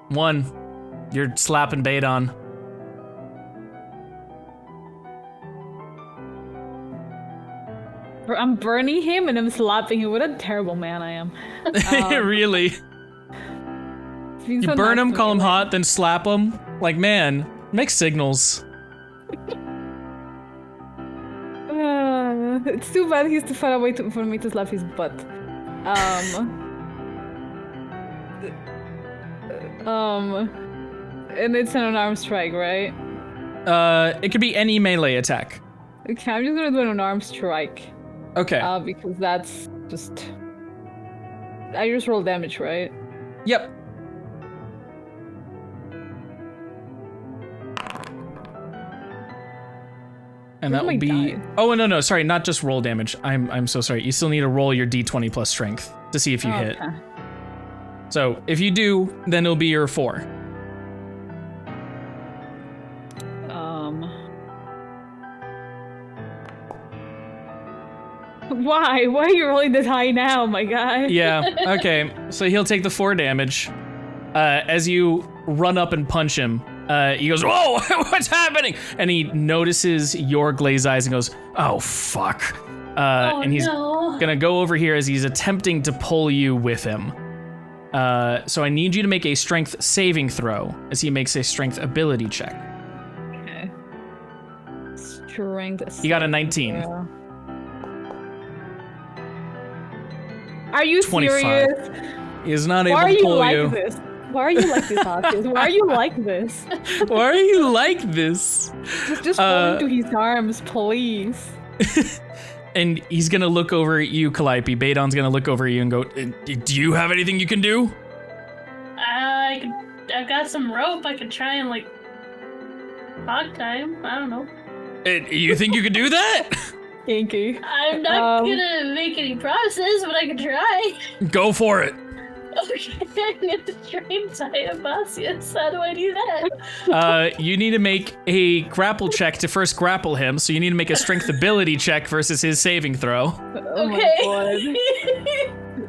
1. You're slapping Badon. I'm burning him and I'm slapping him. What a terrible man I am. Really? You You burn him, call him hot, then slap him? Like, man, make signals. It's too bad he's too far away for me to slap his butt. And it's an unarmed strike, right? It could be any melee attack. Okay, I'm just gonna do an unarmed strike. Okay. Because that's just... I just roll damage, right? Yep. And that Where's will my be... die? Oh, no, sorry, not just roll damage. I'm so sorry. You still need to roll your d20 plus strength to see if you hit. Okay. So if you do, then it'll be your 4. Why? Why are you rolling this high now, my guy? Yeah, okay. So he'll take the 4 damage. As you run up and punch him, he goes, whoa, what's happening? And he notices your glazed eyes and goes, oh, fuck. And he's gonna go over here as he's attempting to pull you with him. So I need you to make a strength saving throw as he makes a strength ability check. Okay. Strength. You got a 19. Yeah. Are you 25. serious? He is not Why able are to you pull like you. this? Why are you like this, Oscars? Why are you like this? Why are you like this? Just fall into his arms, please. And he's gonna look over at you, Calliope. Badon's gonna look over at you and go, do you have anything you can do? I've got some rope. I could try and like hog time. I don't know. You think you could do that? Kinky. I'm not gonna make any promises, but I could try. Go for it. Okay, I'm gonna try and tie a Basius. How do I do that? You need to make a grapple check to first grapple him, so you need to make a strength ability check versus his saving throw. Oh Okay. my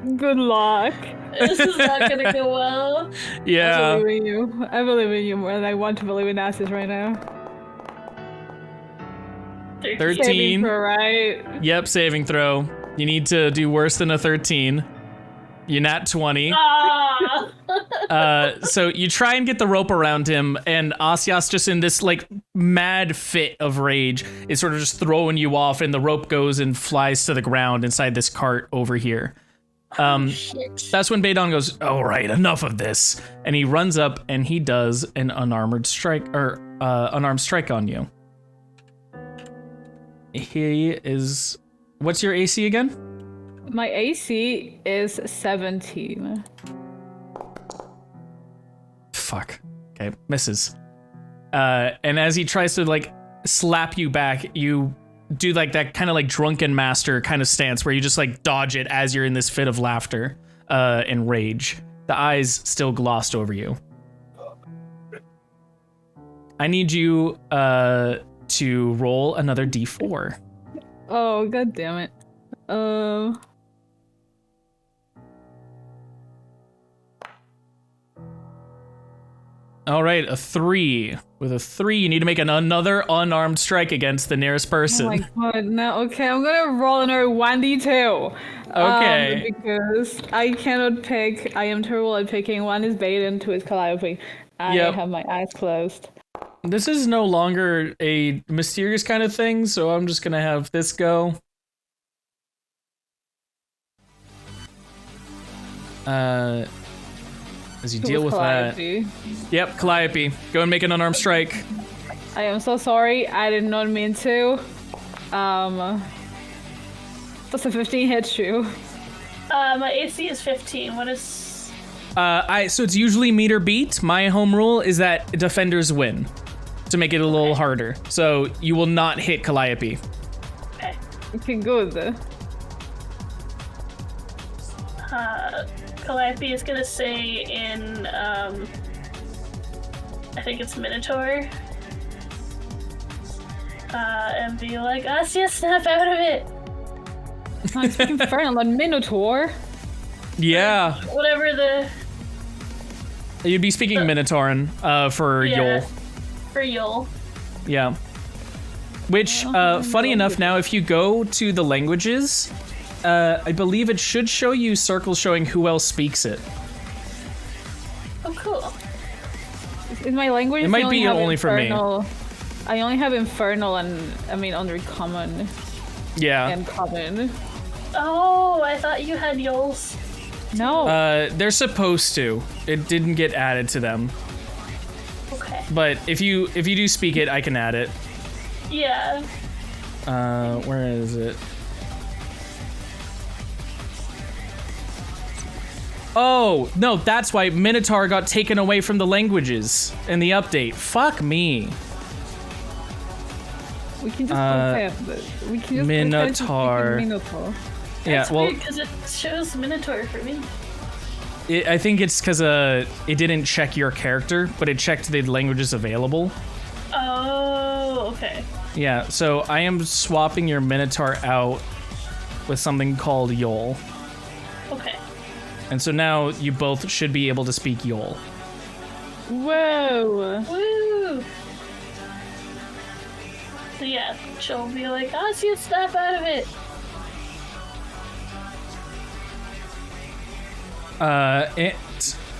god. Good luck. This is not gonna go well. Yeah. I believe in you. I believe in you more than I want to believe in Assis right now. 13. Saving throw, right? Yep, saving throw. You need to do worse than a 13. You nat 20. Ah! So you try and get the rope around him, and Asias, just in this like mad fit of rage, is sort of just throwing you off, and the rope goes and flies to the ground inside this cart over here. Shit. That's when Badon goes, all right, enough of this. And he runs up and he does an unarmed strike on you. He is, what's your AC again? My AC is 17. fuck. Okay, misses. And as he tries to like slap you back, you do like that kind of like drunken master kind of stance where you just like dodge it as you're in this fit of laughter and rage. The eyes still glossed over you. I need you to roll another d4. Oh, god damn it. All right, a 3. With a 3, you need to make another unarmed strike against the nearest person. Oh my god, no, okay, I'm gonna roll another 1d2. Okay. Because I cannot pick, I am terrible at picking. One is Baden, 2 is Calliope. I have my eyes closed. This is no longer a mysterious kind of thing, so I'm just gonna have this go. As you deal with Calliope. that. Yep, Calliope. Go and make an unarmed strike. I am so sorry, I did not mean to. Does a 15 hit you? My AC is 15. What is... So it's usually meet or beat. My home rule is that defenders win, to make it a little harder. So you will not hit Calliope. Okay, good. Calliope is gonna say in, I think it's Minotaur. And be like, Asya, snap out of it! I'm speaking Infernal on Minotaur. Yeah. Whatever the... You'd be speaking Minotauran for Yol. For Yol. Yeah. Which, funny enough, now if you go to the languages, I believe it should show you circles showing who else speaks it. Oh, cool. In my language, it might be only for me. I only have Infernal and, I mean, under Common. Yeah. And Common. Oh, I thought you had Yol's. No. They're supposed to. It didn't get added to them. Okay. But if you do speak it, I can add it. Yeah. Where is it? Oh, no, that's why Minotaur got taken away from the languages in the update. Fuck me. We can just we can just Minotaur. Minotaur. That's yeah, well, because it shows Minotaur for me. I think it's because it didn't check your character, but it checked the languages available. Oh, okay. Yeah, so I am swapping your Minotaur out with something called Yol. Okay. And so now you both should be able to speak Yol. Whoa! Woo! So yeah, she'll be like, Asya, snap out of it!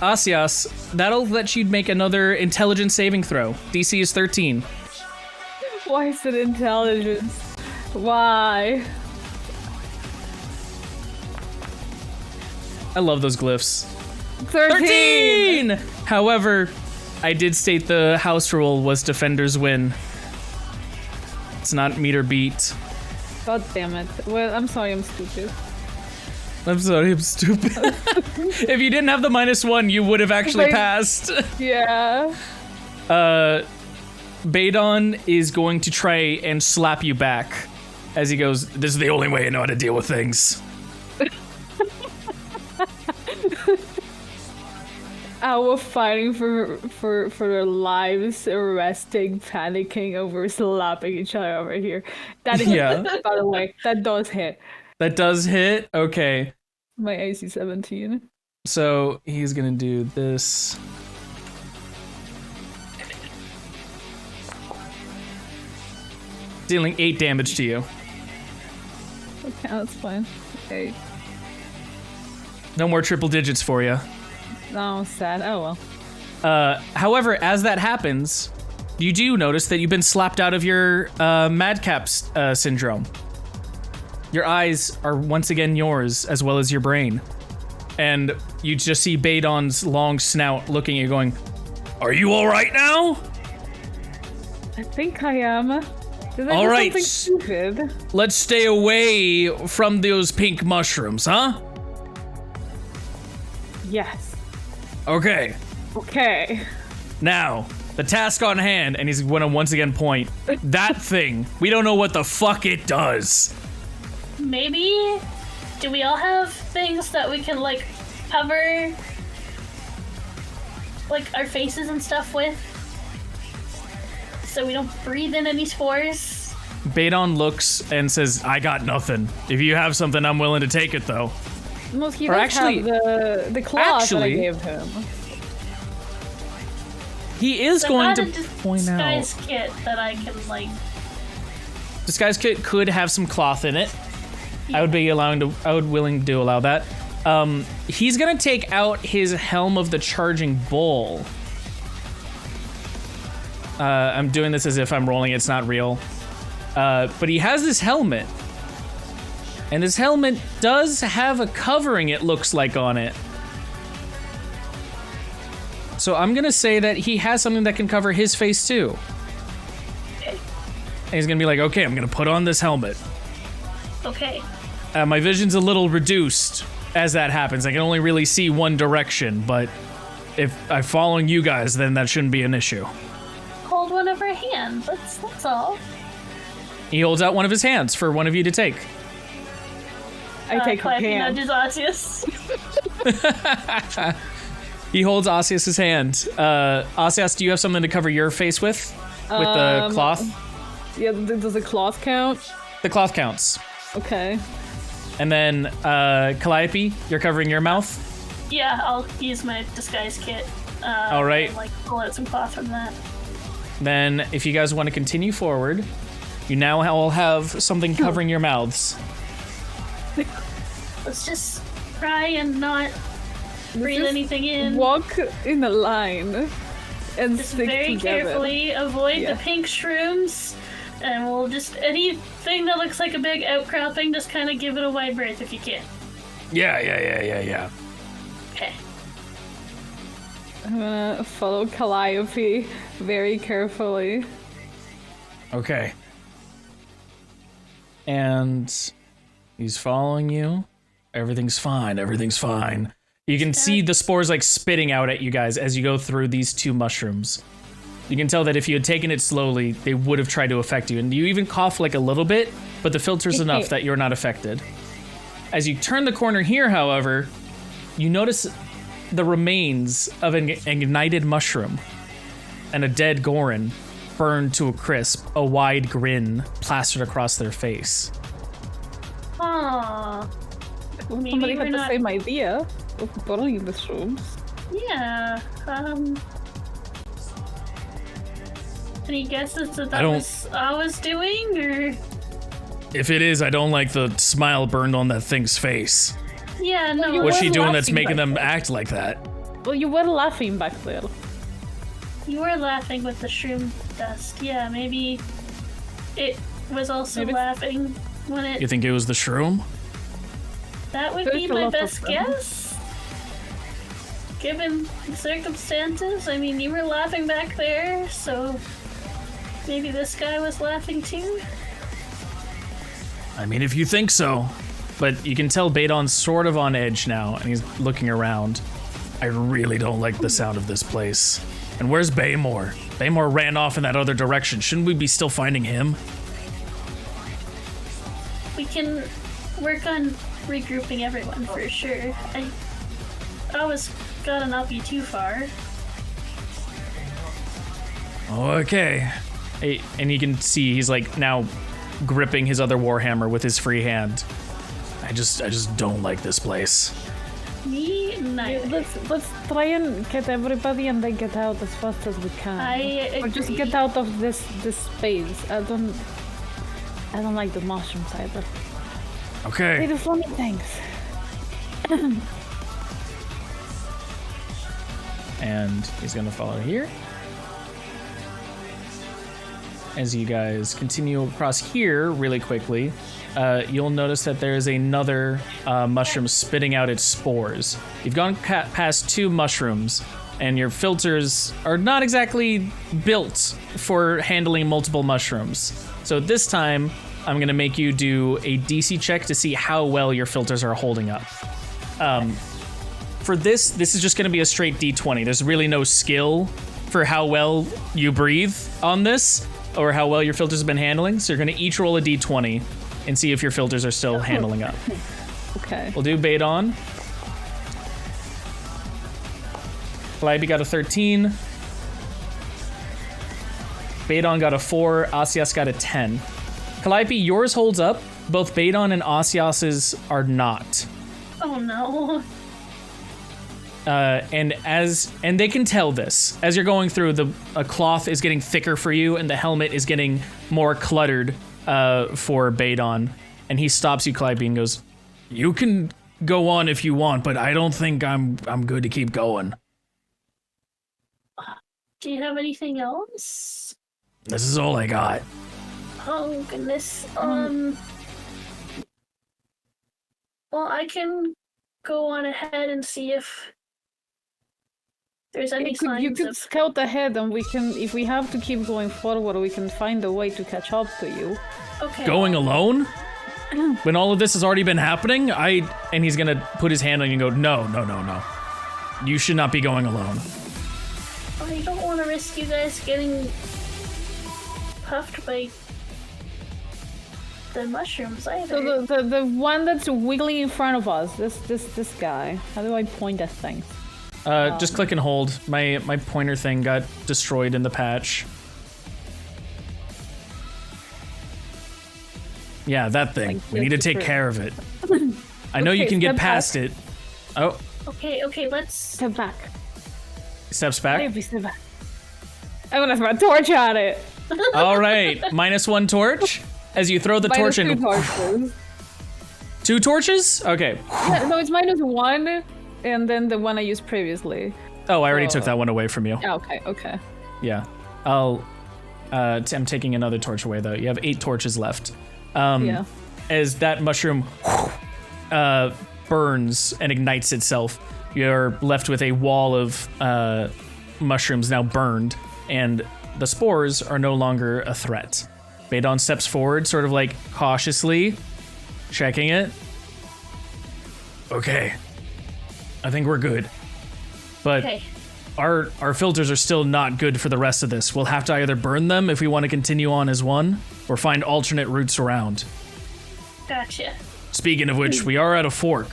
Asias, that'll let you make another intelligence saving throw. DC is 13. Why is it intelligence? Why? I love those glyphs. 13! However, I did state the house rule was defenders win. It's not meet or beat. God damn it. Well, I'm sorry, I'm stupid. I'm sorry, I'm stupid. If you didn't have the -1, you would have actually passed. Yeah. Badon is going to try and slap you back as he goes, this is the only way I know how to deal with things. We're fighting for their lives, resting, panicking over slapping each other over here. That is, by the way, that does hit. That does hit? Okay. My AC 17. So he's gonna do this. Dealing 8 damage to you. Okay, that's fine. Okay. No more triple digits for you. No, sad. Oh well. However, as that happens, you do notice that you've been slapped out of your madcap syndrome. Your eyes are once again yours, as well as your brain. And you just see Badon's long snout looking at you going, are you alright now? I think I am. Did I All do right. something stupid? Let's stay away from those pink mushrooms, huh? Yes. Okay. Okay. Now, the task on hand, and he's gonna once again point, that thing, we don't know what the fuck it does. Maybe, do we all have things that we can, like, cover, like, our faces and stuff with? So we don't breathe in any spores? Badon looks and says, I got nothing. If you have something, I'm willing to take it, though. Well, he Or does actually- have the claws that I actually- gave him. He is So going not to a point out. disguise kit that I can, like... Disguise kit could have some cloth in it. I would willing to allow that. He's gonna take out his helm of the charging bull. I'm doing this as if I'm rolling, it's not real. But he has this helmet. And this helmet does have a covering, it looks like, on it. So I'm gonna say that he has something that can cover his face too. Okay. And he's gonna be like, okay, I'm gonna put on this helmet. Okay. My vision's a little reduced as that happens. I can only really see one direction, but if I'm following you guys, then that shouldn't be an issue. Hold one of our hands, that's all. He holds out one of his hands for one of you to take. I take her Calliope hand. nudges Osseous. He holds Osseous' hand. Osseous, do you have something to cover your face with? With the cloth? Yeah, does the cloth count? The cloth counts. Okay. And then, Calliope, you're covering your mouth? Yeah, I'll use my disguise kit. All right. And, like, pull out some cloth from that. Then, if you guys want to continue forward, you now all have something covering your mouths. Let's just try and not breathe Just anything in. Walk in a line and Just stick very together. carefully avoid Yeah. the pink shrooms, and we'll just anything that looks like a big outcropping, just kind of give it a wide berth if you can. Yeah. Okay. I'm gonna follow Calliope very carefully. Okay. And he's following you. Everything's fine. You can see the spores like spitting out at you guys as you go through these two mushrooms. You can tell that if you had taken it slowly, they would have tried to affect you. And you even cough like a little bit, but the filter's enough that you're not affected. As you turn the corner here, however, you notice the remains of an ignited mushroom and a dead Gorin burned to a crisp, a wide grin plastered across their face. Aww. Maybe Somebody we're had the not. same idea of burning the shrooms. Yeah. Any guesses that I don't- was I was doing, or? If it is, I don't like the smile burned on that thing's face. Yeah, no. You What's were she doing that's laughing making back them there. act like that? Well, you were laughing back there. You were laughing with the shroom dust. Yeah, maybe it was also Maybe- laughing when You it. think it was the shroom? That would There's be a my lot of best them. guess. Given the circumstances, I mean, you were laughing back there, so maybe this guy was laughing too. I mean, if you think so. But you can tell Badon's sort of on edge now, and he's looking around. I really don't like the sound of this place. And where's Baymore? Baymore ran off in that other direction. Shouldn't we be still finding him? We can work on regrouping everyone for sure. I always gotta not be too far. Okay. Hey, and you can see he's like now gripping his other warhammer with his free hand. I just don't like this place. Me neither. Let's try and get everybody and then get out as fast as we can. I Or just agree. get out of this space. I don't like the mushrooms either. They Okay. do funny things. And he's gonna follow here. As you guys continue across here really quickly, you'll notice that there is another mushroom spitting out its spores. You've gone past two mushrooms, and your filters are not exactly built for handling multiple mushrooms. So this time, I'm gonna make you do a DC check to see how well your filters are holding up. For this is just gonna be a straight D20. There's really no skill for how well you breathe on this, or how well your filters have been handling. So you're gonna each roll a d20 and see if your filters are still handling up. Okay. We'll do Badon. Calliope got a 13. Badon got a 4. Asias got a 10. Calliope, yours holds up. Both Badon and Asias's are not. Oh no. And they can tell this as you're going through. A cloth is getting thicker for you, and the helmet is getting more cluttered for Badon. And he stops you, Calliope, and goes, "You can go on if you want, but I don't think I'm good to keep going. Do you have anything else? This is all I got." Oh goodness. Well, I can go on ahead and see if there's any You signs could of. scout ahead, and we can, if we have to keep going forward, we can find a way to catch up to you. Okay. Going alone? When all of this has already been happening? And he's gonna put his hand on you and go, no. You should not be going alone. I don't want to risk you guys getting puffed by the mushrooms either. So the one that's wiggling in front of us, this guy. How do I point at things? Just click and hold. My pointer thing got destroyed in the patch. Yeah, that thing. We need to take care of it. I know you Okay, can get step past it. Oh, Okay, let's. Step back. steps back. Maybe step back. I'm gonna throw a torch at it. All right, -1 torch. As you throw the torch Minus in. 2 torches. 2 torches? Okay. Yeah, no, it's -1, and then the one I used previously. Oh, I already took that one away from you. Yeah, okay. Yeah. I'm taking another torch away though. You have 8 torches left. Yeah. As that mushroom burns and ignites itself, you're left with a wall of mushrooms now burned, and the spores are no longer a threat. Badon steps forward, sort of like cautiously, checking it. Okay. I think we're good. But Okay. our filters are still not good for the rest of this. We'll have to either burn them if we want to continue on as one, or find alternate routes around. Gotcha. Speaking of which, we are at a fork.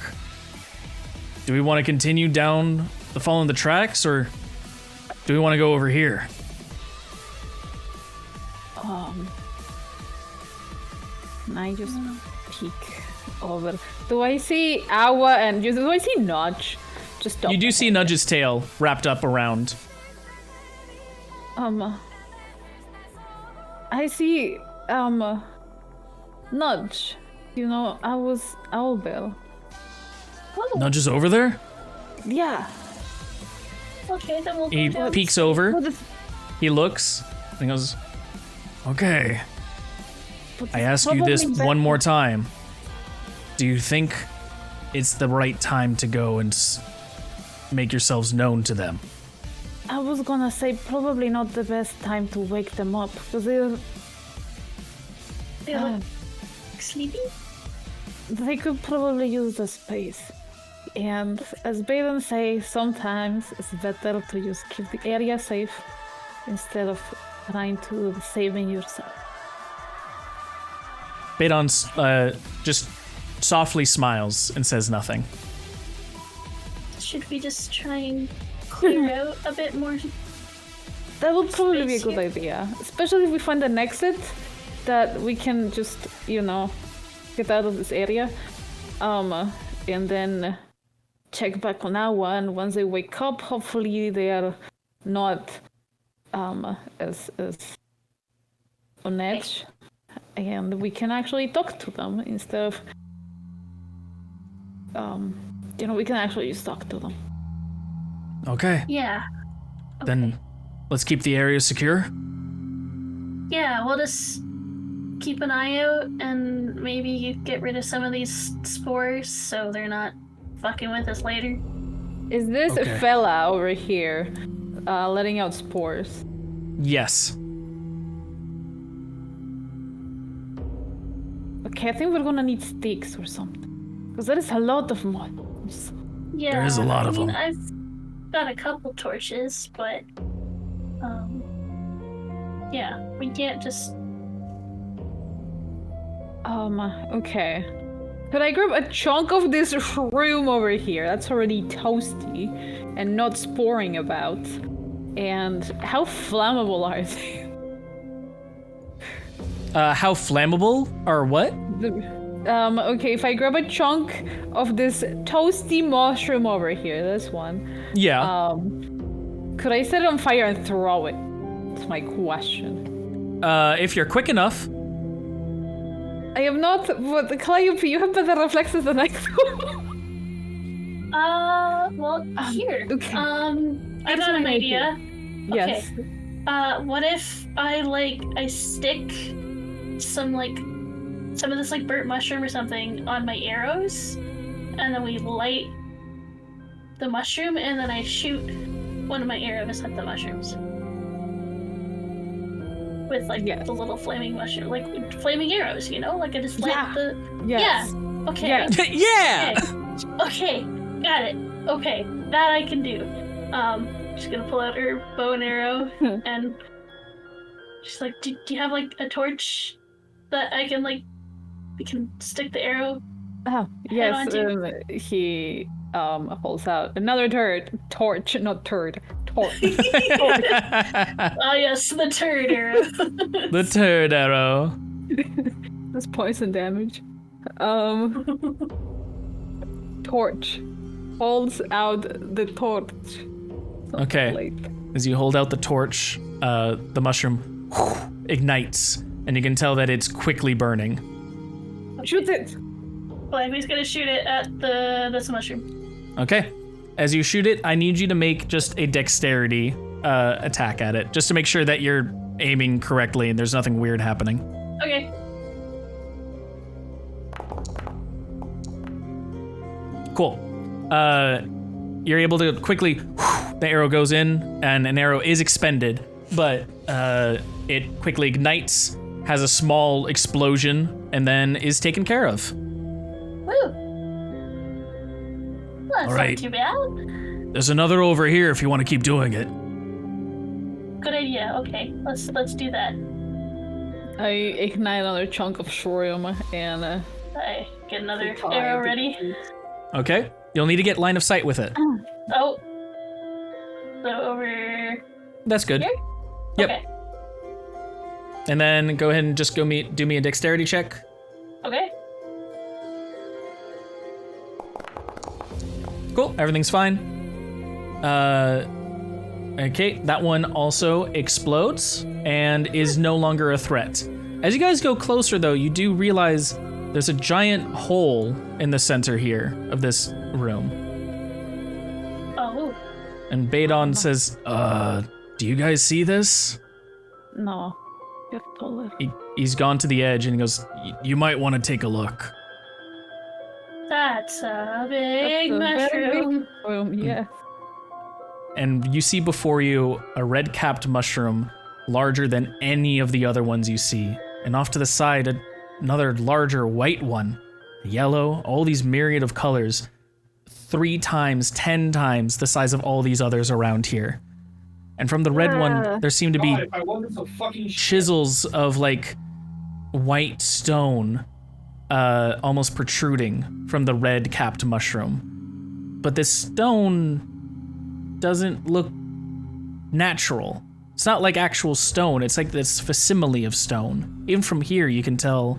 Do we want to continue down following the tracks, or do we want to go over here? Can I just peek over? Do I see Awa and do I see Nudge? Just You do see Nudge's tail wrapped up around. I see Nudge. You know, I was Owlbell. Oh, Nudge is over there. Yeah. okay, then we'll He go down. peeks over. What is, He looks and goes, "Okay, what I is ask you this probably one better- more time. Do you think it's the right time to go and make yourselves known to them?" I was gonna say probably not the best time to wake them up because They look sleepy? they could probably use the space. And as Baden says, sometimes it's better to just keep the area safe instead of trying to saving yourself. Badon just softly smiles and says nothing. Should we just try and clear out a bit more? That would probably be a Space good here. idea, especially if we find an exit that we can just, get out of this area, and then check back on our one. Once they wake up, hopefully they are not as on edge, and we can actually talk to them instead of we can actually just talk to them. Okay, Yeah. then let's keep the area secure. Yeah, we'll just keep an eye out and maybe get rid of some of these spores so they're not fucking with us later. Is this Okay. a fella over here letting out spores? Yes. Okay, I think we're gonna need sticks or something. Because there is a lot of mobs. Yeah. There is a lot of them. I've got a couple torches, but Yeah, we can't just. Okay. Could I grab a chunk of this shroom over here that's already toasty and not sporing about? And how flammable are they? How flammable or what? Okay, if I grab a chunk of this toasty mushroom over here, this one. Yeah. Could I set it on fire and throw it? That's my question. If you're quick enough. I am not, but Calliope, you have better reflexes than I do. Well, here. Okay. I got an idea. Yes. Okay. What if I stick some of this burnt mushroom or something on my arrows, and then we light the mushroom, and then I shoot one of my arrows at the mushrooms. With the little flaming mushroom, flaming arrows, I just light the. Yes. Yeah. Okay. Yeah. Okay. Got it. Okay, that I can do. She's gonna pull out her bow and arrow, and she's like, "Do you have a torch that I can we can stick the arrow?" Oh yes. onto? He pulls out another torch, not turd. Torch. Oh yes, the turd arrow. The turd arrow. That's poison damage. Torch. Holds out the torch. Okay. Late. As you hold out the torch, the mushroom ignites, and you can tell that it's quickly burning. Shoot it! Calliope's gonna shoot it at this mushroom. Okay. As you shoot it, I need you to make just a dexterity attack at it, just to make sure that you're aiming correctly and there's nothing weird happening. Okay. Cool. You're able to quickly, the arrow goes in, and an arrow is expended, but it quickly ignites, has a small explosion, and then is taken care of. Woo! Well, that's All right. not too bad. There's another over here if you want to keep doing it. Good idea. Okay, let's do that. I ignite another chunk of shroom and I get another arrow ready. Okay. You'll need to get line of sight with it. Oh. So over That's good. here? Yep. Okay. And then go ahead and just do me a dexterity check. Okay. Cool, everything's fine. Okay, that one also explodes and is no longer a threat. As you guys go closer though, you do realize there's a giant hole in the center here of this room. Oh. And Badon says, do you guys see this? no. You have to live. He's gone to the edge and he goes, you might want to take a look. That's a big That's a very big mushroom. room, yes. And you see before you a red-capped mushroom larger than any of the other ones you see. And off to the side, another larger white one, yellow, all these myriad of colors, 3 times, 10 times the size of all these others around here. And from the red one, there seem to be God, if I wasn't so fucking chisels of white stone almost protruding from the red-capped mushroom. But this stone doesn't look natural. It's not like actual stone, it's like this facsimile of stone. Even from here, you can tell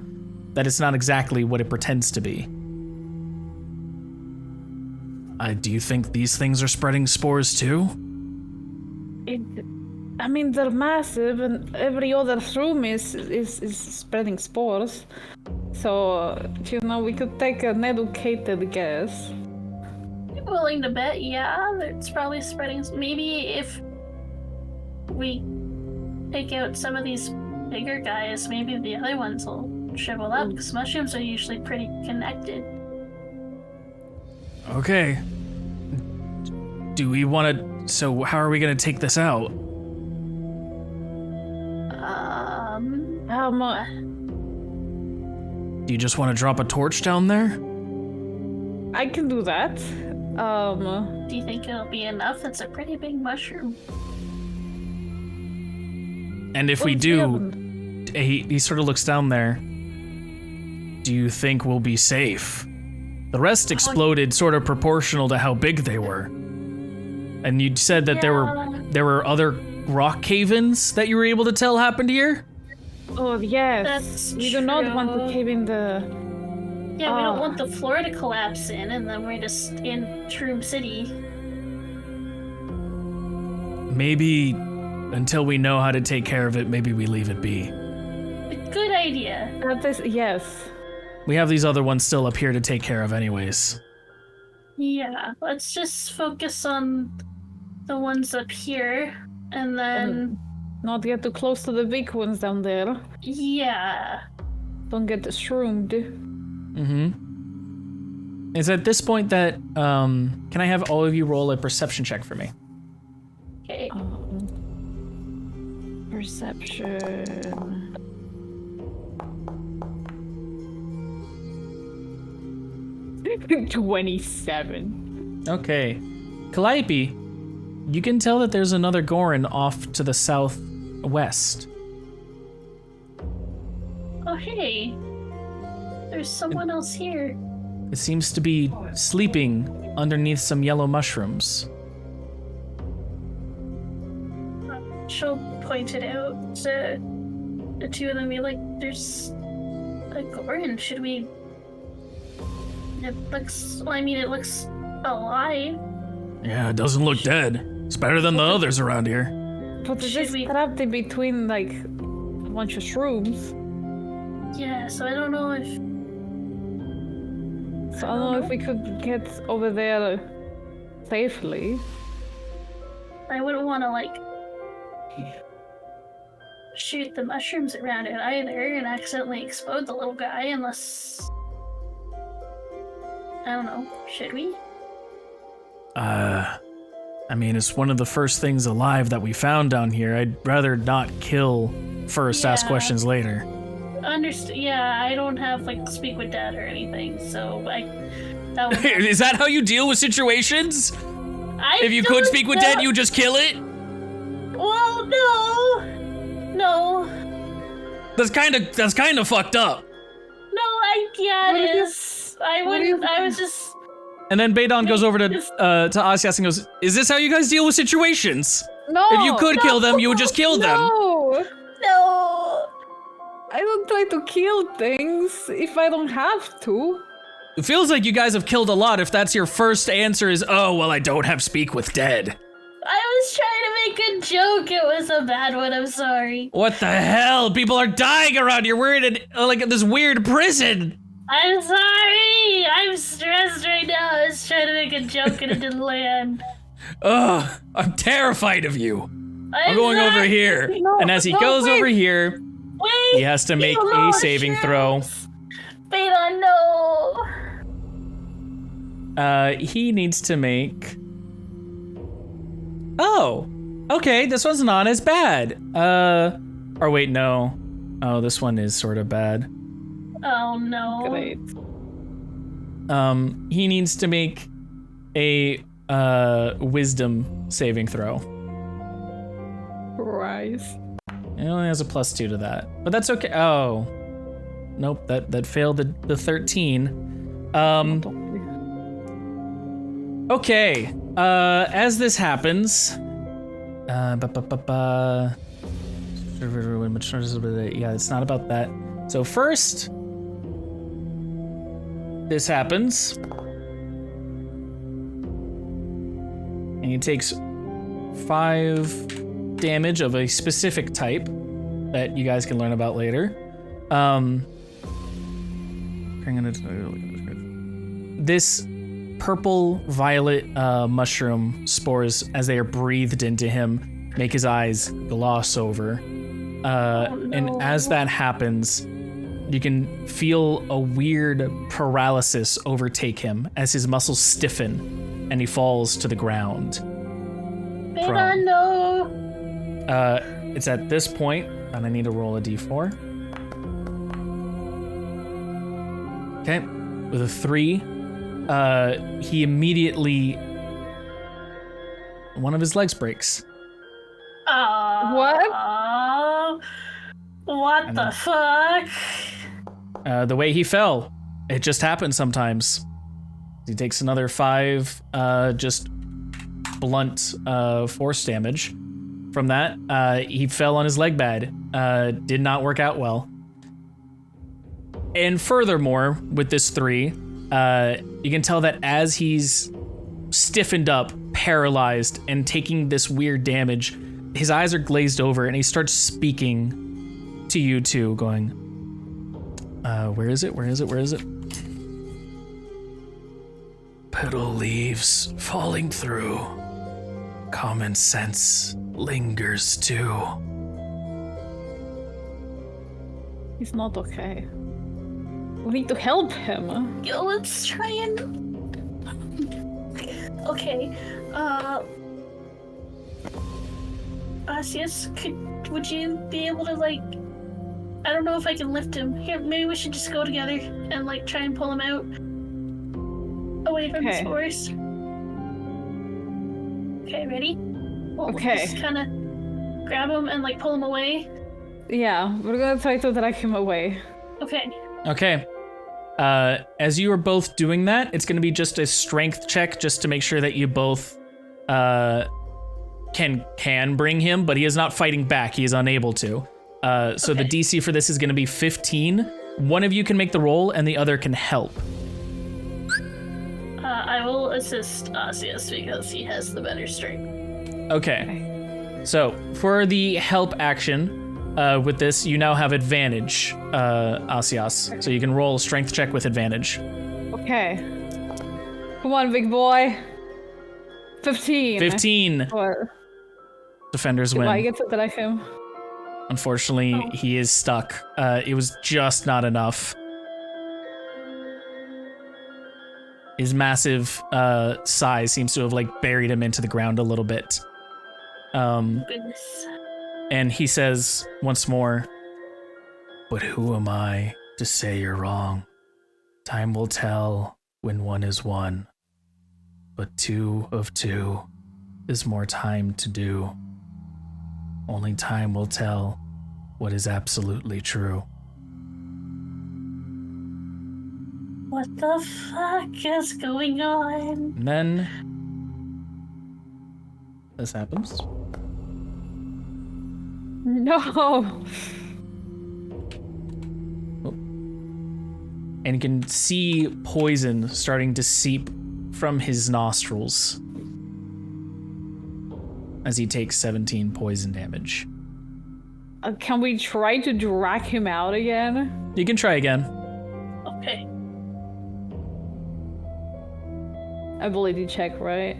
that it's not exactly what it pretends to be. Do you think these things are spreading spores too? I mean, they're massive, and every other room is spreading spores. So, we could take an educated guess. I'm willing to bet, yeah, it's probably spreading. Maybe if we take out some of these bigger guys, maybe the other ones will shrivel up, because mushrooms are usually pretty connected. Okay. Do we want to... So how are we going to take this out? Do you just want to drop a torch down there? I can do that. Do you think it'll be enough? That's a pretty big mushroom. And if we do, he sort of looks down there. Do you think we'll be safe? The rest exploded sort of proportional to how big they were. And you said that there were other rock cave-ins that you were able to tell happened here? Oh, yes. That's We do not want to true. cave in the... Yeah, we don't want the floor to collapse in, and then we're just in Shroom City. Maybe until we know how to take care of it, maybe we leave it be. A good idea. That is, yes. We have these other ones still up here to take care of anyways. Yeah, let's just focus on the ones up here, and then... Not get too close to the big ones down there. Yeah. Don't get shroomed. Mm-hmm. It's at this point that, can I have all of you roll a perception check for me? Okay. Perception. $27. Okay. Calliope, you can tell that there's another Gorin off to the southwest. Oh, hey. There's someone else here. It seems to be sleeping underneath some yellow mushrooms. She'll point it out to the two of them, be like, there's a Gorin. Should we... It looks alive. Yeah, it doesn't look dead. It's better than the others around here. But it Should is we- trapped in between, like, a bunch of shrooms. Yeah, so I don't know if... So I don't know if we could get over there safely. I wouldn't want to, like, shoot the mushrooms around it either and accidentally explode the little guy unless... I don't know. Should we? I mean, it's one of the first things alive that we found down here. I'd rather not kill first, ask Yeah. questions later. Yeah, I don't have, like, speak with dad or anything, so that would... Is that how you deal with situations? I If you could don't speak with know. dead, you just kill it? Well, no. No. That's kind of fucked up. No, What it do you- is. I what do you wouldn't, I was just... And then Badon goes over to Asias and goes, "Is this how you guys deal with situations? No! If you could kill them, you would just kill them." No! No. I don't try to kill things if I don't have to. It feels like you guys have killed a lot if that's your first answer is, "Oh, well, I don't have speak with dead." I was trying to make a joke. It was a bad one. I'm sorry. What the hell? People are dying around here. We're in this weird prison. I'm sorry. I'm stressed right now. I was trying to make a joke and it didn't land. Ugh, I'm terrified of you. I'm going sorry. over here. No, And as he no, goes wait. over here, Wait. he has to make no, a saving throw. Wait on no. He needs to make... Oh, okay, this one's not as bad. Or wait, no. Oh, this one is sort of bad. Oh no. Great. He needs to make a wisdom saving throw. Rise. It only has a +2 to that, but that's okay. Oh, nope, that failed the 13. Okay. As this happens, yeah, it's not about that. So first, this happens, and he takes 5 damage of a specific type that you guys can learn about later. This purple violet mushroom spores, as they are breathed into him, make his eyes gloss over. And as that happens, you can feel a weird paralysis overtake him as his muscles stiffen and he falls to the ground. Wait on no. It's at this point, and I need to roll a d4. Okay, with a 3, he immediately, one of his legs breaks. What? What And the then- fuck? The way he fell, it just happens sometimes. He takes another 5 just blunt force damage. From that, he fell on his leg pad. Did not work out well. And furthermore, with this 3, you can tell that as he's stiffened up, paralyzed, and taking this weird damage, his eyes are glazed over, and he starts speaking to you two, going, where is it? Petal leaves falling through. Common sense lingers too. He's not okay. We need to help him. Yo, let's try and. Okay. Asius, would you be able to like? I don't know if I can lift him. Here, maybe we should just go together and like try and pull him out away from his Okay. force. Okay, ready? We'll Okay. Just kind of grab him and like pull him away. Yeah, we're gonna try to drag him away. Okay. Okay. As you are both doing that, it's going to be just a strength check just to make sure that you both can bring him, but he is not fighting back. He is unable to. So the DC for this is going to be 15. One of you can make the roll, and the other can help. I will assist Asius because he has the better strength. Okay. So for the help action, with this, you now have advantage, Asias. So you can roll a strength check with advantage. Okay. Come on, big boy. 15. 15. What? Defenders Do I win. get to drag him? Unfortunately, he is stuck. It was just not enough. His massive size seems to have like buried him into the ground a little bit. Goodness. And he says once more, "But who am I to say you're wrong? Time will tell when one is one. But 2 of 2 is more time to do. Only time will tell what is absolutely true." What the fuck is going on? And then this happens. No. And you can see poison starting to seep from his nostrils as he takes 17 poison damage. Can we try to drag him out again? You can try again. Okay. Ability check, right?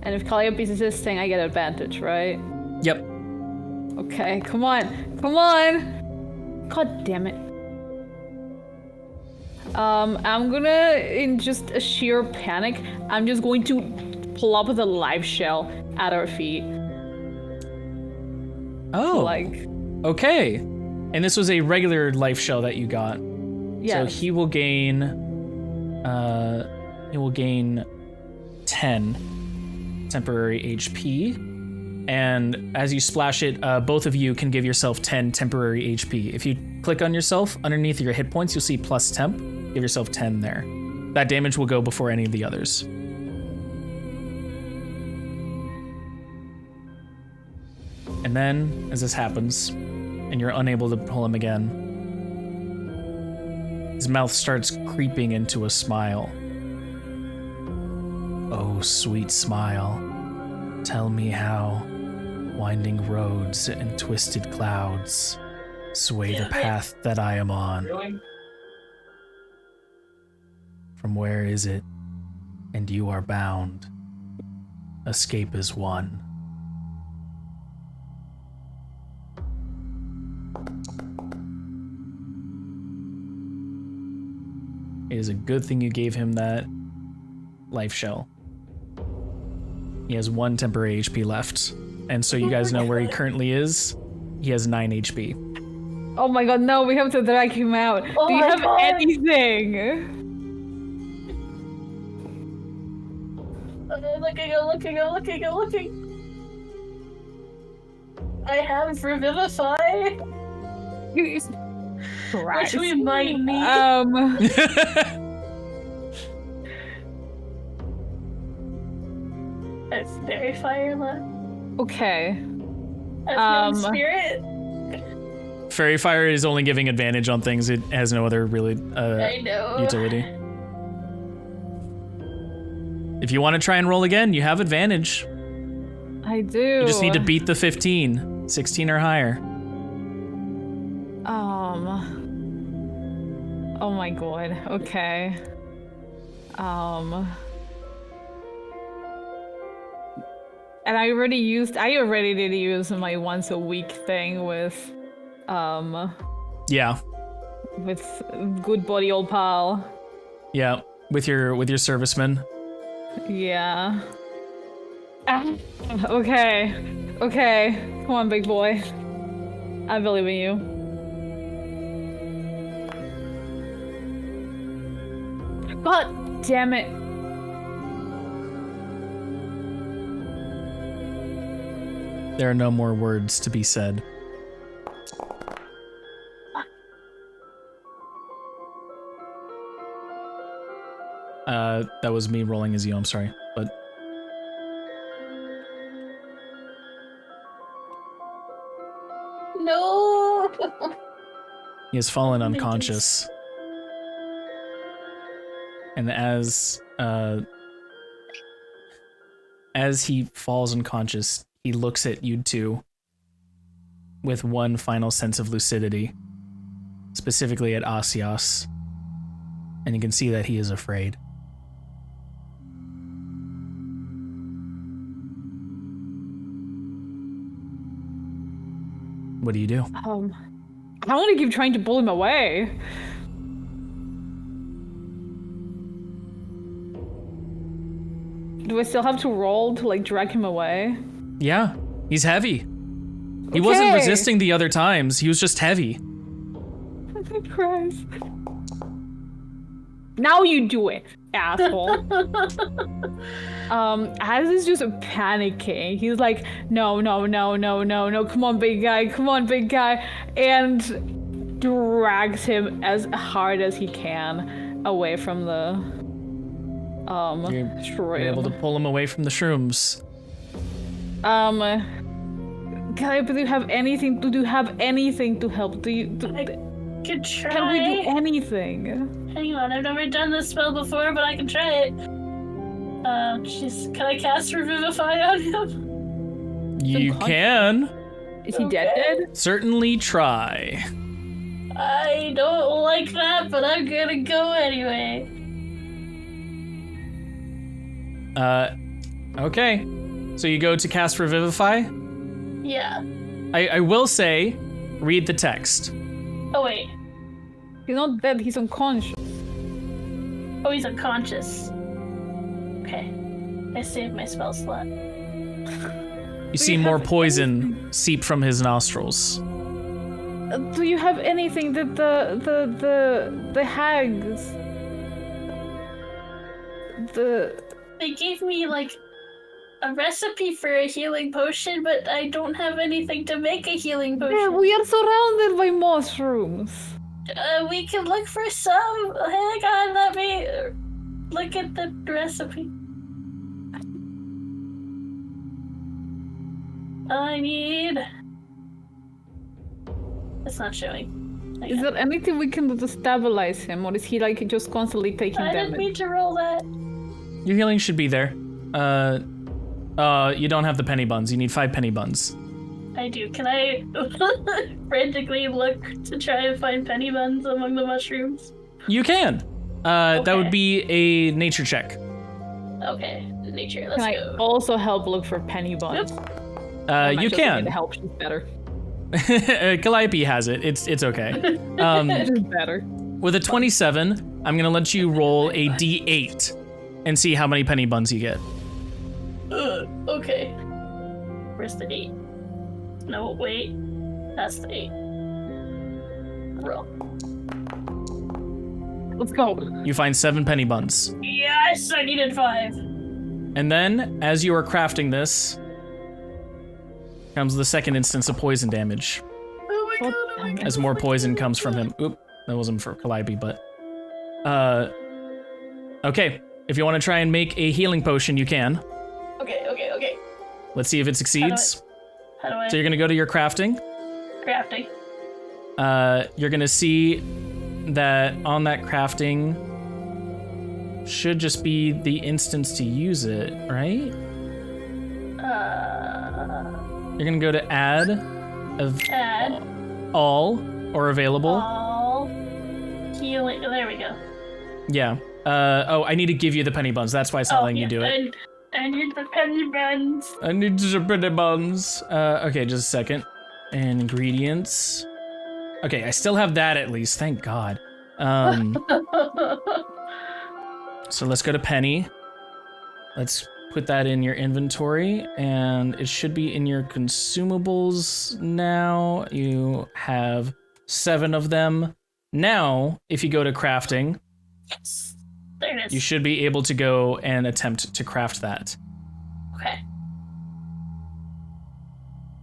And if Calliope is assisting, I get advantage, right? Yep. Okay, come on. Come on! God damn it. I'm gonna, in just a sheer panic, I'm just going to plop the live shell at our feet. Oh. Like, Okay. And this was a regular life shell that you got. yeah. So he will gain 10 temporary HP. And as you splash it, both of you can give yourself 10 temporary HP. If you click on yourself, underneath your hit points, you'll see plus temp. Give yourself 10 there. That damage will go before any of the others. And then, as this happens, and you're unable to pull him again, his mouth starts creeping into a smile. Oh, sweet smile, tell me how winding roads and twisted clouds sway the path that I am on. Really? From where is it? And you are bound. Escape is won. It is a good thing you gave him that life shell. He has 1 temporary HP left. And so you guys know where he currently is. He has 9 HP. Oh my god, no, we have to drag him out. Oh Do you my have God. anything? I'm looking. I have Revivify, which we might need. That's Fairy Fire left. Okay. Spirit. Fairy Fire is only giving advantage on things. It has no other really I know. utility. If you want to try and roll again, you have advantage. I do. You just need to beat the 15. 16 or higher. Oh my god. Okay. And I already did use my once a week thing with Yeah. with good buddy old pal. Yeah. With your serviceman. Yeah. Okay. Come on, big boy. I believe in you. God damn it. There are no more words to be said. That was me rolling as you, I'm sorry, but... No! He has fallen Oh my unconscious. And as he falls unconscious, he looks at you two with one final sense of lucidity, specifically at Asios, and you can see that he is afraid. What do you do? I want to keep trying to pull him away. Do I still have to roll to like drag him away? Yeah, he's heavy. He wasn't Okay. resisting the other times, he was just heavy. Christ. Now you do it, asshole. Az is just panicking. He's like, no, come on, big guy, and drags him as hard as he can away from the You're shroom. able to pull him away from the shrooms. Guy, do you have anything? Do you have anything to help? Could try. Can we do anything? Hang on, I've never done this spell before, but I can try it. Can I cast Revivify on him? You can Is he Okay. dead? certainly try. I don't like that, but I'm gonna go anyway. Okay. So you go to cast Revivify. Yeah. I will say, read the text. Oh wait. He's not dead. He's unconscious. Oh, he's unconscious. Okay. I saved my spell slot. You see more have poison seep from his nostrils. Do you have anything that the hags? They gave me like a recipe for a healing potion, but I don't have anything to make a healing potion. Yeah, we are surrounded by mushrooms. We can look for some. Hang on, let me look at the recipe. I need... It's not showing. Is there anything we can do to stabilize him, or is he like just constantly taking I didn't damage? mean to roll that. Your healing should be there. You don't have the penny buns. You need 5 penny buns. I do. Can I frantically look to try and find penny buns among the mushrooms? You can. That Okay. would be a nature check. Okay, nature, let's Can I go. also help look for penny buns? You can. To help, she's better. Calliope has it. It's okay. She's better. With a 27, I'm gonna let you roll a d8 and see how many penny buns you get. Okay. Where's the 8? No, wait. That's the 8. Roll. Let's go. You find 7 penny buns. Yes, I needed 5. And then, as you are crafting this, comes the second instance of poison damage. Oh my god, oh my god. As more poison comes from him. Oop, that wasn't for Calliope, but... Okay, if you want to try and make a healing potion, you can. Okay. Let's see if it succeeds. How do I? So you're gonna go to your crafting. Crafting. You're gonna see that on that crafting should just be the instance to use it, right? You're gonna go to add all or available. All healing. There we go. Yeah. Oh, I need to give you the penny buns. That's why it's not letting you do it. I need the penny buns. I need the penny buns. Okay, just a second. And ingredients. Okay, I still have that at least. Thank God. So let's go to penny. Let's put that in your inventory, and it should be in your consumables now. You have 7 of them. Now, if you go to crafting, there it is. you should be able to go and attempt to craft that. Okay.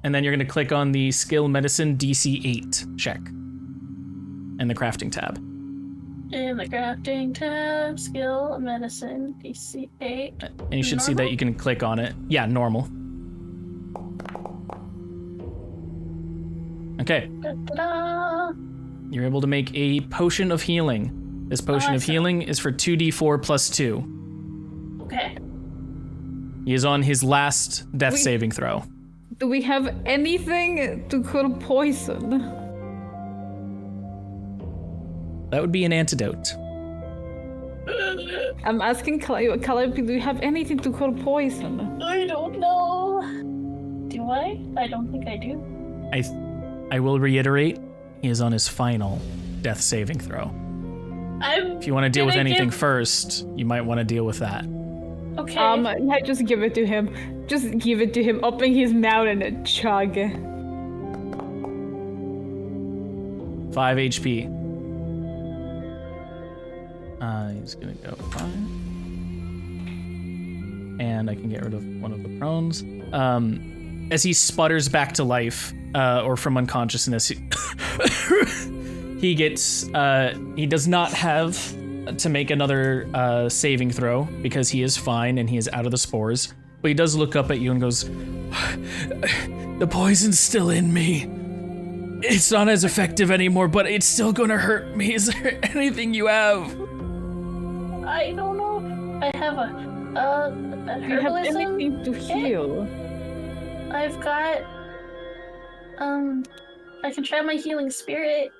And then you're going to click on the skill medicine DC 8 check and the crafting tab. In the crafting tab, skill, medicine, DC 8. And you should see that you can click on it. Yeah, normal. Okay. Da-da-da. You're able to make a potion of healing. This potion of healing is for 2d4 plus 2. Okay. He is on his last death saving throw. Do we have anything to cure poison? That would be an antidote. I'm asking Calliope, do you have anything to cure poison? I don't know. Do I? I don't think I do. I will reiterate, he is on his final death saving throw. If you want to deal with anything first, you might want to deal with that. Okay. Yeah, just give it to him. Just give it to him. Open his mouth and a chug. 5 HP. He's gonna go 5. And I can get rid of one of the prones. As he sputters back to life, or from unconsciousness, he does not have to make another saving throw because he is fine and he is out of the spores. But he does look up at you and goes, "The poison's still in me. It's not as effective anymore, but it's still gonna hurt me. Is there anything you have?" I don't know. I have a Do you have herbalism anything to heal? I've got I can try my healing spirit.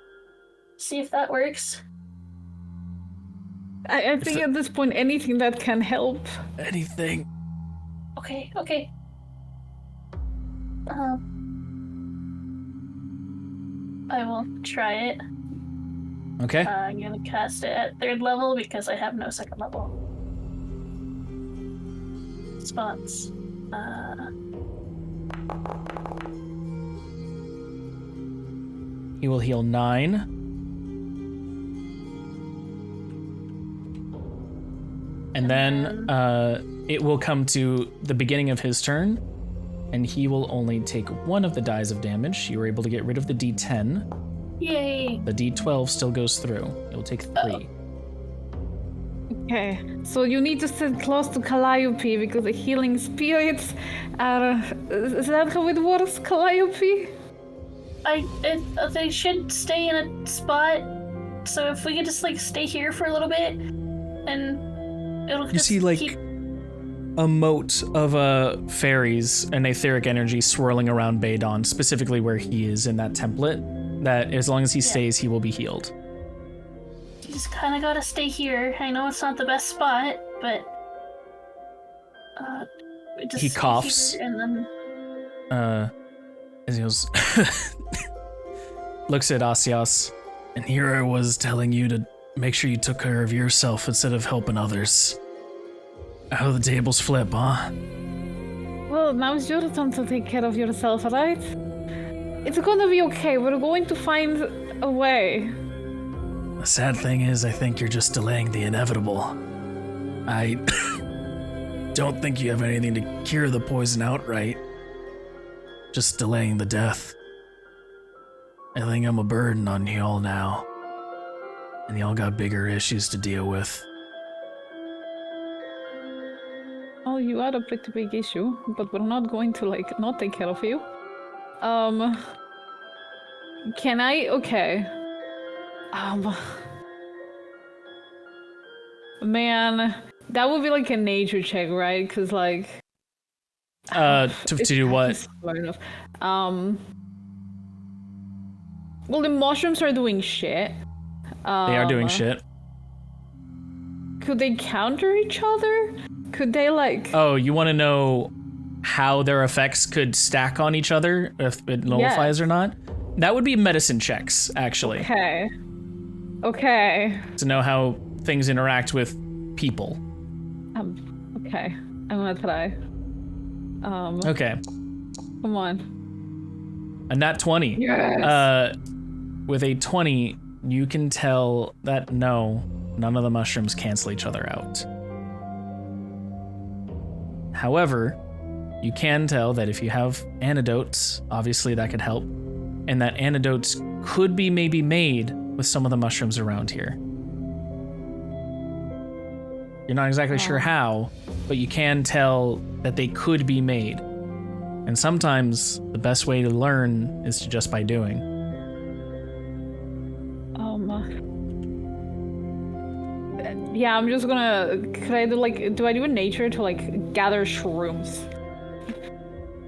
See if that works. I think at this point anything that can help. Anything. Okay. I will try it. Okay. I'm gonna cast it at 3rd level because I have no 2nd level spots. He will heal 9. And then it will come to the beginning of his turn, and he will only take 1 of the dies of damage. You were able to get rid of the D10. Yay! The D12 still goes through. It will take 3. Okay, so you need to sit close to Calliope because the healing spirits are... Is that how it works, Calliope? They should stay in a spot, so if we could just stay here for a little bit, and it'll You see keep... a moat of fairies and etheric energy swirling around Badon, specifically where he is in that template, that as long as he stays, he will be healed. You just kind of gotta stay here. I know it's not the best spot, but just He stay coughs. here and then As he goes, looks at Asios, and here I was telling you to make sure you took care of yourself instead of helping others. How the tables flip, huh? Well, now it's your turn to take care of yourself, right? It's gonna be okay. We're going to find a way. The sad thing is, I think you're just delaying the inevitable. I don't think you have anything to cure the poison outright. just delaying the death. I think I'm a burden on y'all now. And y'all got bigger issues to deal with. Oh, you are a pretty big issue, but we're not going to, like, not take care of you. Can I? Okay. Man, that would be like a nature check, right? Because, like... To do what? Fair enough. Well, the mushrooms are doing shit. They are doing shit. Could they counter each other? Could they, like... Oh, you want to know how their effects could stack on each other, if it nullifies or not? That would be medicine checks, actually. Okay. To know how things interact with people. Okay. I'm gonna try. Okay. Come on. A nat 20. Yes. With a 20, you can tell that no, none of the mushrooms cancel each other out. However, you can tell that if you have antidotes, obviously that could help, and that antidotes could be maybe made with some of the mushrooms around here. You're not exactly sure how, but you can tell that they could be made. And sometimes the best way to learn is to just by doing. Yeah, I'm just gonna... Could I do, like... Do I do a nature to, like, gather shrooms?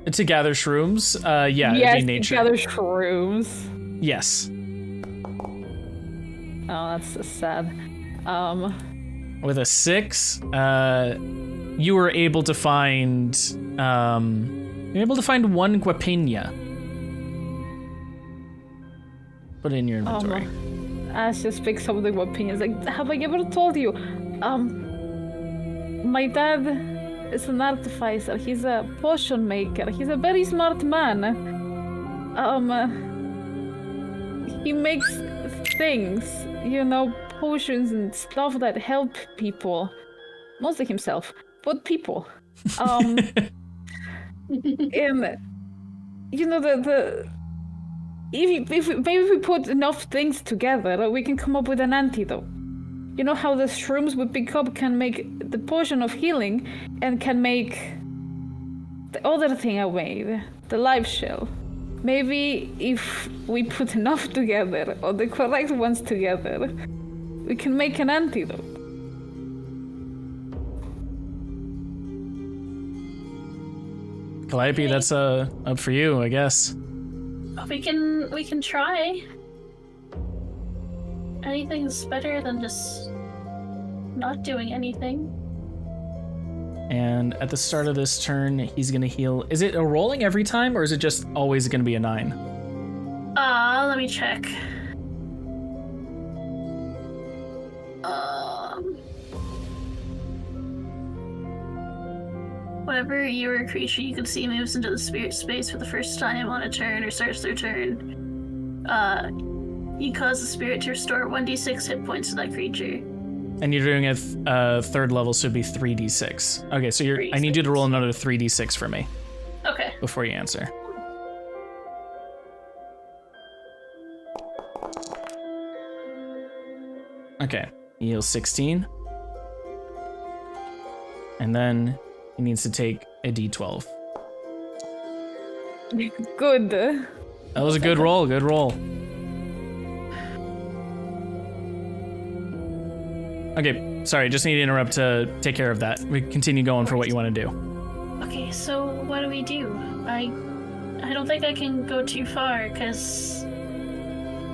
To gather shrooms? Yeah, yes, it'd be nature. To gather shrooms. Yes. Oh, that's so sad. With a 6, you were able to find... you're able to find 1 guapinha. Put it in your inventory. Ash just picks up the opinions. Like, have I ever told you? My dad is an artificer. He's a potion maker. He's a very smart man. He makes things, you know, potions and stuff that help people. Mostly himself, but people. And you know if we put enough things together, we can come up with an antidote. You know how the shrooms we pick up can make the potion of healing and can make the other thing I made, the life shell. Maybe if we put enough together, or the correct ones together, we can make an antidote. Calliope, that's up for you, I guess. We can try. Anything's better than just not doing anything. And at the start of this turn, he's gonna heal. Is it a rolling every time, or is it just always gonna be a 9? Let me check. Whenever you or a creature you can see moves into the spirit space for the first time on a turn or starts their turn, you cause the spirit to restore 1d6 hit points to that creature. And you're doing a 3rd level, so it'd be 3d6. Okay, so I need you to roll another 3d6 for me. Okay. Before you answer. Okay, he heals 16. And then he needs to take a d12. Good. That was a good roll, good roll. Okay, sorry, just need to interrupt to take care of that. We continue going for what you want to do. Okay, so what do we do? I don't think I can go too far, because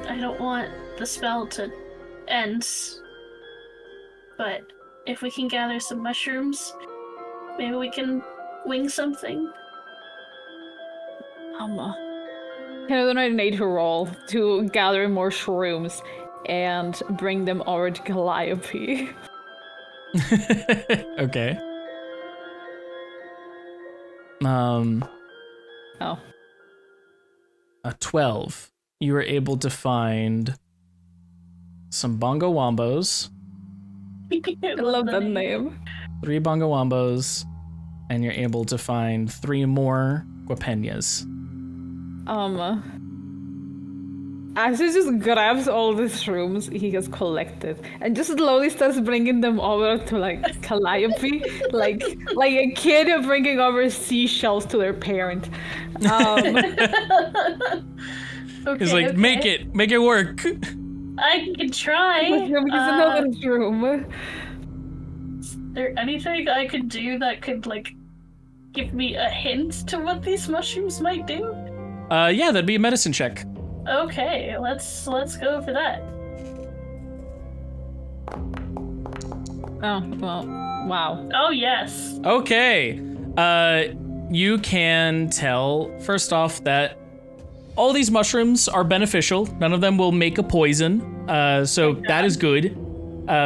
I don't want the spell to end. But if we can gather some mushrooms, maybe we can wing something. Can I do a nature roll to gather more shrooms and bring them over to Calliope? Okay. Oh. A 12. You were able to find some bongo wombos. I love that name. 3 bongo wombos, and you're able to find 3 more guapenas. Asius just grabs all the shrooms he has collected and just slowly starts bringing them over to like Calliope, like a kid bringing over seashells to their parent. Okay, He's like, okay. make it work. I can try. Another shroom. Is there anything I could do that could like give me a hint to what these mushrooms might do? Yeah, that'd be a medicine check. Okay, let's go for that. Oh well, wow. Oh yes. Okay. You can tell, first off, that all these mushrooms are beneficial. None of them will make a poison. So that is good.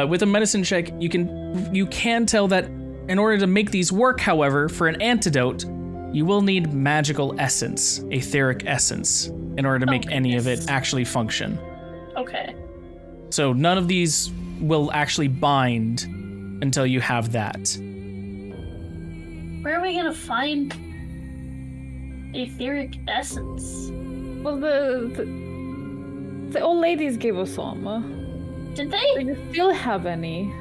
With a medicine check, you can tell that in order to make these work, however, for an antidote, you will need magical essence, etheric essence, in order to make any of it actually function. Okay. So none of these will actually bind until you have that. Where are we gonna find etheric essence? Well, the old ladies gave us some. Did Do they? you still have any?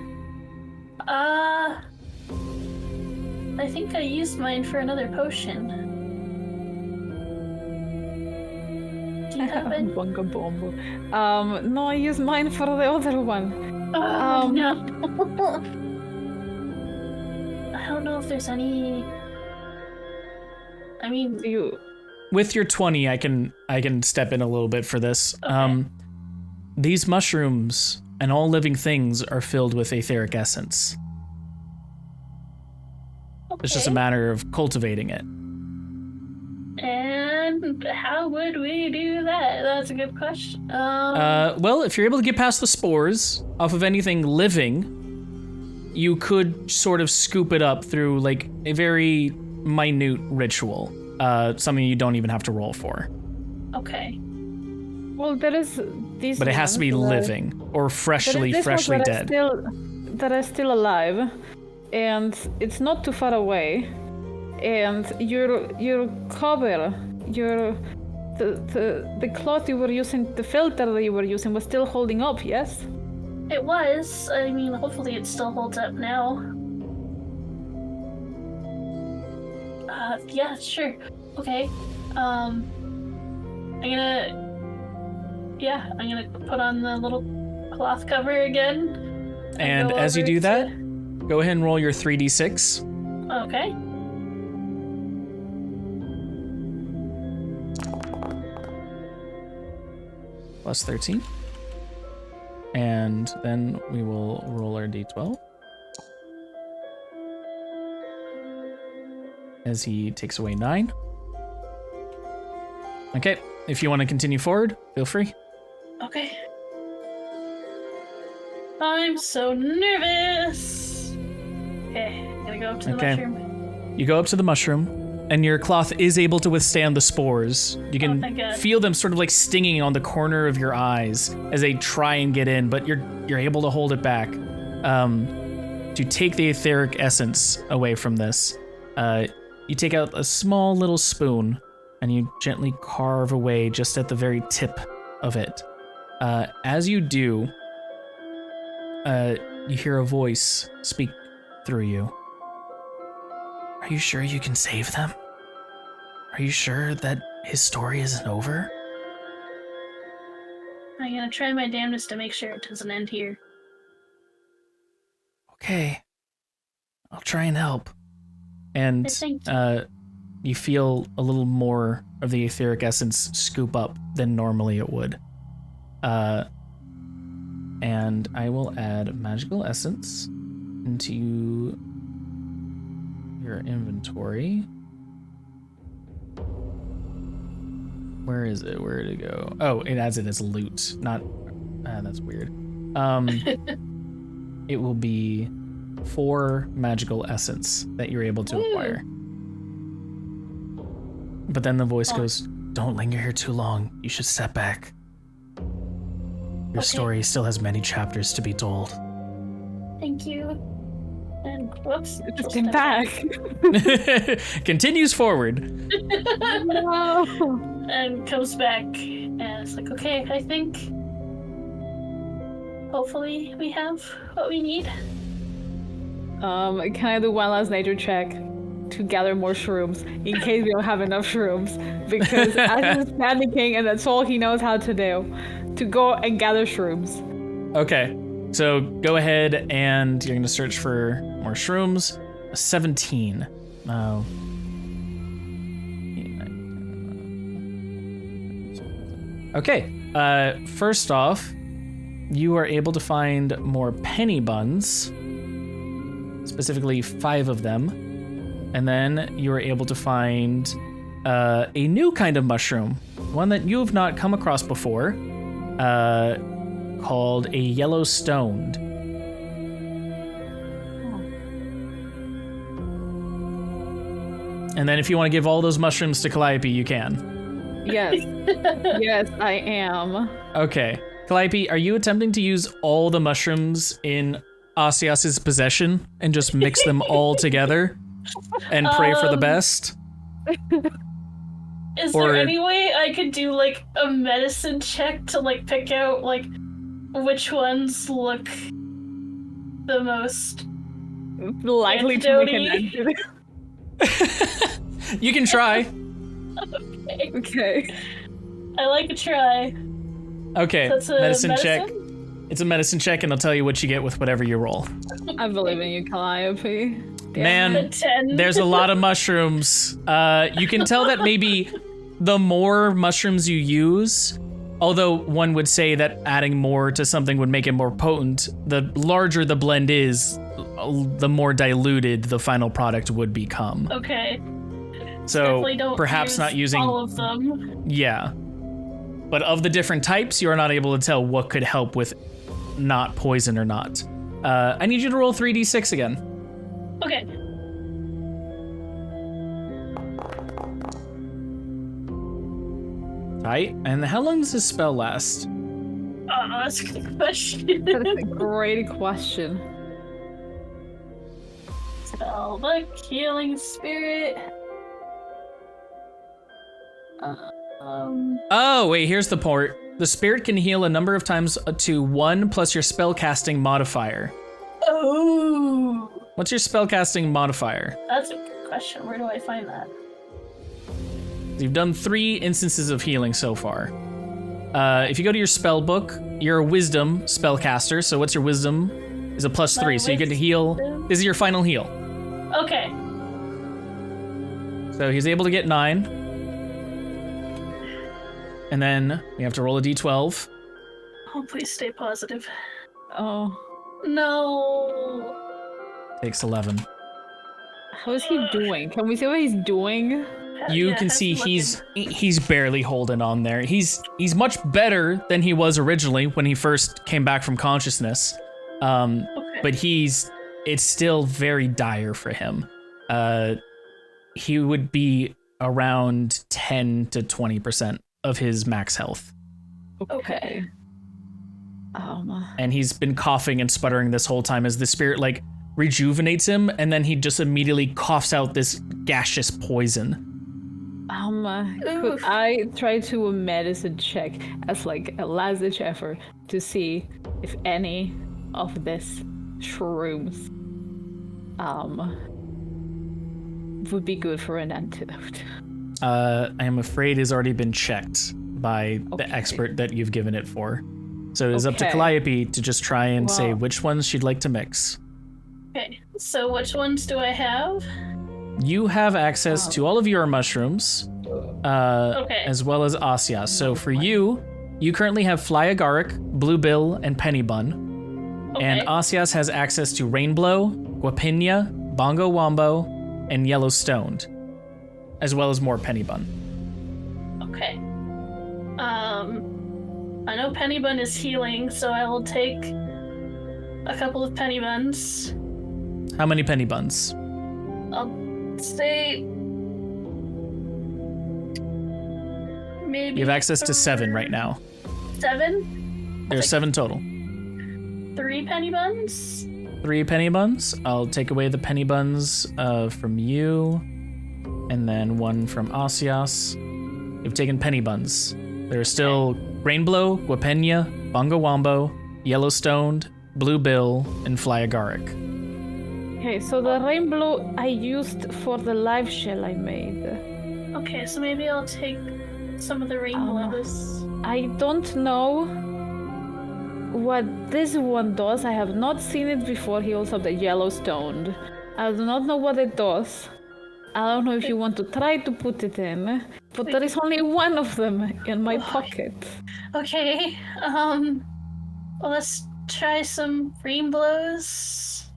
I think I used mine for another potion. Do you have any? Bunga bombo. No, I used mine for the other one. Oh, no. I don't know if there's any. I mean, You. With your 20, I can step in a little bit for this. Okay. These mushrooms and all living things are filled with etheric essence. It's just a matter of cultivating it. And how would we do that? That's a good question. Well, if you're able to get past the spores off of anything living, you could sort of scoop it up through like a very minute ritual. Something you don't even have to roll for. Okay. Well, there is these. But it has to be ones that are- living or freshly There is this one dead. that are still alive, and it's not too far away. And your cover, the cloth you were using, the filter that you were using was still holding up. Yes. It was. I mean, hopefully it still holds up now. Yeah, sure. Okay. I'm gonna put on the little cloth cover again. And go as you over do to- that, go ahead and roll your 3d6. Okay. Plus 13. And then we will roll our d12. As he takes away 9. Okay, if you want to continue forward, feel free. Okay. I'm so nervous. Okay, I'm gonna go up to the Okay. mushroom. You go up to the mushroom, and your cloth is able to withstand the spores. You thank can God. feel them sort of like stinging on the corner of your eyes as they try and get in, but you're able to hold it back. To take the etheric essence away from this, you take out a small little spoon and you gently carve away just at the very tip of it. As you do, you hear a voice speak through you. Are you sure you can save them? Are you sure that his story isn't over? I'm gonna try my damnedest to make sure it doesn't end here. Okay. I'll try and help. And Thank you feel a little more of the etheric essence scoop up than normally it would. And I will add magical essence into your inventory. Where is it? Where did it go? Oh, it adds it as loot. Not. That's weird. It will be 4 magical essence that you're able to acquire. But then the voice goes, "Don't linger here too long. You should step back. Your story still has many chapters to be told." Thank you. And whoops. Just step came back. Continues forward. No. and comes back and it's like, okay, I think hopefully we have what we need. Can I do one last nature check to gather more shrooms in case we don't have enough shrooms? Because Ash is panicking and that's all he knows how to do, to go and gather shrooms. Okay, so go ahead and you're gonna search for more shrooms. 17. Okay, first off, you are able to find more penny buns, specifically 5 of them. And then you are able to find a new kind of mushroom, one that you have not come across before, called a yellow stoned. And then if you want to give all those mushrooms to Calliope, you can. Yes. Yes, I am. Okay. Calliope, are you attempting to use all the mushrooms in Asias's possession and just mix them all together and pray for the best? Is there any way I could do like a medicine check to like pick out like which ones look the most Likely to make an end to it. You can try. Okay. Okay. I like a try. Okay, So it's a medicine check. It's a medicine check, and I'll tell you what you get with whatever you roll. I believe in you, Calliope. Man, 10. there's a lot of mushrooms. You can tell that maybe the more mushrooms you use, although one would say that adding more to something would make it more potent, the larger the blend is, the more diluted the final product would become. Okay. So Definitely don't perhaps use not using all of them. Yeah. But of the different types, you are not able to tell what could help with not poison or not. I need you to roll 3d6 again. Okay. Right? And how long does this spell last? Oh, that's a good question. That's a great question. Spell the healing spirit. Oh, wait, here's the port. The spirit can heal a number of times to 1 plus your spellcasting modifier. Oh. What's your spellcasting modifier? That's a good question. Where do I find that? You've done 3 instances of healing so far. If you go to your spell book, you're a wisdom spellcaster, so what's your wisdom? Is a +3, My so you get to heal. This is your final heal. Okay. So he's able to get 9. And then we have to roll a d12. Oh, please stay positive. Oh. No. Takes 11. How is he doing? Can we see what he's doing? You can see he's barely holding on there. He's much better than he was originally when he first came back from consciousness. Okay. But it's still very dire for him. He would be around 10 to 20% of his max health. Okay. And he's been coughing and sputtering this whole time as the spirit like rejuvenates him, and then he just immediately coughs out this gaseous poison. Could I try to medicine check as like a last ditch effort to see if any of this shrooms would be good for an antidote? I am afraid it's already been checked by the expert that you've given it for. So it is up to Calliope to just try and say which ones she'd like to mix. Okay, so which ones do I have? You have access to all of your mushrooms, as well as Asias. So for you currently have Fly Agaric, Blue Bill, and Penny Bun. Okay. And Asias has access to Rainblow, Guapinia, Bongo Wombo, and Yellow Stoned, as well as more Penny Bun. Okay. I know Penny Bun is healing, so I will take a couple of Penny Buns. How many Penny Buns? I'll say maybe You have access to 7 right now. 7? There's 7 total. 3 Penny Buns? 3 Penny Buns. I'll take away the Penny Buns from you, and then 1 from Asias. You've taken penny buns. There are still Rainblow, Guapenia, Bongo Wombo, Yellowstoned, Blue Bill, and Fly Agaric. Okay, so the rainbow I used for the live shell I made. Okay, so maybe I'll take some of the rainbows. I don't know what this one does. I have not seen it before. He also have the Yellowstone. I do not know what it does. I don't know if you want to try to put it in, but there is only one of them in my pocket. Okay, well, let's try some rainbows.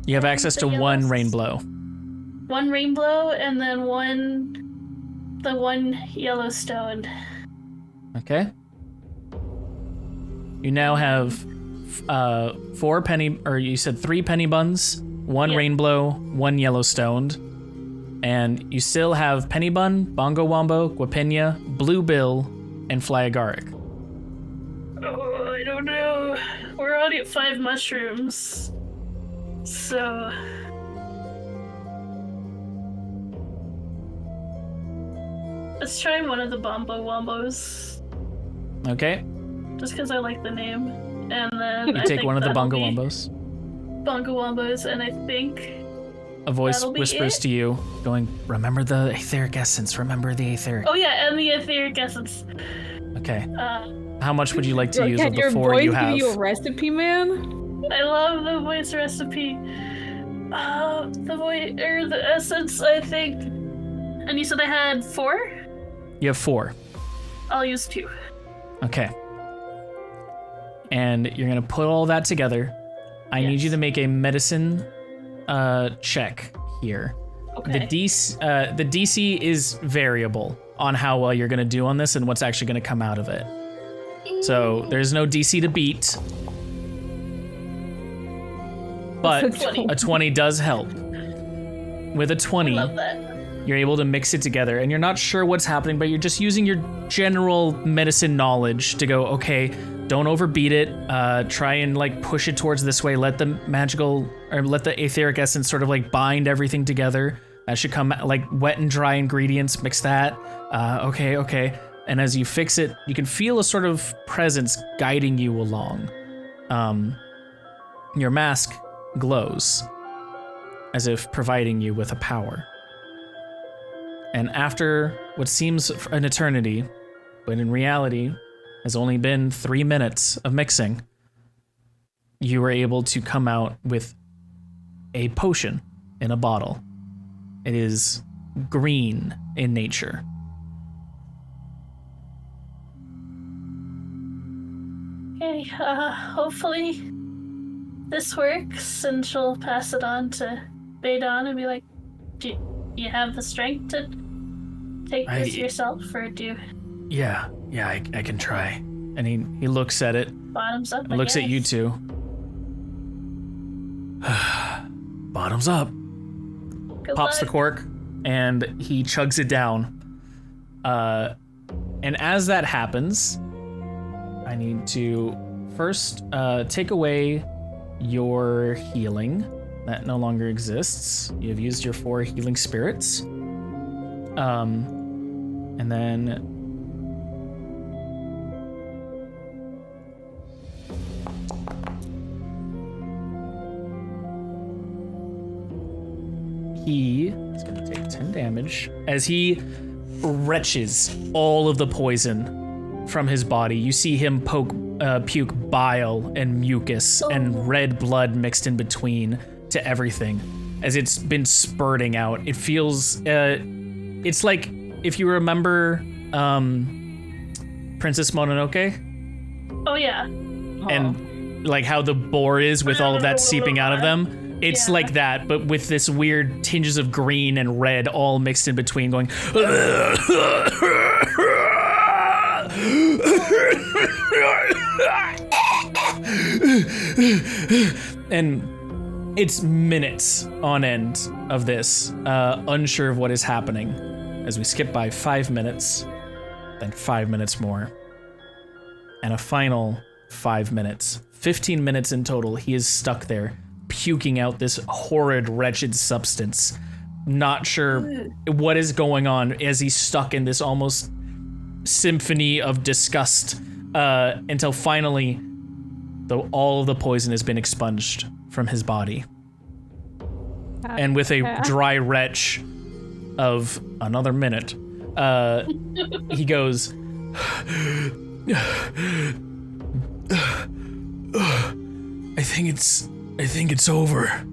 You have access to one Rainblow. One rainbow and then the one Yellowstone. Okay. You now have 4 penny, or you said 3 penny buns, 1 Rainbow, 1 Yellowstoned, and you still have penny bun, Bongo Wombo, Guapenia, Blue Bill, and Fly Agaric. Oh, I don't know. We're already at 5 mushrooms. So... let's try one of the Bongo Wombos. Okay. Just because I like the name. And then You take one of the Bongo Wombos. Bongo Wombos, and I think... A voice that'll be whispers it. to you, going, remember the etheric essence, remember the etheric. Oh yeah, and the etheric essence. Okay. How much would you like to Bro, use can of the your 4 voice you have? give you a recipe, man? I love the voice recipe. The voice, or the essence, I think. And you said I had 4? You have 4. I'll use 2. Okay. And you're gonna put all that together. I need you to make a medicine check here. Okay. The DC is variable on how well you're gonna do on this and what's actually gonna come out of it. So there's no DC to beat, but a 20 does help. With a 20, Love that. you're able to mix it together, and you're not sure what's happening, but you're just using your general medicine knowledge to go, okay, don't overbeat it. Try and like push it towards this way. Let the magical, or let the etheric essence sort of like bind everything together. That should come like wet and dry ingredients. Mix that. Okay. And as you fix it, you can feel a sort of presence guiding you along. Your mask glows, as if providing you with a power. And after what seems an eternity, but in reality has only been 3 minutes of mixing, you were able to come out with a potion in a bottle. It is green in nature. Okay, hopefully this works, and she'll pass it on to Baydon and be like, do you have the strength to take this yourself, or do... Yeah, I can try. And he looks at it, Bottoms up, I looks at you guess. two. Bottoms up. Good Pops the luck. cork, and he chugs it down. And as that happens, I need to first take away your healing. That no longer exists. You have used your 4 healing spirits. And then he is going to take 10 damage as he retches all of the poison from his body. You see him puke bile and mucus and red blood mixed in between to everything as it's been spurting out. It feels, it's like if you remember Princess Mononoke, Oh yeah. and like how the boar is with all of that seeping out of them. It's like that, but with this weird tinges of green and red all mixed in between going. And it's minutes on end of this, unsure of what is happening, as we skip by 5 minutes, then 5 minutes more, and a final 5 minutes. 15 minutes in total, he is stuck there, puking out this horrid, wretched substance. Not sure what is going on as he's stuck in this almost symphony of disgust until finally, though all of the poison has been expunged from his body. And with a dry retch of another minute, he goes, I think it's over.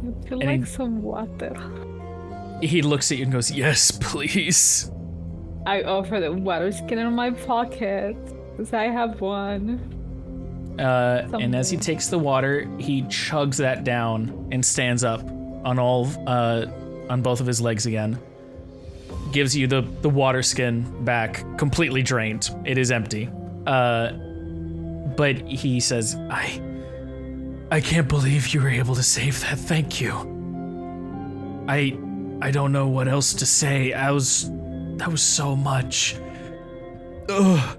You feel And like some water. He looks at you and goes, yes, please. I offer the water skin in my pocket, because I have one. And as he takes the water, he chugs that down and stands up on on both of his legs again. Gives you the water skin back, completely drained. It is empty. But he says, I can't believe you were able to save that. Thank you. I don't know what else to say. That was so much. Ugh.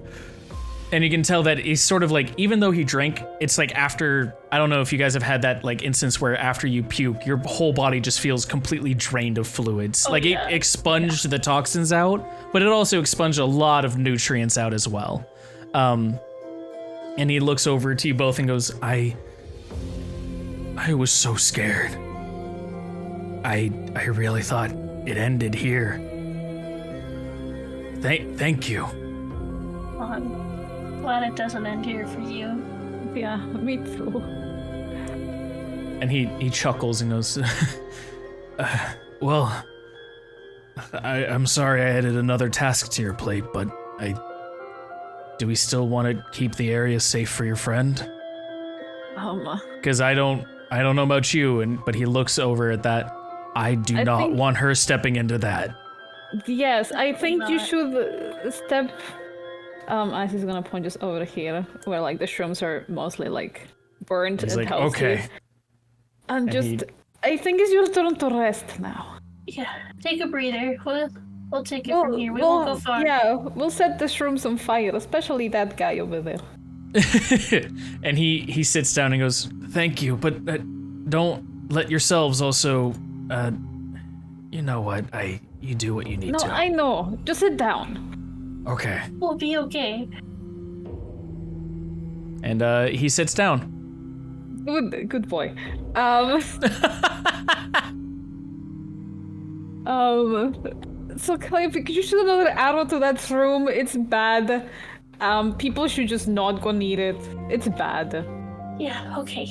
And you can tell that he's sort of like, even though he drank, it's like after, I don't know if you guys have had that like instance where after you puke, your whole body just feels completely drained of fluids. It expunged the toxins out, but it also expunged a lot of nutrients out as well. And he looks over to you both and goes, I was so scared. I really thought it ended here. Thank you. I'm glad it doesn't end here for you. Yeah, me too. And he chuckles and goes, well, I'm sorry I added another task to your plate, but do we still want to keep the area safe for your friend? Because I don't know about you, but he looks over at that. I not want her stepping into that. Yes, I think you should step. Ice is gonna point just over here, where like the shrooms are mostly like burnt He's and like, healthy. okay. And just, I think it's your turn to rest now. Yeah, take a breather. We'll take it from here. We won't go far. Yeah, we'll set the shrooms on fire, especially that guy over there. And he sits down and goes, thank you, but don't let yourselves also, you know what, you do what you need to. No, I know. Just sit down. Okay. We'll be okay. And he sits down. Good boy. So Calliope, could you shoot another arrow to that room? It's bad. People should just not go near it. It's bad. Yeah, okay.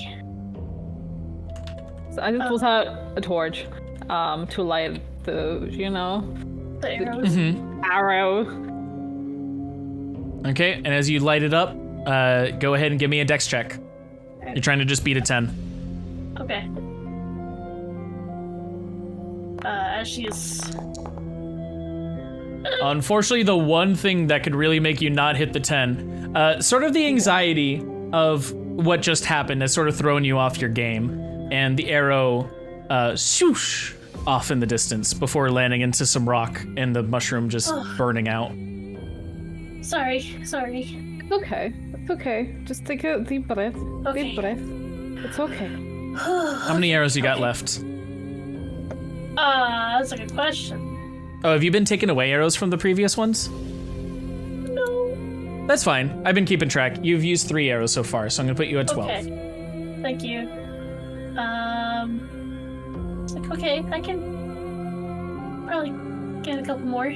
So I just pulled out a torch, to light the The arrows. arrow. Okay, and as you light it up, go ahead and give me a dex check. You're trying to just beat a 10. Okay. As she's... Unfortunately, the one thing that could really make you not hit the 10, sort of the anxiety of what just happened has sort of thrown you off your game, and the arrow swoosh off in the distance before landing into some rock and the mushroom just burning out. Sorry. It's okay. It's okay. Just take a deep breath. Okay. Deep breath. It's okay. How many arrows you got left? That's a good question. Oh, have you been taking away arrows from the previous ones? No. That's fine. I've been keeping track. You've used 3 arrows so far, so I'm gonna put you at 12. Okay. Thank you. It's like, okay, I can probably get a couple more.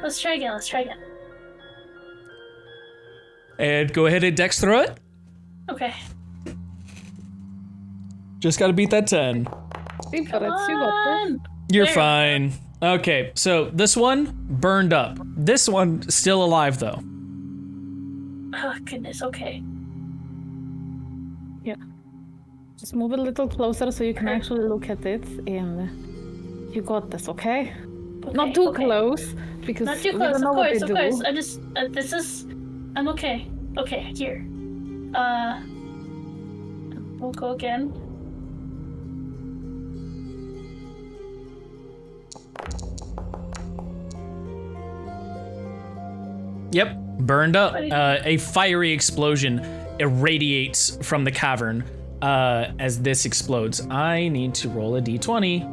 Let's try again. And go ahead and dex through it. Okay. Just gotta beat that 10. Deep breaths. You got this. You're There. fine. Okay, so this one burned up. This one still alive though. Oh goodness. Okay. Yeah. Just move a little closer so you can actually look at it, and you got this, okay? Not too close, because Not too we close. don't know Of what course. they Of do. course. I just. This is. I'm okay. Okay. Here. We'll go again. Yep, burned up. A fiery explosion irradiates from the cavern, as this explodes. I need to roll a d20.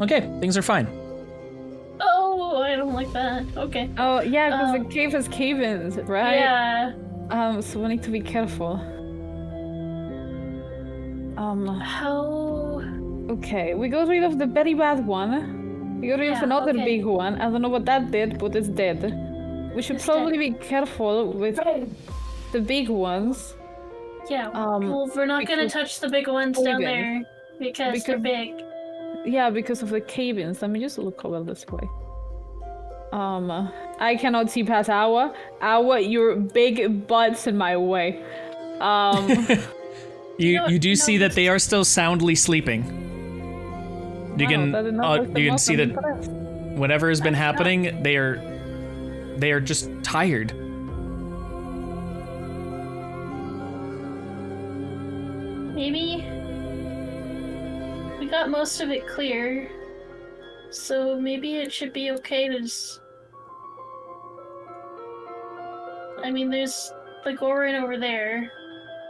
Okay, things are fine. Oh, I don't like that. Okay. Oh, yeah, because the cave has cave-ins, right? Yeah. So we need to be careful. How? Okay, we got rid of the very bad one. We got rid of Yeah, another okay. big one. I don't know what that did, but it's dead. We should It's probably be careful with the big ones. Yeah. Well, we're not gonna because touch the big ones down cave-ins. there because they're big. Yeah, because of the cave-ins. Let me just look over this way. I cannot see past Awa. Awa, your big butt's in my way. You do see that they are still soundly sleeping. You can see that whatever has been happening, they are just tired. Maybe we got most of it clear, so maybe it should be okay to just... I mean, there's the Gorin over there.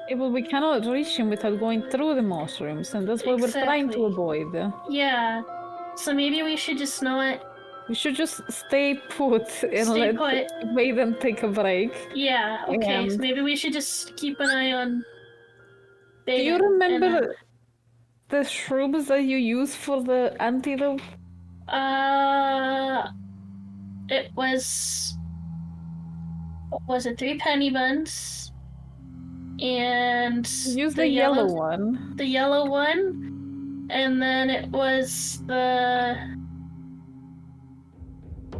Yeah, but we cannot reach him without going through the mushrooms, and that's what we're trying to avoid. Yeah, so maybe we should just not... We should just stay put and wait and take a break. Yeah, okay, so And- maybe we should just keep an eye on... Do you remember the shrooms that you use for the antidote? It was... What was it? 3 penny buns. And... Use the yellow one. The yellow one. And then it was the...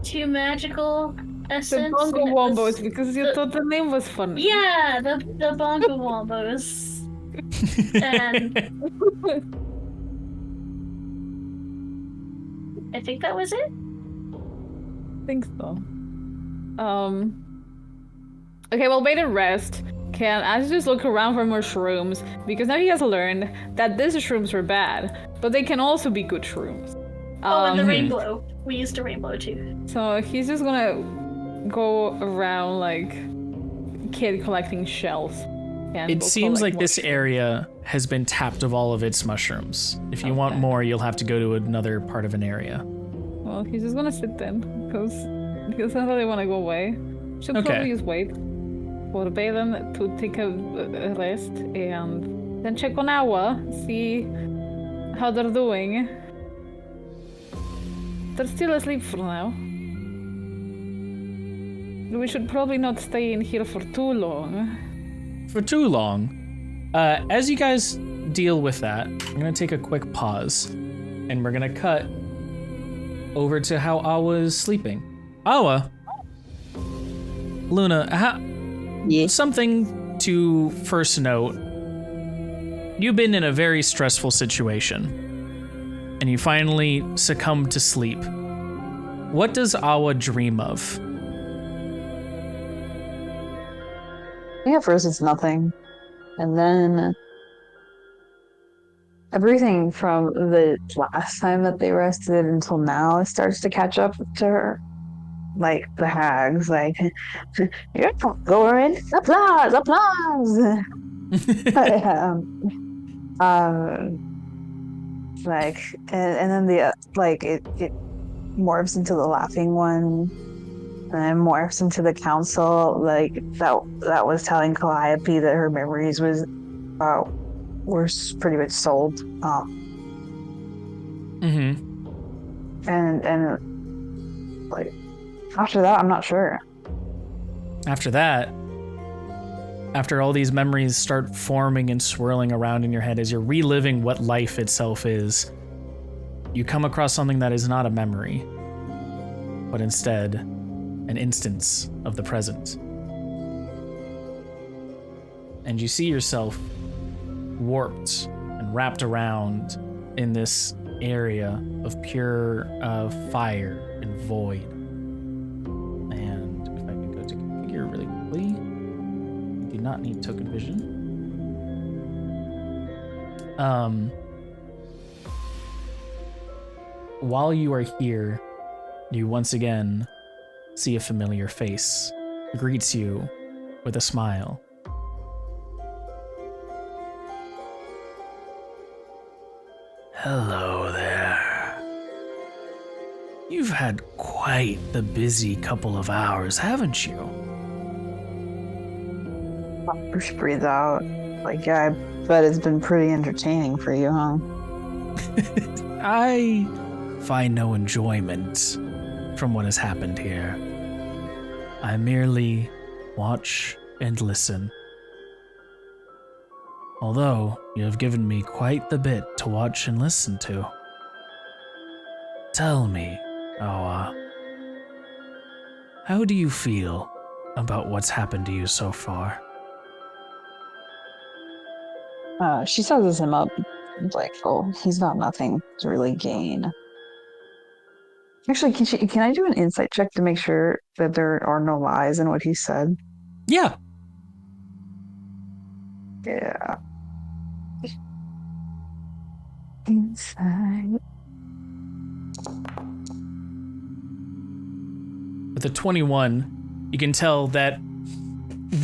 2 magical essence. The bongo and it wombos, was because you thought the name was funny. Yeah, the bongo wombos. And I think that was it. I think so. Okay, well, wait and rest. Can I just look around for more shrooms? Because now he has learned that these shrooms are bad, but they can also be good shrooms. Oh, and the rainbow. We used a rainbow too. So he's just gonna go around like kid collecting shells. And It go seems collect like this more area has been tapped of all of its mushrooms. If you want Okay. more, you'll have to go to another part of an area. Well, he's just gonna sit then, because he doesn't really want to go away. Should Okay. probably just wait for Baden to take a rest and then check on Awa, see how they're doing. They're still asleep for now. We should probably not stay in here for too long. For too long. As you guys deal with that, I'm gonna take a quick pause, and we're gonna cut over to how Awa is sleeping. Awa, Luna, something to first note. You've been in a very stressful situation, and you finally succumb to sleep. What does Awa dream of? I think at first it's nothing. And then everything from the last time that they rested until now, it starts to catch up to her. Like the hags, like, yeah, go in, applause, applause. Like, and then the like it morphs into the laughing one, and then morphs into the council, like that was telling Calliope that her memories were pretty much sold. And like after that, I'm not sure. After that, after all these memories start forming and swirling around in your head as you're reliving what life itself is, you come across something that is not a memory, but instead an instance of the present. And you see yourself warped and wrapped around in this area of pure fire and void. And if I can go to configure really quickly, you do not need token vision. While you are here, you once again see a familiar face, greets you with a smile. Hello there. You've had quite the busy couple of hours, haven't you? Just breathe out. Like, yeah, I bet it's been pretty entertaining for you, huh? I find no enjoyment from what has happened here. I merely watch and listen. Although you have given me quite the bit to watch and listen to. Tell me, Awa, how do you feel about what's happened to you so far? She sizes him up. It's like, oh, he's got nothing to really gain. Actually, can I do an insight check to make sure that there are no lies in what he said? Yeah. Yeah. Insight. With a 21, you can tell that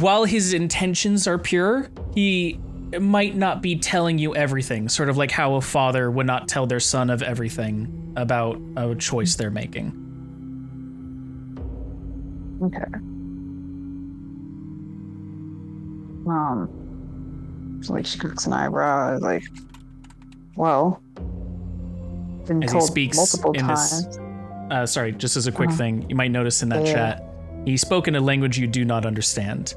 while his intentions are pure, he might not be telling you everything, sort of like how a father would not tell their son of everything about a choice they're making. Okay. So like she cooks an eyebrow, like, well, been As he told speaks multiple in times. this, sorry, just as a quick thing, you might notice in that Yeah. chat, he spoke in a language you do not understand.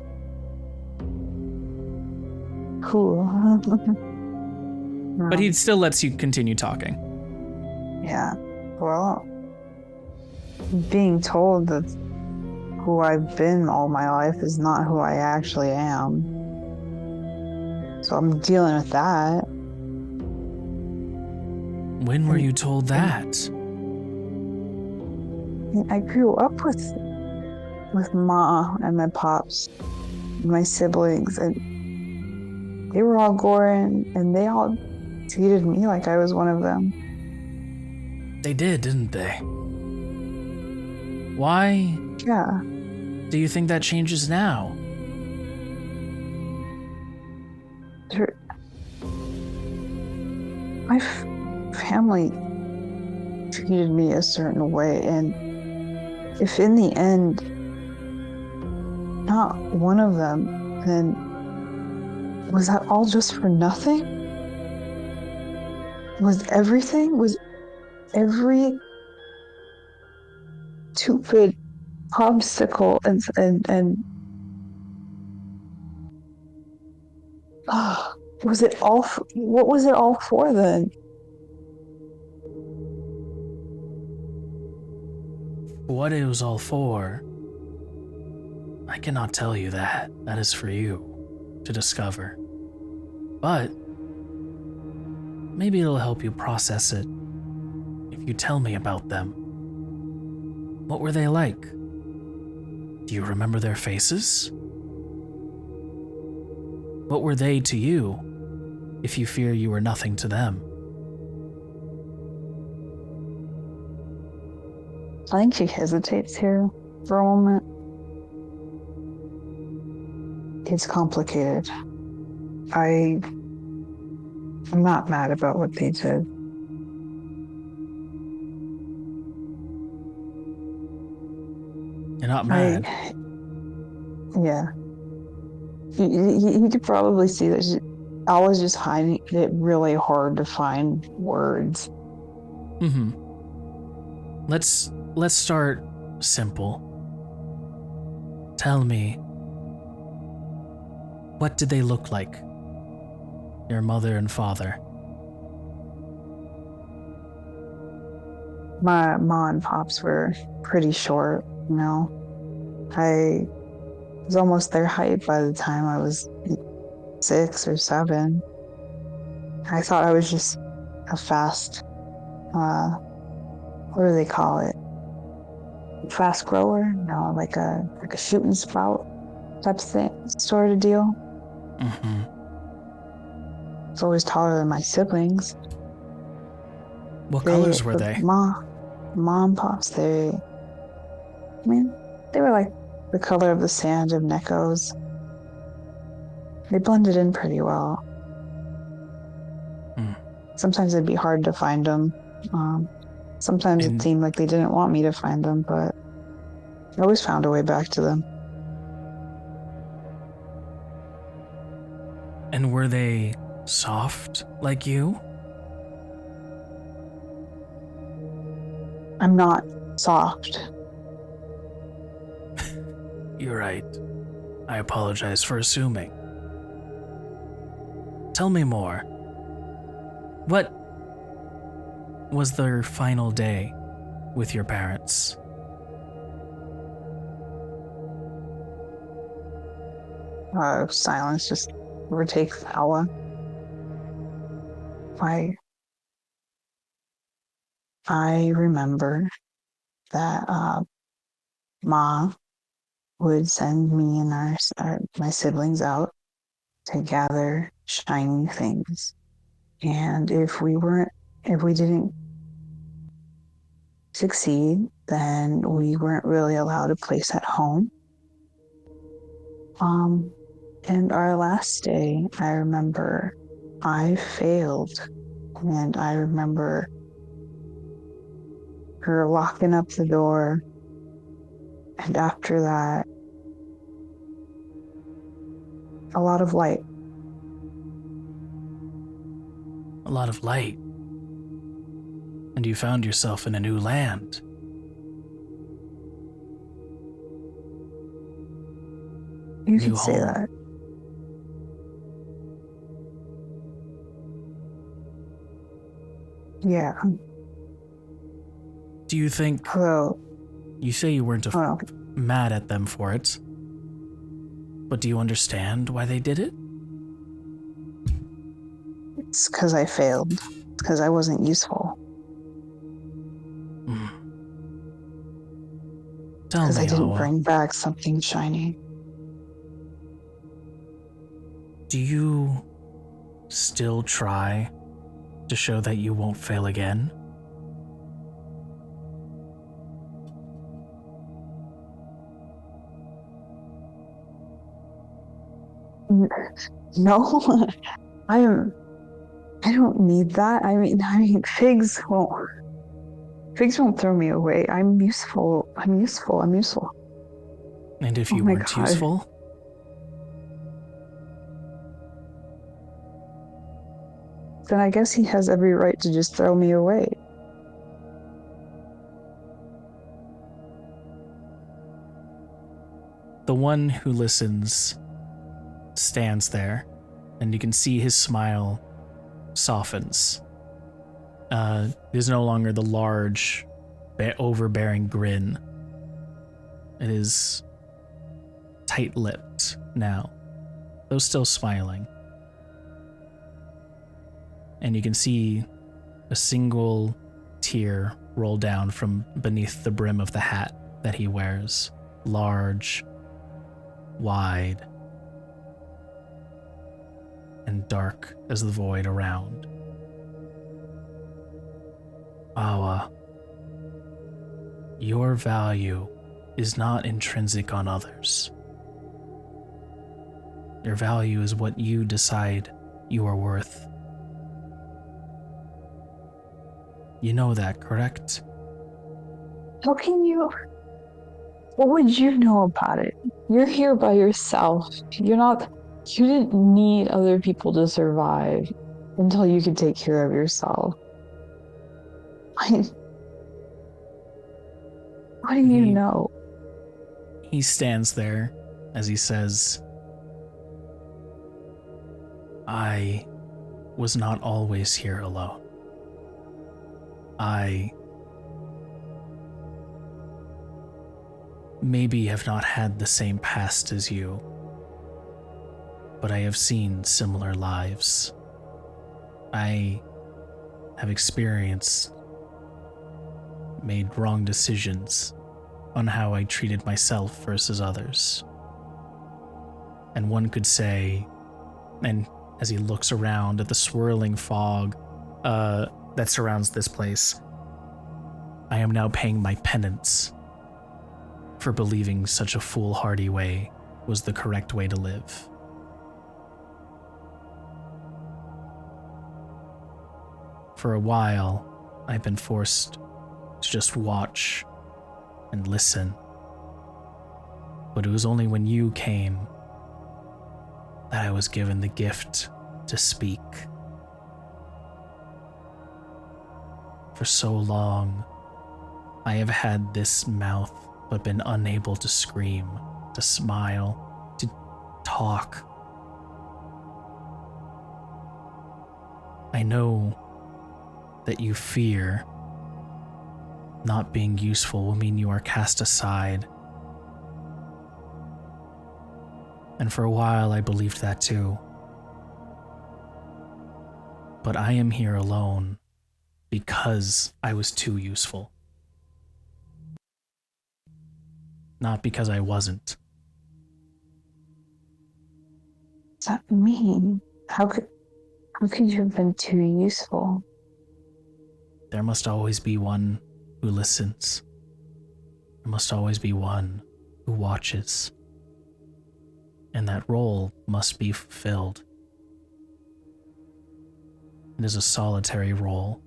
Cool. But he still lets you continue talking. Yeah. Well, being told that who I've been all my life is not who I actually am. So I'm dealing with that. When were you told that? I grew up with Ma and my pops, and my siblings, and they were all Goran, and they all treated me like I was one of them. They did, didn't they? Why Yeah. do you think that changes now? My family treated me a certain way, and if in the end not one of them, then was that all just for nothing? Was every stupid obstacle and was it all what was it all for then? What it was all for, I cannot tell you that. That is for you to discover. But maybe it'll help you process it if you tell me about them. What were they like? Do you remember their faces? What were they to you, if you fear you were nothing to them? I think she hesitates here for a moment. It's complicated. I'm not mad about what they did. You're not mad. Yeah. You could probably see that I was just finding it really hard to find words. Mm-hmm. Let's start simple. Tell me, what did they look like? Your mother and father. My mom and pops were pretty short, you know. I was almost their height by the time I was 6 or 7. I thought I was just a fast, what do they call it? Fast grower? No, like a shooting sprout type of thing, sort of deal. Mm-hmm. I was always taller than my siblings. What colors were they? Mom and pops, they were like the color of the sand of Nekos. They blended in pretty well. sometimes it'd be hard to find them. Sometimes And- it seemed like they didn't want me to find them, but I always found a way back to them. And were they soft like you? I'm not soft. You're right. I apologize for assuming. Tell me more. What was their final day with your parents? Silence just overtakes Awa. I remember that Ma would send me and my siblings out to gather shiny things, and if we didn't succeed, then we weren't really allowed a place at home. And our last day, I remember I failed, and I remember her locking up the door, and after that, a lot of light. A lot of light. And you found yourself in a new land. You New can say home. that. Yeah. Do you think, Hello. you say you weren't Oh, mad at them for it, but do you understand why they did it? it's because I failed. It's because I wasn't useful. Tell Because me, I didn't Awa, bring back something shiny. do you still try to show that you won't fail again? No, I don't need that. I mean, figs won't throw me away. I'm useful. I'm useful. And if Oh you my weren't God. useful, Then I guess he has every right to just throw me away. the one who listens stands there, and you can see his smile softens. It is no longer the large, overbearing grin. It is tight-lipped now, though still smiling. And you can see a single tear roll down from beneath the brim of the hat that he wears. Large, wide, and dark as the void around. Awa, your value is not intrinsic on others. Your value is what you decide you are worth. You know that, correct? How can you? What would you know about it? You're here by yourself. You didn't need other people to survive until you could take care of yourself. What do you know? He stands there as he says, I was not always here alone. I maybe have not had the same past as you, but I have seen similar lives. I have experienced, made wrong decisions on how I treated myself versus others. And one could say, and as he looks around at the swirling fog that surrounds this place, I am now paying my penance for believing such a foolhardy way was the correct way to live. For a while, I've been forced to just watch and listen. But it was only when you came that I was given the gift to speak. For so long, I have had this mouth but been unable to scream, to smile, to talk. I know that you fear not being useful will mean you are cast aside. And for a while I believed that too. But I am here alone because I was too useful. Not because I wasn't. What's that mean? How could you have been too useful? There must always be one who listens. There must always be one who watches. And that role must be fulfilled. It is a solitary role.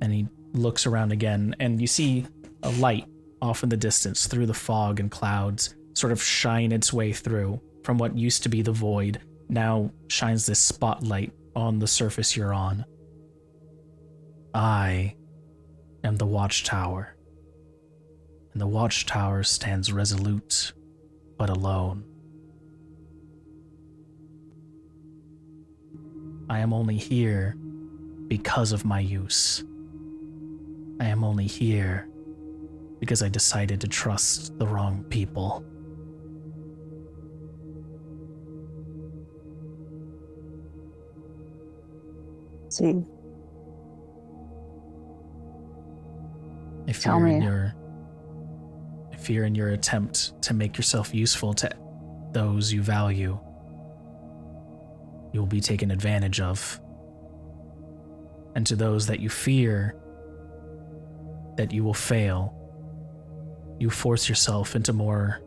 And he looks around again, and you see a light off in the distance through the fog and clouds sort of shine its way through from what used to be the void, now shines this spotlight on the surface you're on. I am the watchtower, and the watchtower stands resolute but alone. I am only here because of my use. I am only here because I decided to trust the wrong people. See, I fear in your attempt to make yourself useful to those you value, you will be taken advantage of. And to those that you fear that you will fail, you force yourself into more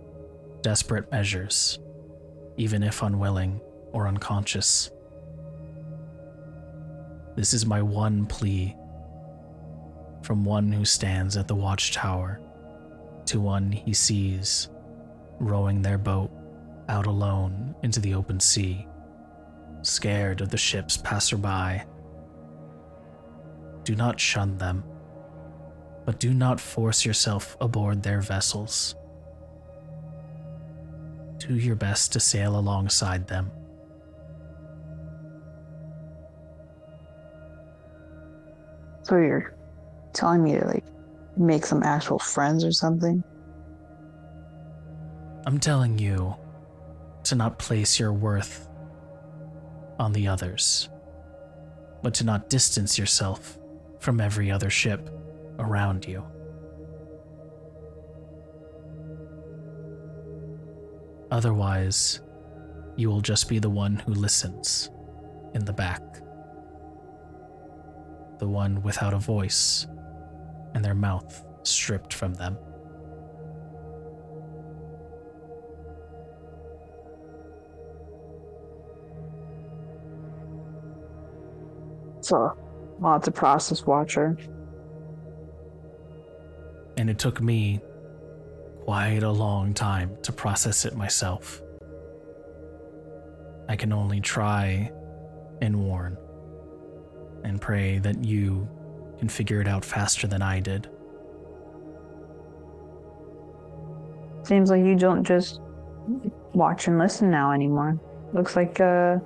desperate measures, even if unwilling or unconscious. This is my one plea, from one who stands at the watchtower to one he sees rowing their boat out alone into the open sea, scared of the ships passerby. Do not shun them, but do not force yourself aboard their vessels. Do your best to sail alongside them. so you're telling me to make some actual friends or something? I'm telling you to not place your worth on the others, but to not distance yourself from every other ship around you. Otherwise, you will just be the one who listens in the back. The one without a voice and their mouth stripped from them. So, a lot to process, Watcher. And it took me quite a long time to process it myself. I can only try and warn and pray that you can figure it out faster than I did. Seems like you don't just watch and listen now anymore. Looks like you're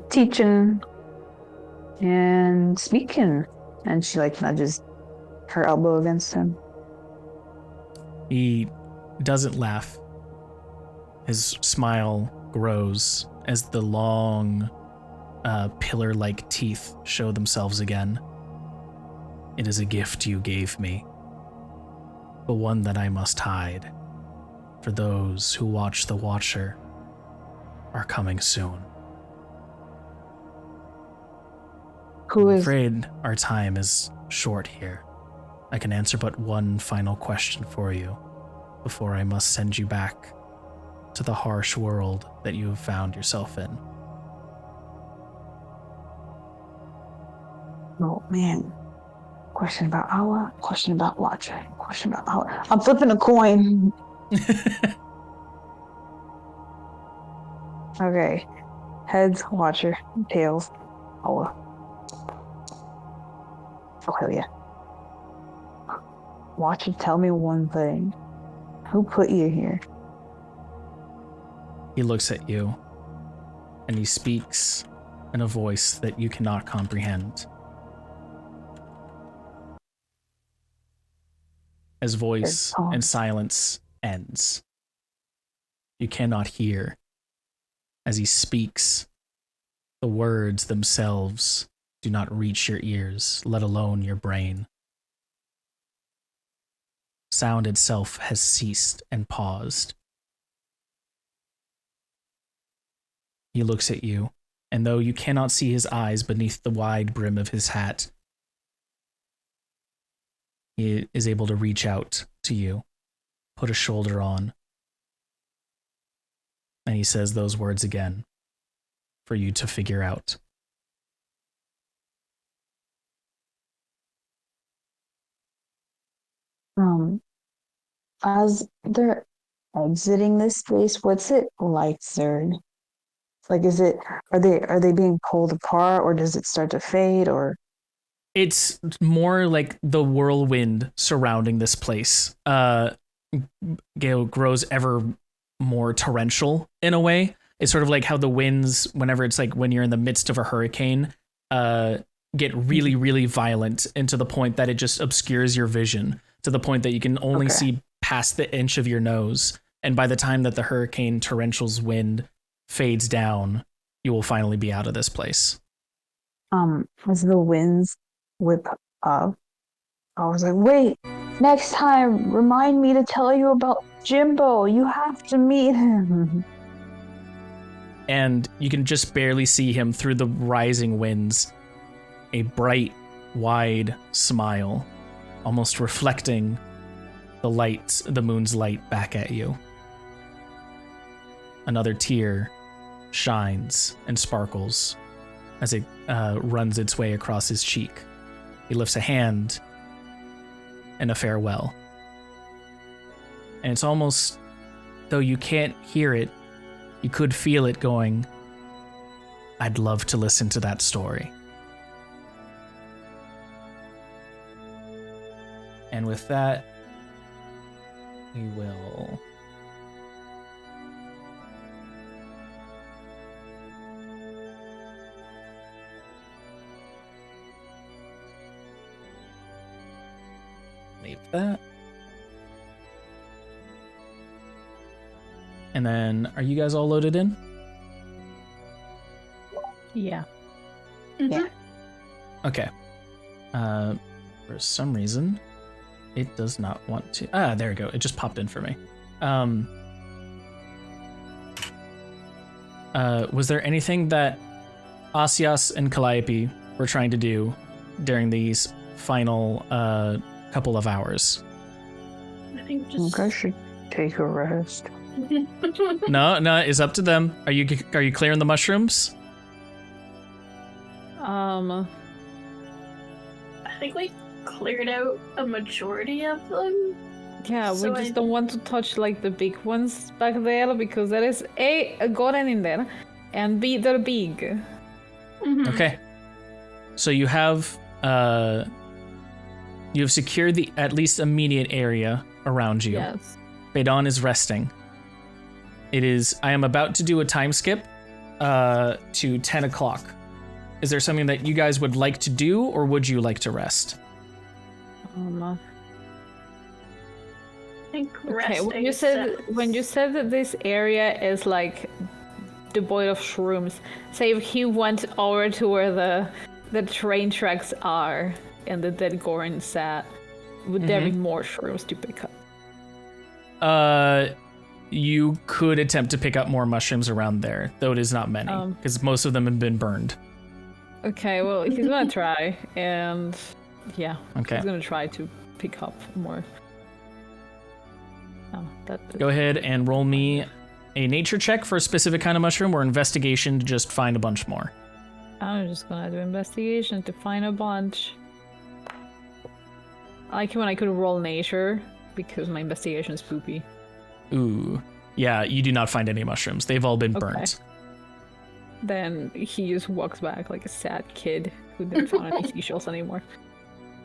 teaching and speaking. And she nudges her elbow against him. He doesn't laugh. His smile grows as the long, pillar-like teeth show themselves again. It is a gift you gave me, but one that I must hide, for those who watch the Watcher are coming soon. I'm afraid our time is short here. I can answer but one final question for you before I must send you back to the harsh world that you have found yourself in. Oh man. Question about Awa. Question about Watcher. Question about Awa. I'm flipping a coin. Okay. Heads, Watcher. Tails, Awa. Oh hell yeah. Watcher, tell me one thing. Who put you here? He looks at you, and he speaks in a voice that you cannot comprehend. His voice and silence ends. You cannot hear. As he speaks, the words themselves do not reach your ears, let alone your brain. Sound itself has ceased and paused. He looks at you, and though you cannot see his eyes beneath the wide brim of his hat, he is able to reach out to you, put a shoulder on, and he says those words again for you to figure out. As they're exiting this space, what's it like, Zurg? Like, are they being pulled apart, or does it start to fade, or? It's more like the whirlwind surrounding this place. Grows ever more torrential in a way. It's sort of like how the winds, whenever it's like when you're in the midst of a hurricane, get really, really violent, and to the point that it just obscures your vision, to the point that you can only see past the inch of your nose. And by the time that the hurricane torrential's wind fades down, you will finally be out of this place. As the winds whip up, I was like, wait, next time, remind me to tell you about Jimbo. You have to meet him. And you can just barely see him through the rising winds. A bright, wide smile, almost reflecting the moon's light back at you. Another tear shines and sparkles as it runs its way across his cheek. He lifts a hand in a farewell. And it's almost, though you can't hear it, you could feel it going, I'd love to listen to that story. And with that, we will leave that. And then, are you guys all loaded in? Yeah. Yeah. Okay. For some reason, it does not want to. There we go. It just popped in for me. Was there anything that Asias and Calliope were trying to do during these final couple of hours? I think I think I should take a rest. No, it's up to them. Are you clearing the mushrooms? I think we cleared out a majority of them. Yeah, So we just I- don't want to touch like the big ones back there because there is a golden in there, and B, they're big. Mhm. Okay. So you have secured the at least immediate area around you. Yes. Beidon is resting. I am about to do a time skip to 10 o'clock. Is there something that you guys would like to do, or would you like to rest? I think Okay, resting when you said that this area is like devoid of shrooms, say if he went over to where the train tracks are and the dead Gorin sat, would there be more shrooms to pick up? You could attempt to pick up more mushrooms around there, though it is not many, because most of them have been burned. Okay, well, he's gonna try, and yeah, Okay. he's gonna try to pick up more. Go ahead and roll me a nature check for a specific kind of mushroom, or investigation to just find a bunch more. I'm just gonna do investigation to find a bunch. I like it when I could roll nature because my investigation is poopy. Ooh. Yeah, you do not find any mushrooms. They've all been Okay. burnt. Then he just walks back like a sad kid who didn't find any seashells anymore.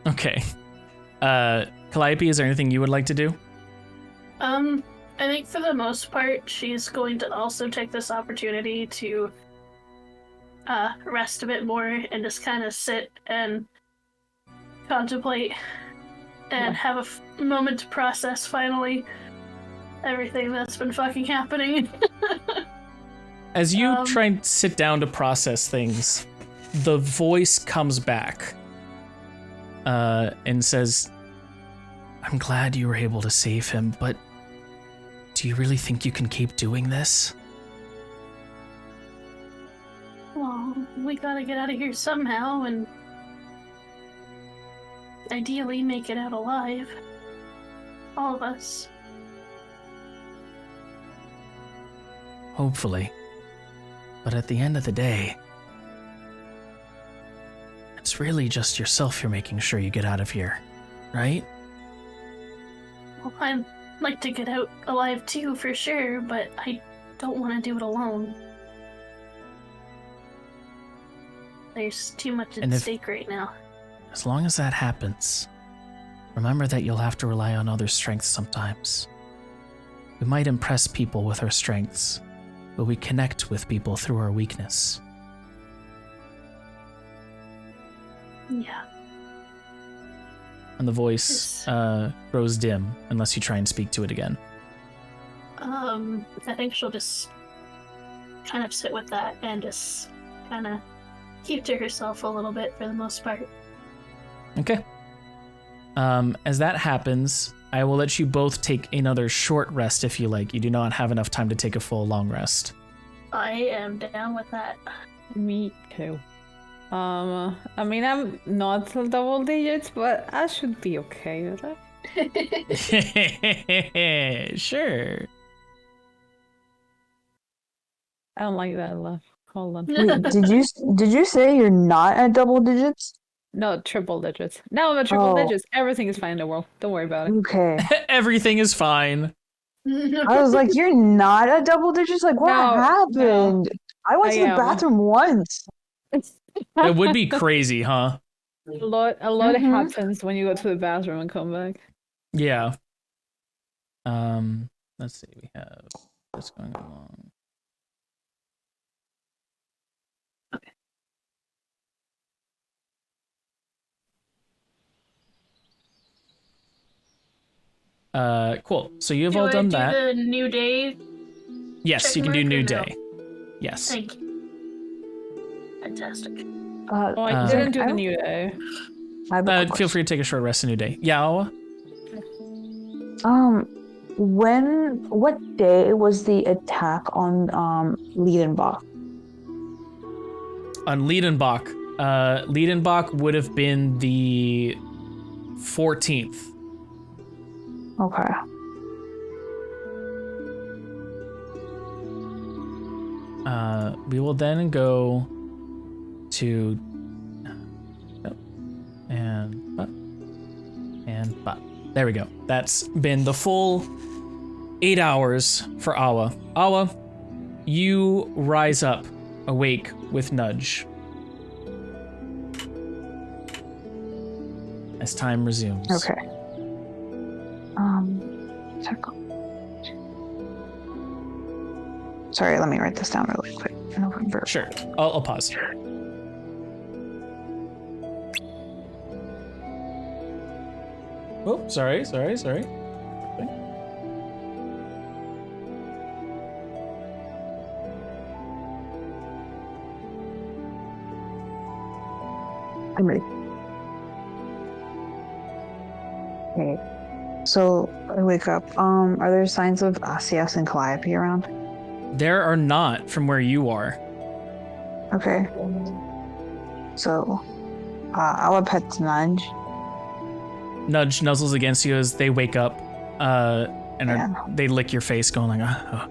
Okay. Calliope, is there anything you would like to do? I think for the most part, she's going to also take this opportunity to rest a bit more and just kind of sit and contemplate and have a moment to process finally everything that's been fucking happening. As you try and sit down to process things, the voice comes back and says, I'm glad you were able to save him, but do you really think you can keep doing this? Well, we gotta get out of here somehow and ideally make it out alive. All of us. Hopefully. But at the end of the day, it's really just yourself you're making sure you get out of here, right? Well, I'd like to get out alive too, for sure, but I don't want to do it alone. There's too much at stake right now. As long as that happens, remember that you'll have to rely on other strengths sometimes. We might impress people with our strengths, but we connect with people through our weakness. Yeah. And the voice grows dim unless you try and speak to it again. I think she'll just kind of sit with that and just kind of keep to herself a little bit for the most part. Okay. As that happens, I will let you both take another short rest if you like. You do not have enough time to take a full long rest. I am down with that. Me too. I mean, I'm not double digits, but I should be okay with it. Sure. I don't like that laugh. Hold on. Wait, did you say you're not at double digits? No, triple digits. Now I'm at triple digits. Everything is fine in the world. Don't worry about it. Okay. Everything is fine. I was like, you're not at double digits? Like, what happened? No. I went to the bathroom once. It would be crazy, huh? A lot happens when you go to the bathroom and come back. Yeah. Let's see. We have this going along. Cool. So you've all done that. The new day? Yes, you can do new day. Yes. Thank you. Fantastic. I didn't do the new day. Feel free to take a short rest a new day. Yeah. What day was the attack on Liedenbach? On Liedenbach. Liedenbach would have been the 14th. Okay. We will then go to and there we go. That's been the full 8 hours for Awa. Awa, you rise up, awake with Nudge. As time resumes. Okay. Sorry, let me write this down really quick. November. Sure. I'll pause. Oh, sorry. I'm ready. Okay. So I wake up. Are there signs of Asias and Calliope around? There are not from where you are. Okay. So I'll pet Nudge. Nudge nuzzles against you as they wake up, and they lick your face, going like,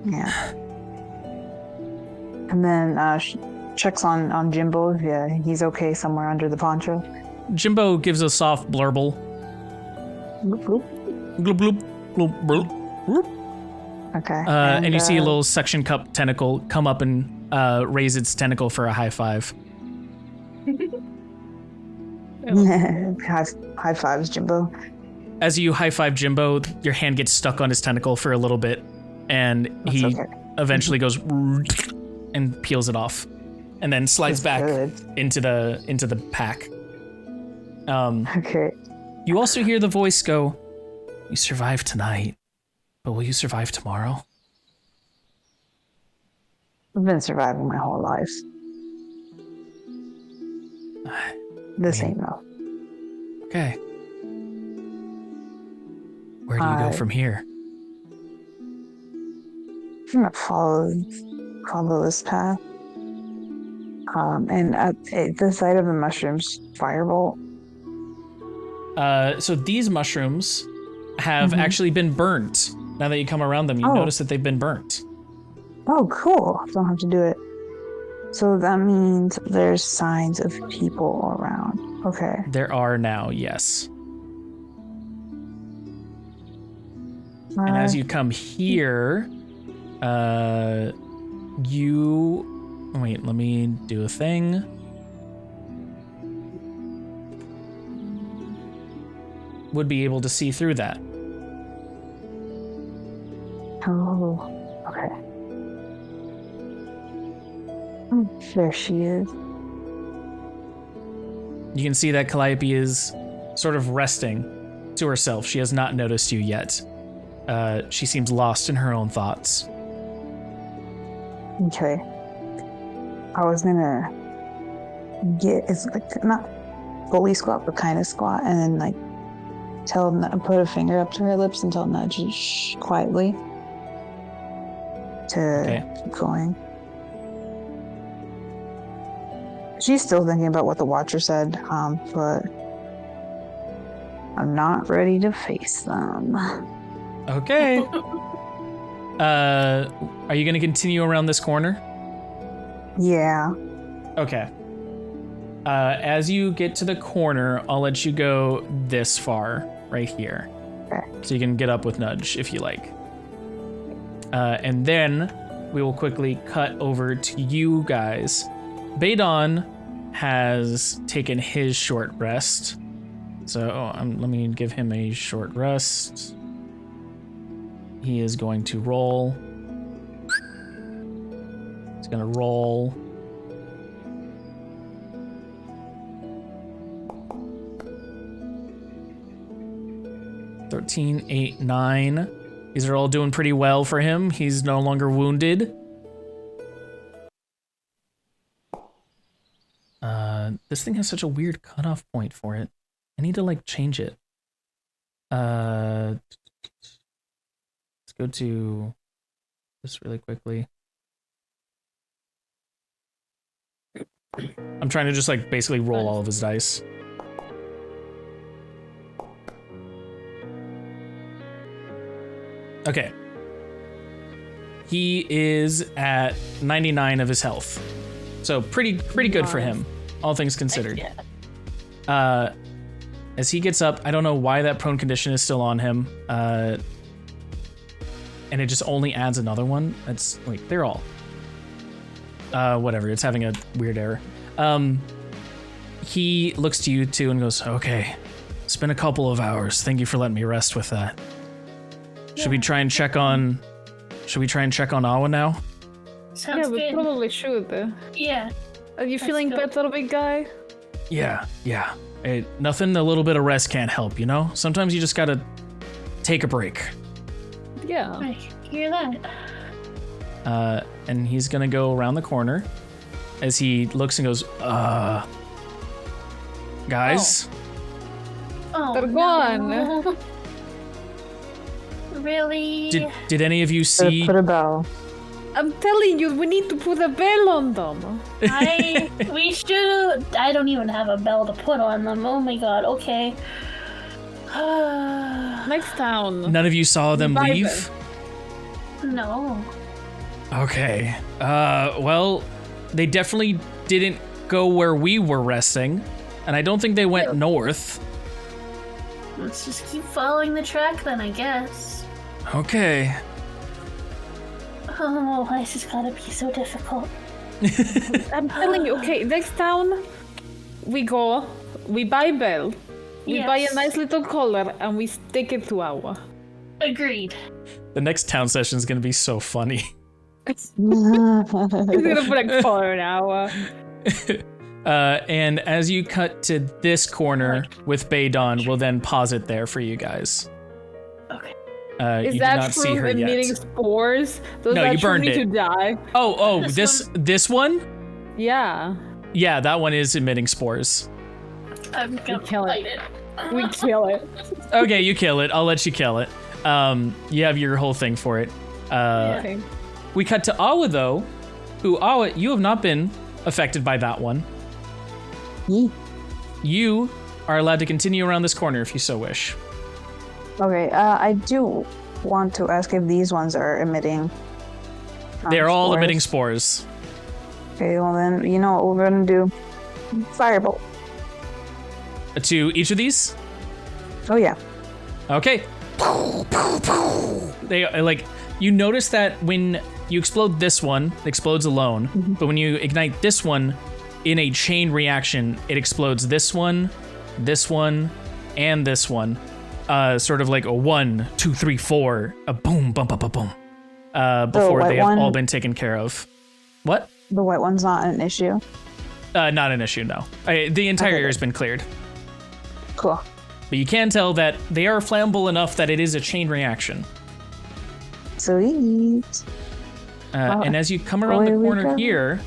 Yeah. And then checks on Jimbo. Yeah, he's okay somewhere under the poncho. Jimbo gives a soft blurble. Bloop, bloop. Gloop, gloop, gloop, bloop, bloop. Okay. And you see a little suction cup tentacle come up and raise its tentacle for a high five. High fives, Jimbo. As you high five Jimbo, your hand gets stuck on his tentacle for a little bit, and he eventually goes and peels it off, and then slides back into the pack. Okay. You also hear the voice go, "You survived tonight, but will you survive tomorrow?" I've been surviving my whole life. This ain't no. Okay. Where do you go from here? I'm gonna follow this path. And at the side of the mushrooms, firebolt. So these mushrooms have actually been burnt. Now that you come around them, you notice that they've been burnt. Oh, cool. Don't have to do it. So that means there's signs of people around. Okay. There are now, yes. And as you come here, wait, let me do a thing. Would be able to see through that. Oh, okay. There she is. You can see that Calliope is sort of resting to herself. She has not noticed you yet. She seems lost in her own thoughts. Okay. I was gonna it's like not fully squat, but kind of squat, and then like put a finger up to her lips and tell Nudge shh quietly to keep going. She's still thinking about what the Watcher said, but I'm not ready to face them. Okay. Are you going to continue around this corner? Yeah. Okay. As you get to the corner, I'll let you go this far, right here. Okay. So you can get up with Nudge if you like. And then we will quickly cut over to you guys. Badon has taken his short rest. So let me give him a short rest. He is going to roll. He's going to roll. (13, 8, 9). These are all doing pretty well for him. He's no longer wounded. This thing has such a weird cutoff point for it. I need to like change it. Let's go to this really quickly. I'm trying to just like basically roll all of his dice. Okay. He is at 99 of his health. So pretty good for him, all things considered. As he gets up, I don't know why that prone condition is still on him. And it just only adds another one. Wait, they're all. Whatever, it's having a weird error. He looks to you two and goes, okay, it's been a couple of hours. Thank you for letting me rest with that. Should we try and check on Awa now? Sounds we good. probably should. Yeah. Are you feeling better, big guy? Yeah. Hey, nothing a little bit of rest can't help, you know? Sometimes you just gotta take a break. Yeah. I hear that. And he's gonna go around the corner as he looks and goes, guys? Oh, They're no. gone. Really? Did any of you see? Put a bell. I'm telling you, we need to put a bell on them. We should. I don't even have a bell to put on them. Oh my god. Okay. Next town. None of you saw them Bye leave? No. Okay. Well, They definitely didn't go where we were resting, and I don't think they went north. Let's just keep following the track then, I guess. Okay. Oh, this has gotta be so difficult. I'm telling you, okay, next town we go, we buy bell, we buy a nice little collar, and we stick it to our. Agreed. The next town session is gonna be so funny. He's gonna put a collar in our. And as you cut to this corner with Baydon, we'll then pause it there for you guys. Okay. Is you that do not see her emitting yet. spores? Does No, that you burned need it. to die? Oh, this one? Yeah. Yeah, that one is emitting spores. I'm gonna kill fight it. it. We kill it. Okay, you kill it. I'll let you kill it. You have your whole thing for it. Okay. We cut to Awa though, who Awa, you have not been affected by that one. Yee. You are allowed to continue around this corner if you so wish. Okay, I do want to ask if these ones are emitting. They're all spores. emitting spores. Okay, well then, you know what we're gonna do? Firebolt. To each of these? Oh yeah. Okay. They like, you notice that when you explode this one, it explodes alone. But when you ignite this one in a chain reaction, it explodes this one, and this one. Sort of like a 1, 2, 3, 4, a boom, bum, bum, bum, boom. Before white they have one- all been taken care of. What? The white one's not an issue. Not an issue, no. The entire Okay. area has been cleared. Cool. But you can tell that they are flammable enough that it is a chain reaction. Sweet. And as you come around the away we corner go. here,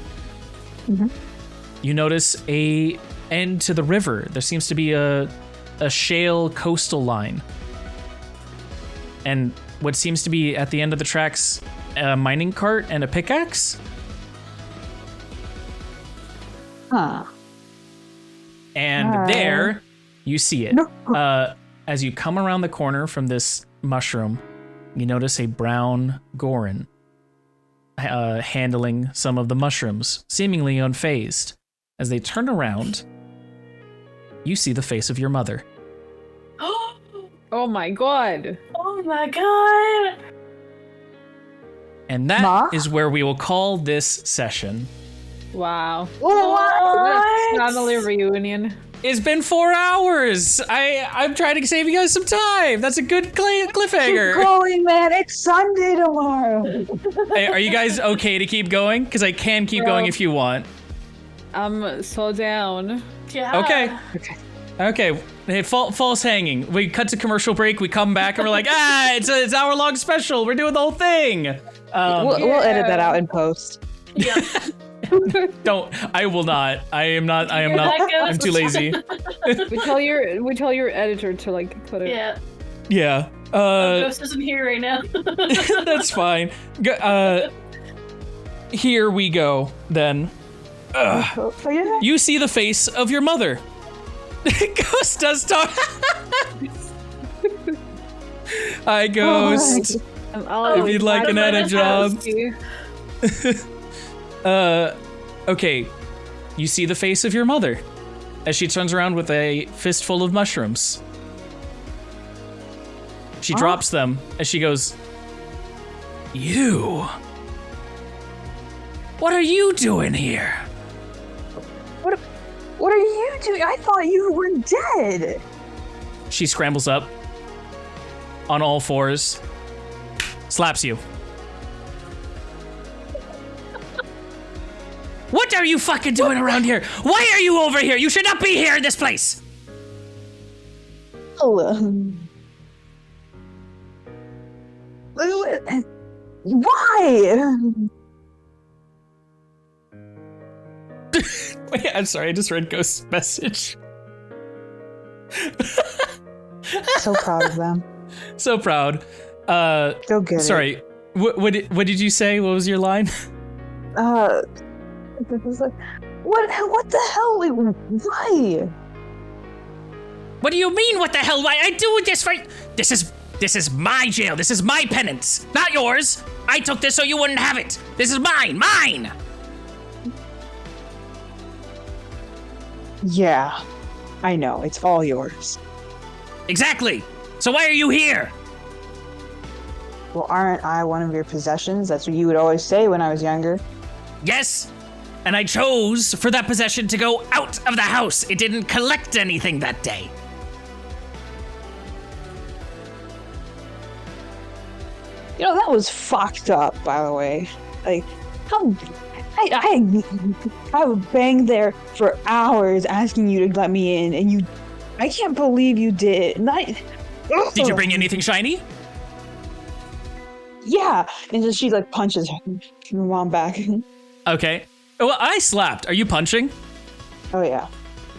you notice a end to the river. There seems to be a shale coastal line. And what seems to be at the end of the tracks, a mining cart and a pickaxe. Huh. And there, you see it. No. As you come around the corner from this mushroom, you notice a brown Gorin handling some of the mushrooms, seemingly unfazed. As they turn around, you see the face of your mother. Oh my god. Oh my god! And that Ma? is where we will call this session. Wow. What? Family reunion. It's been 4 hours. I'm trying to save you guys some time. That's a good cliffhanger. Keep going, man. It's Sunday tomorrow. Hey, are you guys okay to keep going? Because I can keep going if you want. I'm so down. Yeah. Okay. Okay. Hey, false hanging. We cut to commercial break. We come back and we're like, it's an hour-long special. We're doing the whole thing. We'll edit that out in post. Yeah. Don't. I will not. I am not. That goes. I'm too lazy. We tell your editor to like put it. Yeah. Yeah. Ghost isn't here right now. That's fine. Here we go then. Oh, yeah. You see the face of your mother. Ghost does talk. Hi, Ghost. If you'd like an edit job. Okay. You see the face of your mother as she turns around with a fistful of mushrooms. She drops them as she goes, "You? What are you doing here?" What are you doing? I thought you were dead. She scrambles up on all fours, slaps you. What are you fucking doing around here? Why are you over here? You should not be here in this place. Oh. Why? Wait, I'm sorry, I just read Ghost's message. So proud of them. So proud. Go get it. Sorry, what did you say? What was your line? It was like, what the hell? Why? What do you mean, what the hell? Why I do this for? This is my jail. This is my penance, not yours. I took this so you wouldn't have it. This is mine. Yeah, I know. It's all yours. Exactly! So why are you here? Well, aren't I one of your possessions? That's what you would always say when I was younger. Yes! And I chose for that possession to go out of the house. It didn't collect anything that day. You know, that was fucked up, by the way. Like, how... I would bang there for hours asking you to let me in, and you... I can't believe you did. Did you bring anything shiny? Yeah, and then she like punches her mom back. Okay. Well, I slapped. Are you punching? Oh yeah.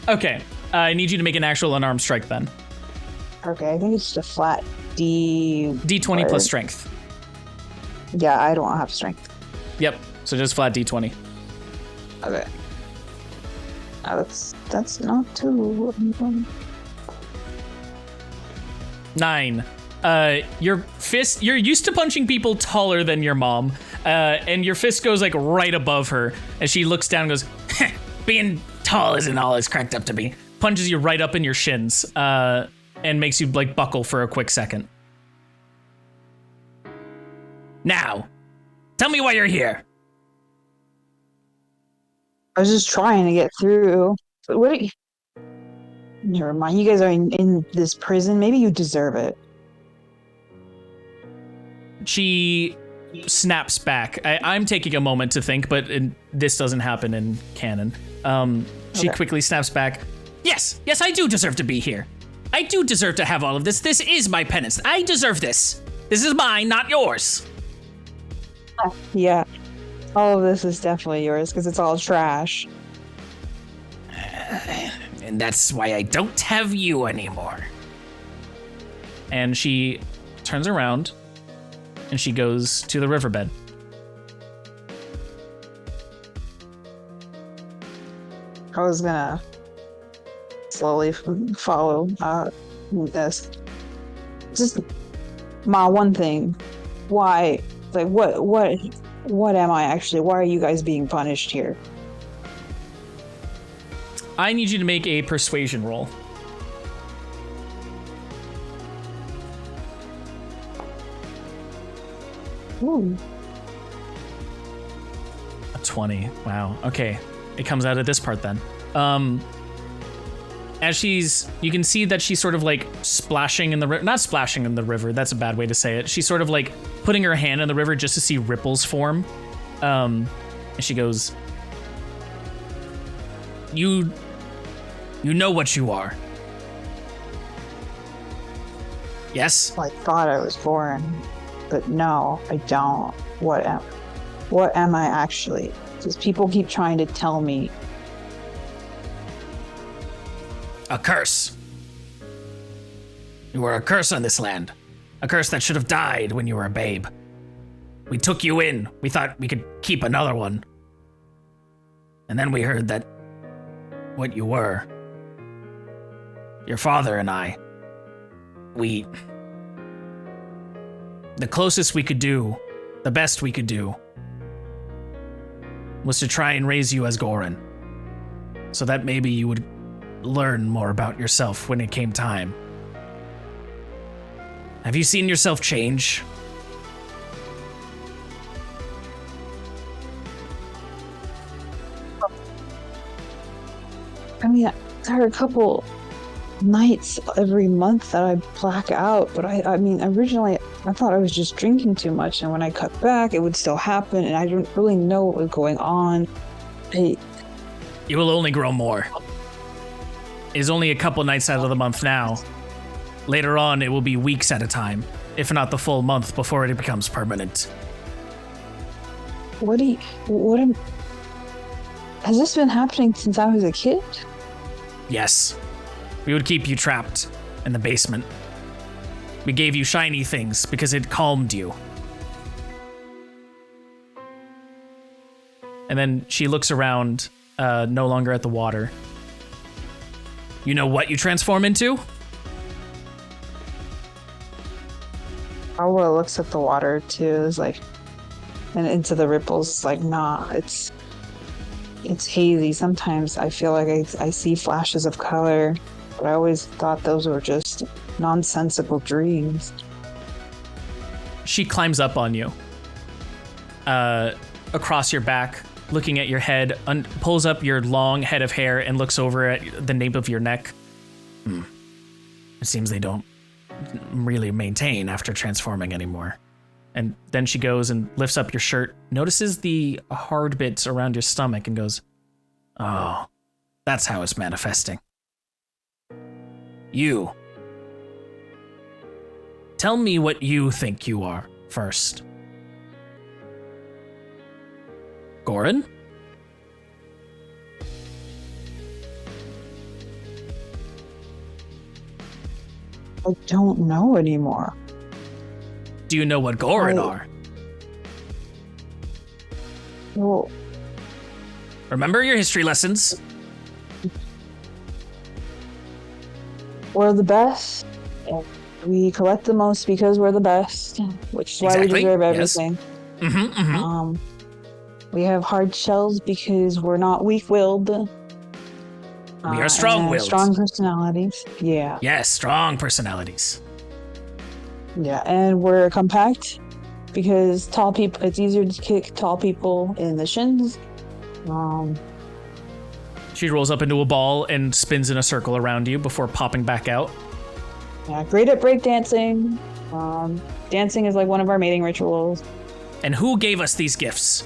Okay. I need you to make an actual unarmed strike then. Okay, I think it's just a flat D. D20 plus strength. Yeah, I don't have strength. Yep. So just flat D20. Okay. That's not too. 9. Your fist, you're used to punching people taller than your mom, and your fist goes like right above her as she looks down and goes, being tall isn't all it's cracked up to be. Punches you right up in your shins, and makes you like buckle for a quick second. Now, tell me why you're here. I was just trying to get through. But what? Never mind. You guys are in this prison. Maybe you deserve it. She snaps back. I'm taking a moment to think, but this doesn't happen in canon. She quickly snaps back. Yes, I do deserve to be here. I do deserve to have all of this. This is my penance. I deserve this. This is mine, not yours. Yeah, all of this is definitely yours because it's all trash. And that's why I don't have you anymore. And she turns around and she goes to the riverbed. I was gonna slowly follow this. Just my one thing. Why? Like, what am I actually? Why are you guys being punished here? I need you to make a persuasion roll. Ooh. A 20. Wow. Okay. It comes out of this part then. As you can see that she's sort of like splashing in the river. Not splashing in the river. That's a bad way to say it. She's sort of like putting her hand in the river just to see ripples form. And she goes, You know what you are. Yes? I thought I was born, but no, I don't. What am I actually? Because people keep trying to tell me. A curse. You were a curse on this land. A curse that should have died when you were a babe. We took you in. We thought we could keep another one. And then we heard that what you were, your father and I, the closest we could do, the best we could do, was to try and raise you as Goran, so that maybe you would learn more about yourself when it came time. Have you seen yourself change? I mean, there are a couple nights every month that I black out, but I mean, originally I thought I was just drinking too much, and when I cut back, it would still happen, and I didn't really know what was going on. You will only grow more. It is only a couple nights out of the month now. Later on, it will be weeks at a time, if not the full month before it becomes permanent. Has this been happening since I was a kid? Yes. We would keep you trapped in the basement. We gave you shiny things because it calmed you. And then she looks around, no longer at the water. You know what you transform into? Awa looks at the water too, is like, and into the ripples, like, nah, it's it's hazy. Sometimes I feel like I see flashes of color, but I always thought those were just nonsensical dreams. She climbs up on you, across your back, looking at your head, pulls up your long head of hair and looks over at the nape of your neck. It seems they don't really maintain after transforming anymore. And then she goes and lifts up your shirt, notices the hard bits around your stomach, and goes, "Oh, that's how it's manifesting. You. Tell me what you think you are first." Goran? I don't know anymore. Do you know what Goran are? Well, Remember your history lessons? we're the best. And we collect the most because we're the best, which is why Exactly, we deserve yes. everything. Mm-hmm. We have hard shells because we're not weak-willed. We are strong-willed. Strong personalities. Yeah. Yes, strong personalities. Yeah, and we're compact because tall people. It's easier to kick tall people in the shins. She rolls up into a ball and spins in a circle around you before popping back out. Yeah, great at breakdancing. Dancing is like one of our mating rituals. And who gave us these gifts?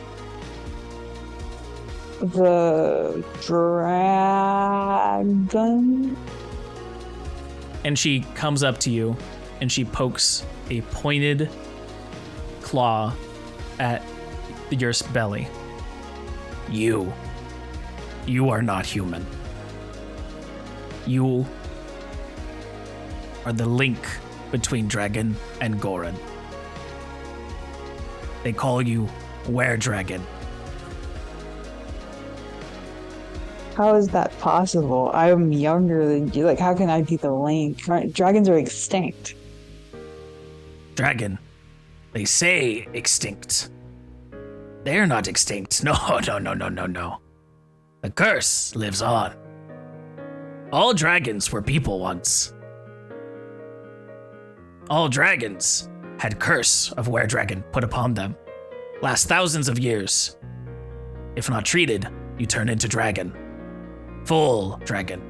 The dragon. And she comes up to you and she pokes a pointed claw at your belly. You are not human. You are the link between Dragon and Goran. They call you Were-Dragon. How is that possible? I'm younger than you. Like, how can I be the link? Dragons are extinct. Dragon, they say extinct. They're not extinct. No. The curse lives on. All dragons were people once. All dragons had curse of Were-Dragon put upon them. Last thousands of years. If not treated, you turn into dragon. Full dragon.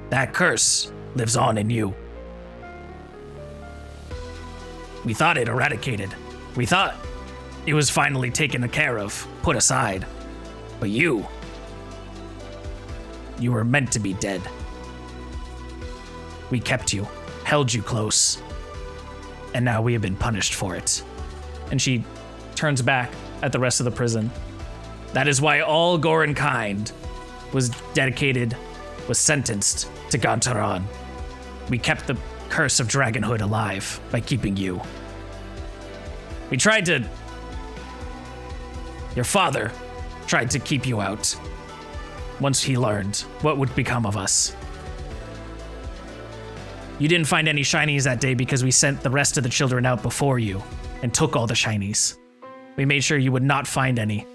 That curse lives on in you. We thought it eradicated. We thought it was finally taken care of, put aside. But you were meant to be dead. We kept you, held you close, and now we have been punished for it. And she turns back at the rest of the prison. That is why all Goran kind was sentenced to Gantaran. We kept the curse of dragonhood alive by keeping you. We tried to... Your father tried to keep you out once he learned what would become of us. You didn't find any shinies that day because we sent the rest of the children out before you and took all the shinies. We made sure you would not find any.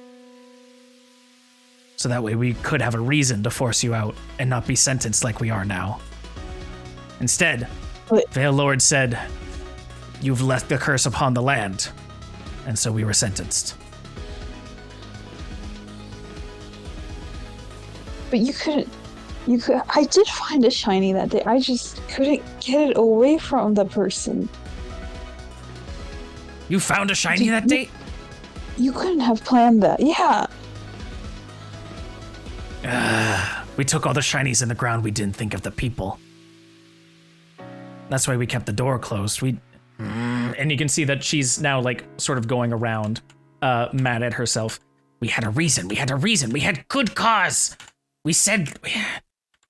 So that way we could have a reason to force you out and not be sentenced like we are now. Instead, Vale Lord said, "You've left the curse upon the land." And so we were sentenced. But you could. I did find a shiny that day. I just couldn't get it away from the person. You found a shiny that day? You couldn't have planned that. Yeah. We took all the shinies in the ground. We didn't think of the people. That's why we kept the door closed. And you can see that she's now like sort of going around, mad at herself. We had a reason. We had good cause. We said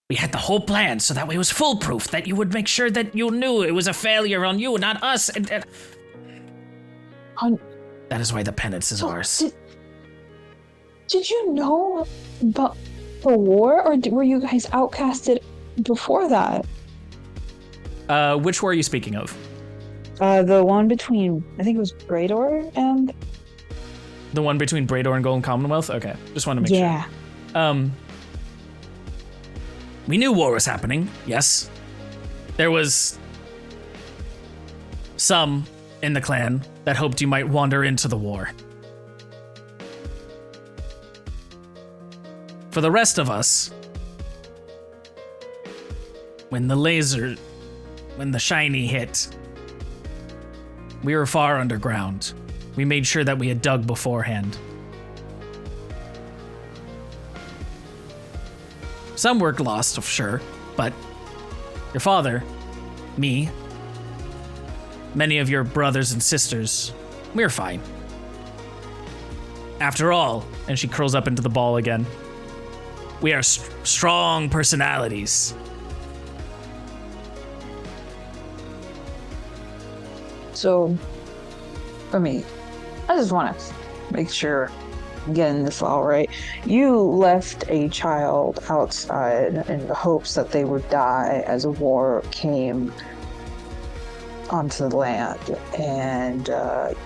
we had the whole plan, so that way it was foolproof, that you would make sure that you knew it was a failure on you, not us. That is why the penance is ours. Did you know about the war, or were you guys outcasted before that? Which war are you speaking of? The one between, I think it was Greydor and... The one between Brador and Golden Commonwealth? Okay, just want to make Yeah. sure. We knew war was happening, yes. There was some in the clan that hoped you might wander into the war. For the rest of us, when the shiny hit, we were far underground. We made sure that we had dug beforehand. Some work lost, sure, but your father, me, many of your brothers and sisters, we're fine. After all, and she curls up into the ball again, we are strong personalities. So, for me, I just want to make sure I'm getting this all right. You left a child outside in the hopes that they would die as a war came onto the land, and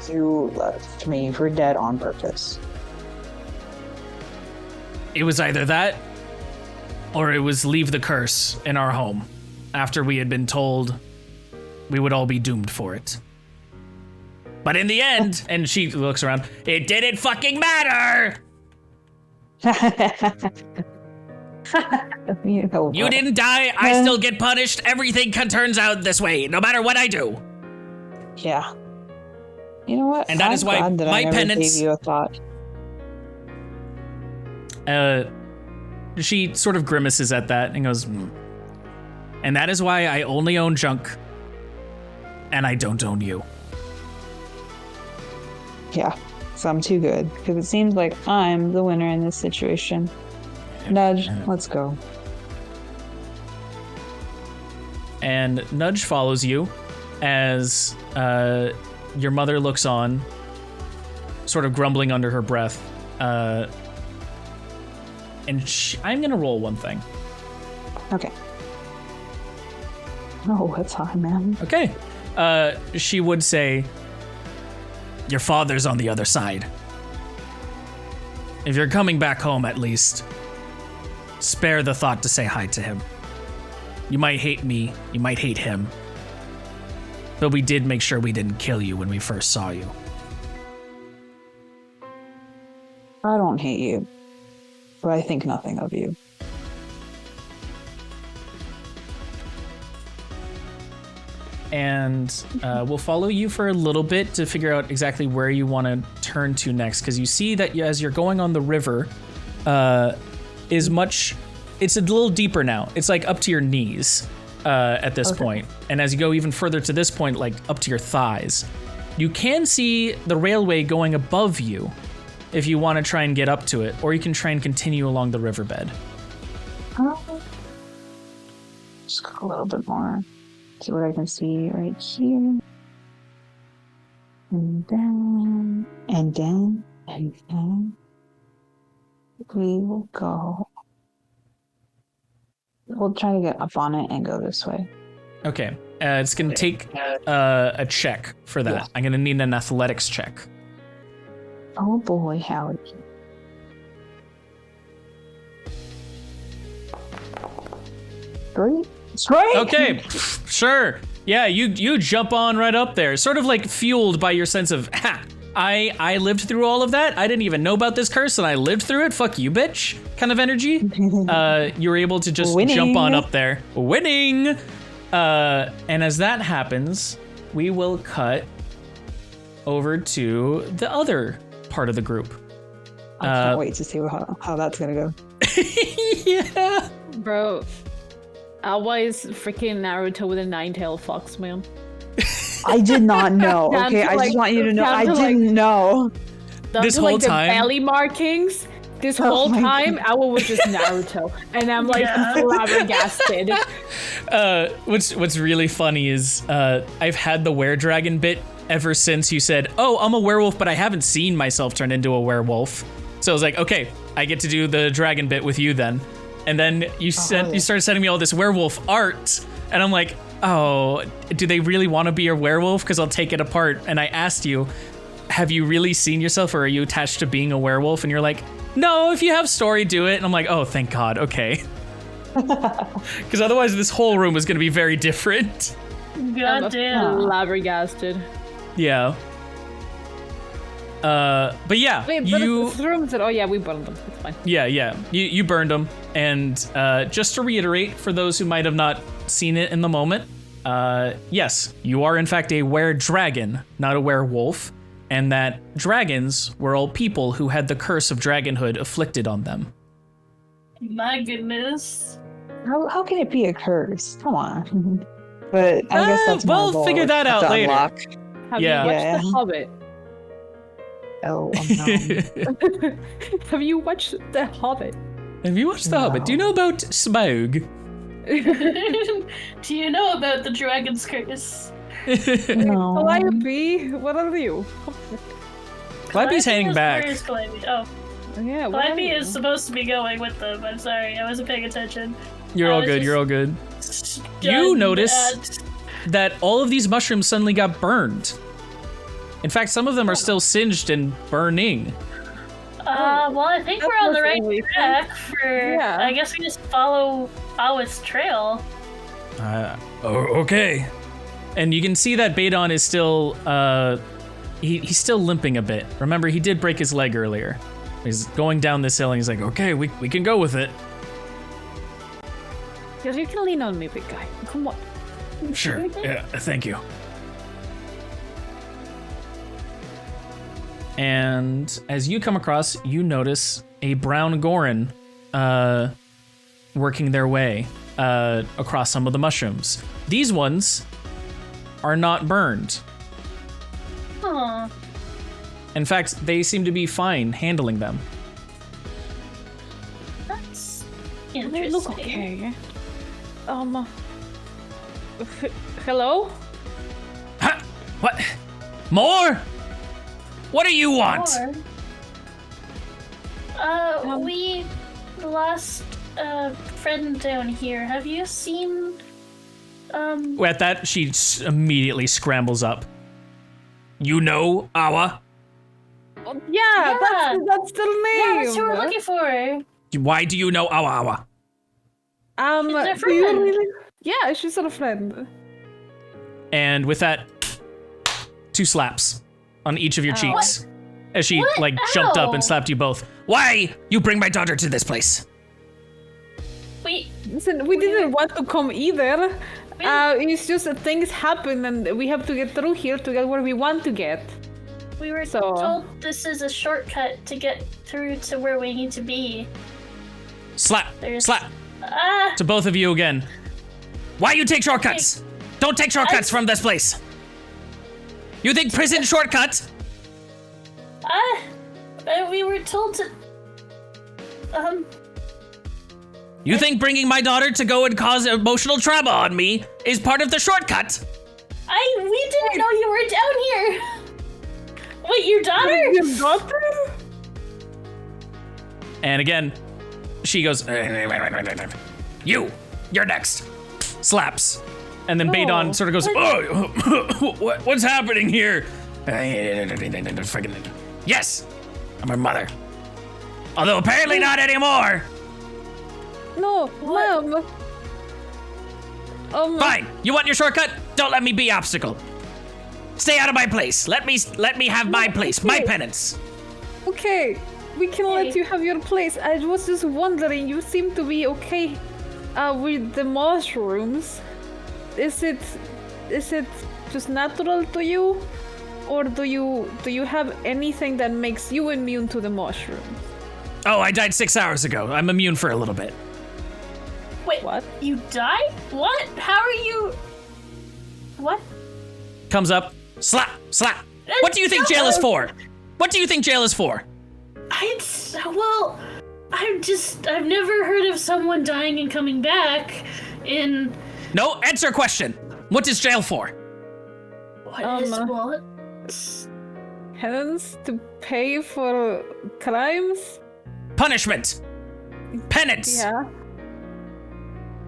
you left me for dead on purpose. It was either that, or it was leave the curse in our home after we had been told we would all be doomed for it. But in the end, and she looks around, it didn't fucking matter! You didn't die, I still get punished, everything turns out this way, no matter what I do. Yeah. You know what? And that is why glad that my I never penance- gave you a thought. She sort of grimaces at that and goes, And that is why I only own junk, and I don't own you. Yeah, so I'm too good, because it seems like I'm the winner in this situation. Nudge, let's go. And Nudge follows you as your mother looks on, sort of grumbling under her breath. And I'm going to roll one thing. Okay. Oh, it's high, man. Okay. She would say, your father's on the other side. If you're coming back home, at least, spare the thought to say hi to him. You might hate me, you might hate him, but we did make sure we didn't kill you when we first saw you. I don't hate you, but I think nothing of you. And we'll follow you for a little bit to figure out exactly where you want to turn to next, because you see that as you're going on the river, it's a little deeper now. It's like up to your knees at this point. And as you go even further to this point, like up to your thighs, you can see the railway going above you if you want to try and get up to it, or you can try and continue along the riverbed. Just go a little bit more. See what I can see right here. And down, and down, and down. We will go. We'll try to get up on it and go this way. Okay, it's going to take a check for that. Yeah. I'm going to need an athletics check. Oh boy, howdy. Straight? Okay, sure. Yeah, you jump on right up there, sort of like fueled by your sense of, I lived through all of that. I didn't even know about this curse, and I lived through it. Fuck you, bitch. Kind of energy. You're able to just jump on up there. Winning. And as that happens, we will cut over to the other part of the group. I can't wait to see how that's gonna go. Yeah. Bro, Alwa is freaking Naruto with a 9-tailed fox, man. I did not know. Okay, I just want you to know I didn't know. This whole the time- belly markings. This whole my time, Alwa was just Naruto, and I'm like flabbergasted. What's really funny is I've had the were-dragon bit ever since you said, oh, I'm a werewolf, but I haven't seen myself turn into a werewolf. So I was like, okay, I get to do the dragon bit with you then. And then you started sending me all this werewolf art, and I'm like, oh, do they really want to be a werewolf? Because I'll take it apart. And I asked you, have you really seen yourself, or are you attached to being a werewolf? And you're like, no, if you have story, do it. And I'm like, oh, thank God, okay. Because otherwise this whole room was going to be very different. God damn. Flabbergasted. Yeah. But yeah, Wait, but the rooms that, oh yeah, we burned them. It's fine. Yeah. You burned them. And just to reiterate, for those who might have not seen it in the moment, yes, you are in fact a were-dragon, not a werewolf. And that dragons were all people who had the curse of dragonhood afflicted on them. My goodness. How can it be a curse? Come on. But I guess that's my we'll goal figure that to out later. unlock. Have Yeah. you Yeah. watched The Hobbit? Oh, no. Have you watched The Hobbit? Have you watched The Hobbit? Do you know about Smaug? Do you know about the dragon's curse? No. Calliope, what are you? Calliope's hanging back. Where is Calliope? Oh, Yeah, what are Calliope you? is supposed to be going with them. I'm sorry, I wasn't paying attention. You're I all was good, just you're all good. You stunned notice that all of these mushrooms suddenly got burned. In fact, some of them are still singed and burning. well, I think we're on the right That's track for. Yeah. I guess we just follow Awa's trail. Okay. And you can see that Badon is still, he's still limping a bit. Remember, he did break his leg earlier. He's going down this hill and he's like, okay, we can go with it. Yes, you can lean on me, big guy. Come on. Sure, yeah, thank you. And as you come across, you notice a brown Goron working their way across some of the mushrooms. These ones are not burned. Huh. In fact, they seem to be fine handling them. That's They interesting. look okay. Hello? Huh? What? More? What do you want? We lost a friend down here. Have you seen? At that, she immediately scrambles up. You know Awa? Yeah, Yeah. that's the name. Yeah, that's who we're looking for. Why do you know Awa? She's our do you friend. really? Yeah, she's our friend. And with that, 2 slaps on each of your cheeks. As she What? jumped up Ow. and slapped you both. Why you bring my daughter to this place? We Listen, we didn't want to come either. It's just that things happen and we have to get through here to get where we want to get. were So- told this is a shortcut to get through to where we need to be. Slap, There's- slap Ah, to both of you again. Why you take shortcuts? Don't take shortcuts from this place. You think prison shortcut? we were told to. You think bringing my daughter to go and cause emotional trauma on me is part of the shortcut? We didn't know you were down here. Wait, your daughter? Your daughter? And again, she goes, you're next. Slaps. And then Badon sort of goes, oh, what's happening here? Yes, I'm her mother. Although apparently not anymore. No, Mom. Fine, you want your shortcut? Don't let me be obstacle. Stay out of my place. Let me have my place, my penance. Okay, we can let you have your place. I was just wondering, you seem to be okay with the mushrooms. Is it just natural to you? Or do you have anything that makes you immune to the mushrooms? Oh, I died 6 hours ago. I'm immune for a little bit. Wait, What? You died? What? How are you? What? Comes up, slap, slap. What do you think jail is for? What do you think jail is for? I've never heard of someone dying and coming back in. No, answer a question. What is jail for? What is what? Penance to pay for crimes? Punishment. Penance. Yeah.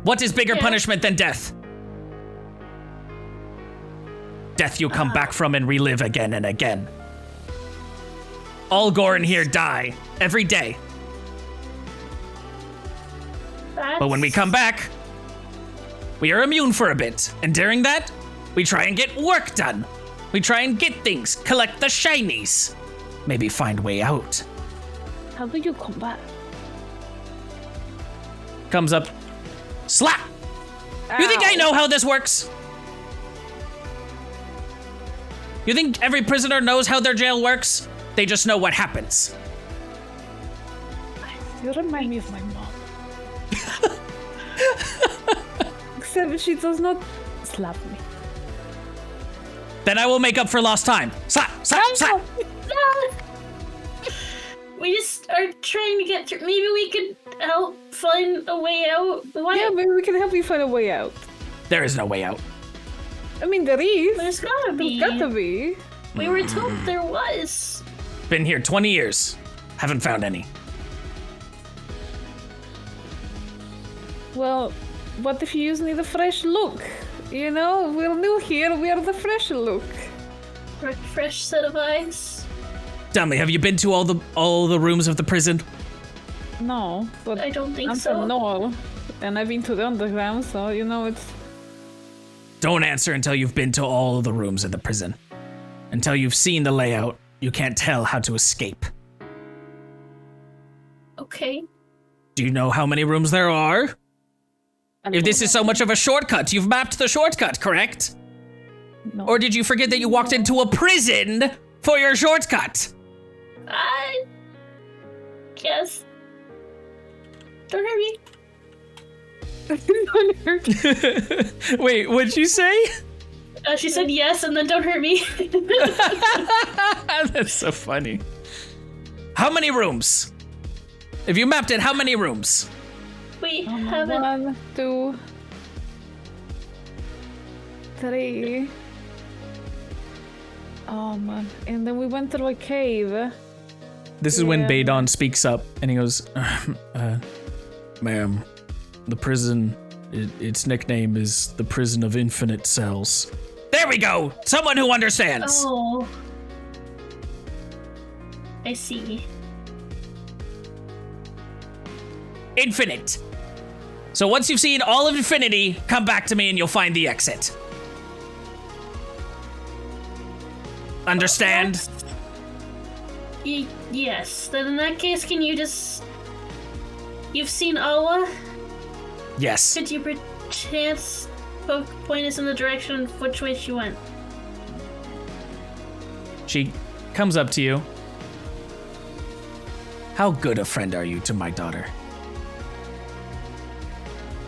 What is bigger Yeah. punishment than death? Death you come back from and relive again and again. all Gorin here die every day. But when we come back, we are immune for a bit. And during that, we try and get work done. We try and get things, collect the shinies. Maybe find way out. How do you come back? Comes up, slap! You think I know how this works? You think every prisoner knows how their jail works? They just know what happens. You remind me of my mom. Except she does not slap me. Then I will make up for lost time. Slap, slap, slap! We just are trying to get through. Maybe we could help find a way out. Why? Yeah, maybe we can help you find a way out. There is no way out. I mean, there is. There's gotta be. There's gotta be. We were told there was. Been here 20 years. Haven't found any. Well, what if you just need a fresh look? You know, we're new here, we are the fresh look. Fresh set of eyes. Tell me, have you been to all the rooms of the prison? No, but I don't think I'm so. from North, and I've been to the underground, so you know it's. Don't answer until you've been to all of the rooms of the prison. Until you've seen the layout, you can't tell how to escape. Okay. Do you know how many rooms there are? If this is so much of a shortcut, you've mapped the shortcut, correct? No. Or did you forget that you walked into a prison for your shortcut? I guess. Don't hurt me. Don't hurt. Wait, what'd you say? She said yes, and then don't hurt me. That's so funny. How many rooms? If you mapped it, how many rooms? We haven't. 1, 2, 3. Oh man! And then we went through a cave. This is when Yeah. Badon speaks up and he goes, ma'am, the prison, its nickname is the Prison of Infinite Cells. There we go! Someone who understands! Oh. I see. Infinite. So once you've seen all of infinity, come back to me and you'll find the exit. Understand? Yes. Then in that case, can you just... You've seen Awa? Yes. Could you perchance point us in the direction of which way she went? She comes up to you. How good a friend are you to my daughter?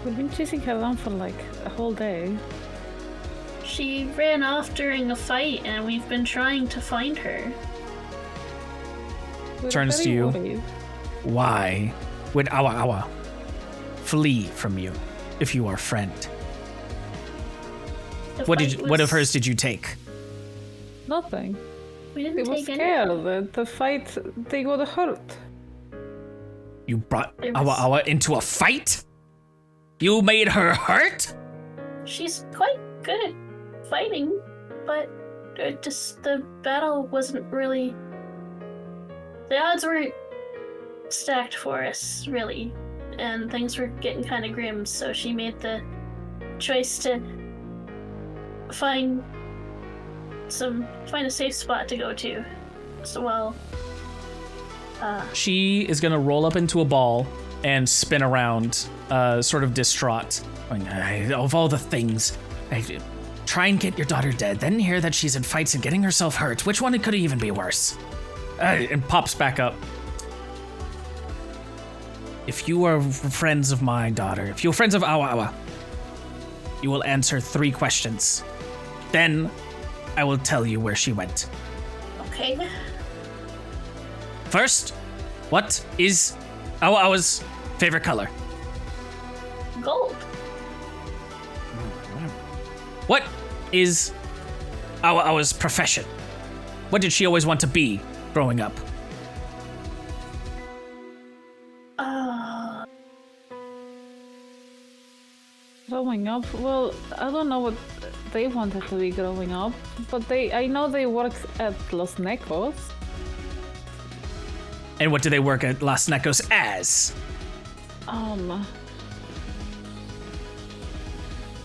We've been chasing her around for like a whole day. She ran off during a fight, and we've been trying to find her. We're Turns to very you. worried. Why would Awa flee from you if you are friend? The What fight what of was- hers did you take? Nothing. We They didn't were take scared any. that the fight they got hurt. You brought It was- Awa into a fight? You made her hurt? She's quite good at fighting, but the battle wasn't really. The odds weren't stacked for us, really, and things were getting kind of grim. So she made the choice to find a safe spot to go to. So while She is gonna roll up into a ball and spin around, sort of distraught. Like, of all the things, try and get your daughter dead, then hear that she's in fights and getting herself hurt. Which one could even be worse? And pops back up. If you are friends of my daughter, if you're friends of Awa, you will answer 3 questions. Then I will tell you where she went. okay, First, what is Awa's favorite color? gold. What is Awa's profession? What did she always want to be growing up? Growing up, well, I don't know what they wanted to be growing up, but I know they worked at Los Necos. And what do they work at Las Necos as?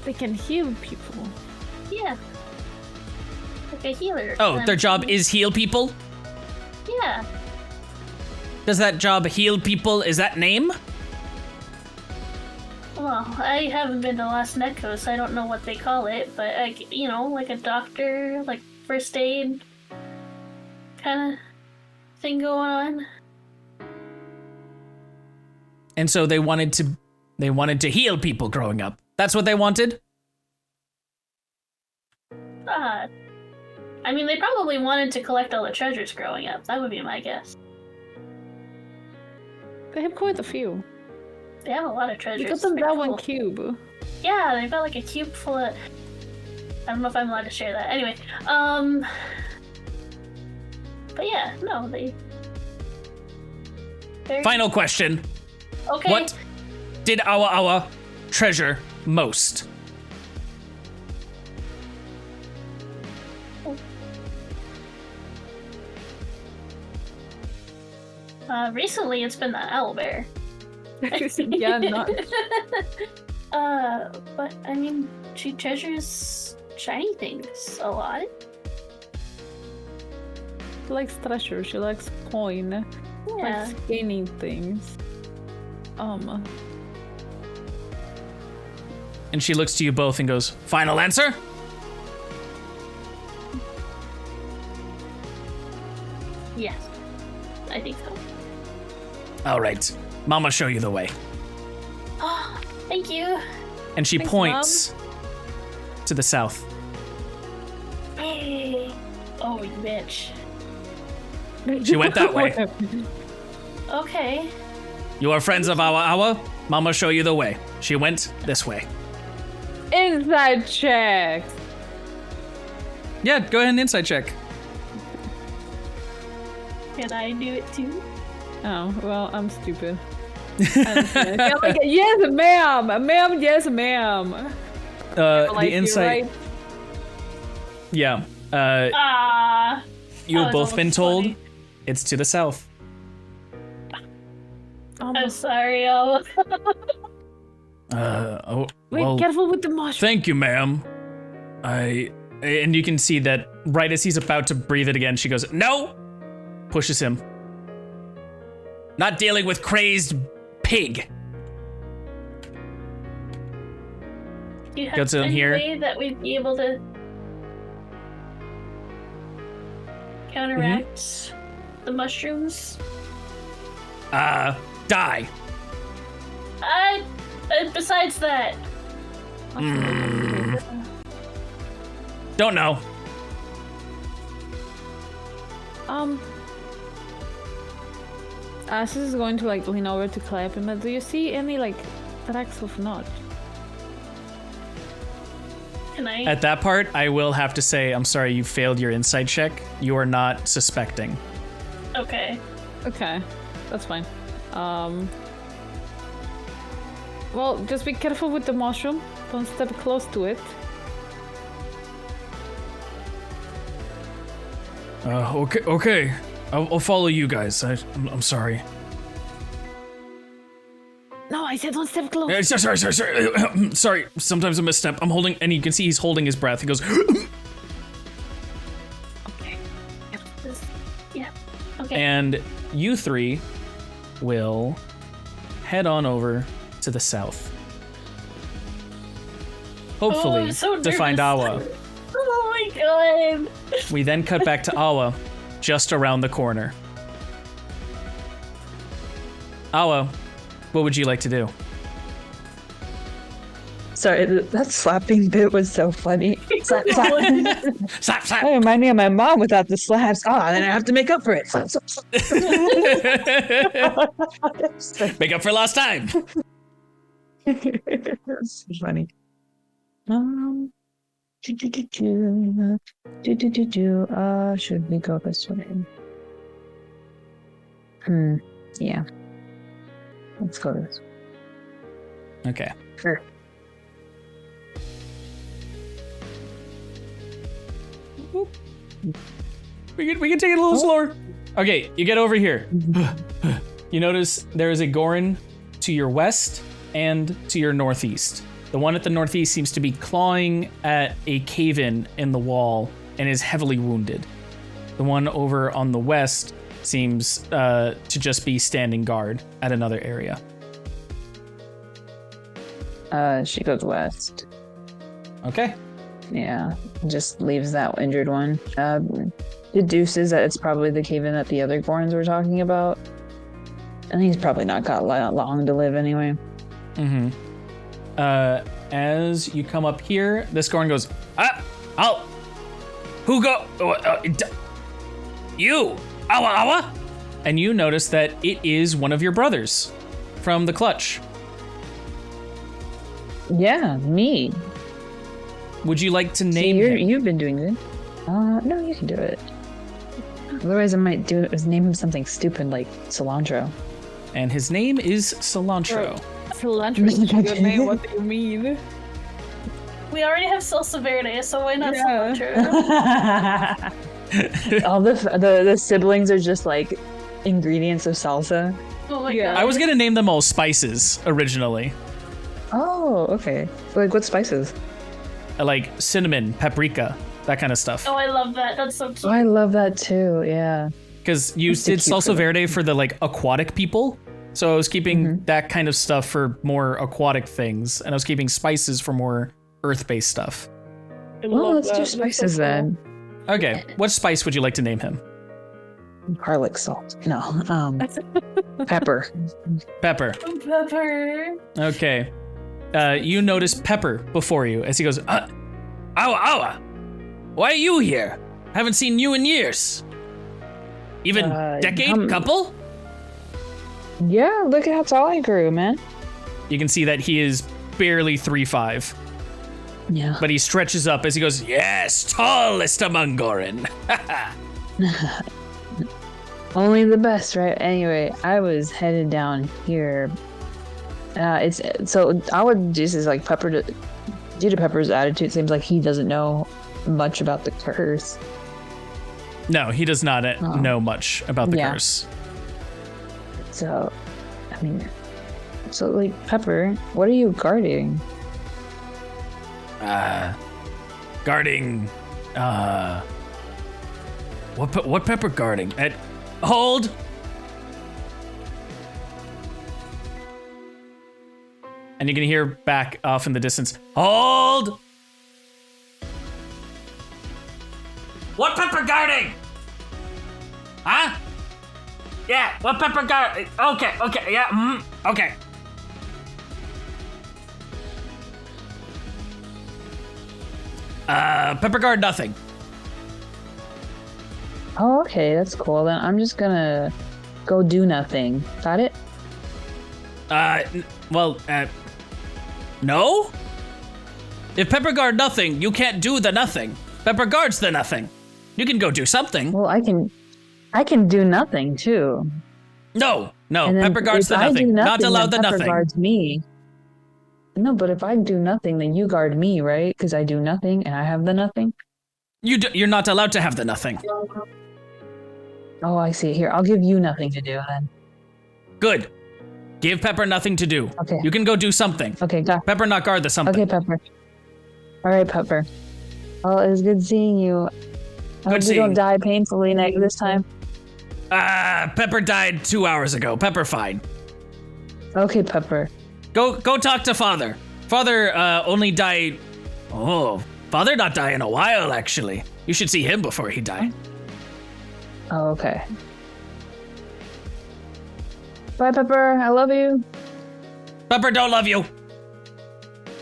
They can heal people. Yeah. Like a healer. Oh, their job is heal people? Yeah. Does that job heal people? Is that name? Well, I haven't been to Las Necos, so I don't know what they call it, but like a doctor, like first aid kind of thing going on. And so they wanted to heal people growing up. That's what they wanted? I mean, they probably wanted to collect all the treasures growing up. That would be my guess. They have quite a few. They have a lot of treasures. You got them They're that cool. one cube. Yeah, they've got like a cube full of... I don't know if I'm allowed to share that. Anyway, but yeah, no, they're... Final question. Okay. What did our treasure most? Recently it's been the owlbear. Yeah, not. But I mean, she treasures shiny things a lot. She likes treasure. She likes coin. Yeah. Likes gaining things. And she looks to you both and goes, final answer? Yes. I think so. All right, Mama show you the way. Oh, thank you. And she Thanks, points to the south. Hey. Oh, you bitch. She went that way. Okay. You are friends of our. Mama show you the way. She went this way. Inside check. Yeah, go ahead and insight check. Can I do it too? Oh, well, I'm stupid. I'm like, yes, ma'am. Ma'am, yes, ma'am. The Like, insight. you're right. Yeah. You that have was both been almost told funny. it's to the south. I'm sorry, I'll... Wait, well, careful with the mushroom. thank you, ma'am. And you can see that right as he's about to breathe it again, she goes, no! Pushes him. Not dealing with crazed pig. Do you have Gets in any here. way that we'd be able to counteract the mushrooms? Die. Besides that, Don't know. Asis is going to like lean over to clap him. But do you see any like tracks of notch? can I? At that part, I will have to say, I'm sorry, you failed your insight check. You are not suspecting. Okay. Okay, that's fine. Well, just be careful with the mushroom. Don't step close to it. Okay. I'll follow you guys. I'm sorry. No, I said don't step close. Sorry. Sorry. Sometimes I misstep. I'm holding, and you can see he's holding his breath. He goes, Okay. Yeah. Okay. and you three will head on over to the south. Hopefully, I'm so to find nervous. Awa. Oh my god. We then cut back to Awa, just around the corner. Awa, what would you like to do? Sorry, that slapping bit was so funny. Slap, slap. Slap, slap! That reminded me of my mom without the slaps. Ah, then I have to make up for it. Slap, slap, slap. Make up for lost time. That's so funny. Should we go this way? Yeah. Let's go this way. Okay. Sure. We can take it a little slower. Okay, you get over here. You notice there is a Gorin to your west and to your northeast. The one at the northeast seems to be clawing at a cave-in the wall and is heavily wounded. The one over on the west seems to just be standing guard at another area. She goes west. Okay. Yeah, just leaves that injured one. Deduces that it's probably the cave-in that the other Gorns were talking about. And he's probably not got long to live anyway. Mm-hmm. As you come up here, this Gorn goes, who go? You, Awa? And you notice that it is one of your brothers from the Clutch. Yeah, me. Would you like to name him? You've been doing good. No, you can do it. Otherwise, I might name him something stupid like Cilantro. And his name is Cilantro. Cilantro is a good name. What do you mean? We already have salsa verde, so why not Yeah. cilantro? All the siblings are just like ingredients of salsa. Oh my Yeah. god. I was gonna name them all spices originally, Oh, okay. Like what spices? like cinnamon, paprika, that kind of stuff. Oh, I love that. That's so cute. Oh, I love that too. Yeah. Because you That's so did cute salsa for them. verde for the like aquatic people, so I was keeping that kind of stuff for more aquatic things, and I was keeping spices for more earth-based stuff. I Well, love let's that. do That's so spices cool. then. Okay, what spice would you like to name him? Garlic salt. No. Pepper. Pepper. Pepper. Okay. You notice Pepper before you as he goes, Awa, why are you here? Haven't seen you in years. Even decade, couple? Yeah, look at how tall I grew, man. You can see that he is barely 3'5", Yeah. but he stretches up as he goes, yes, tallest among Gorin. Only the best, right? Anyway, I was headed down here. It's so I would just is like Pepper. Due to Pepper's attitude, it seems like he doesn't know much about the curse. No, he does not know much about the Yeah. curse. So, I mean, so like Pepper, what are you guarding? Guarding, what Pepper guarding? Hold! And you can hear back off in the distance, hold! What Pepper guarding? Huh? Yeah, what Pepper guard? Okay, yeah, okay. Pepper guard nothing. Oh, okay, that's cool. Then I'm just gonna go do nothing. Got it? No? If Pepper guard nothing, you can't do the nothing. Pepper guards the nothing. You can go do something. Well, I can do nothing too. No, And then Pepper guards if the I do nothing. Not then allowed the Pepper nothing. guards me. No, but if I do nothing, then you guard me, right? Because I do nothing and I have the nothing. You're not allowed to have the nothing. Oh, I see. Here, I'll give you nothing to do then. Good. Give Pepper nothing to do. Okay. You can go do something. Okay, got. Pepper not guard the something. Okay, Pepper. All right, Pepper. Well, it was good seeing you. I hope you seeing don't you. die painfully this time. Pepper died 2 hours ago. Pepper fine. Okay, Pepper. Go talk to Father. Father only died. Oh, Father not die in a while actually. You should see him before he died. Oh, okay. Bye, Pepper. I love you. Pepper don't love you.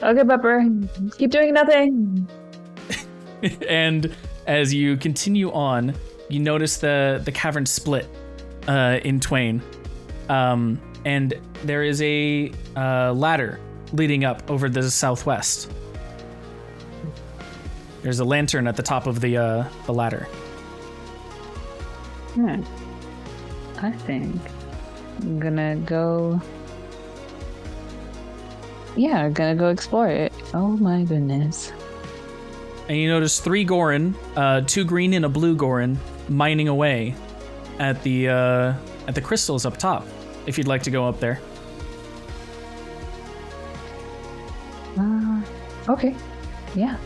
Okay, Pepper. Keep doing nothing. And as you continue on, you notice the cavern split in twain, and there is a ladder leading up over the southwest. There's a lantern at the top of the ladder. I think I'm gonna go. Yeah, I'm gonna go explore it. Oh my goodness. And you notice 3 Gorin, 2 green and a blue Gorin, mining away at the crystals up top, if you'd like to go up there. Okay. Yeah.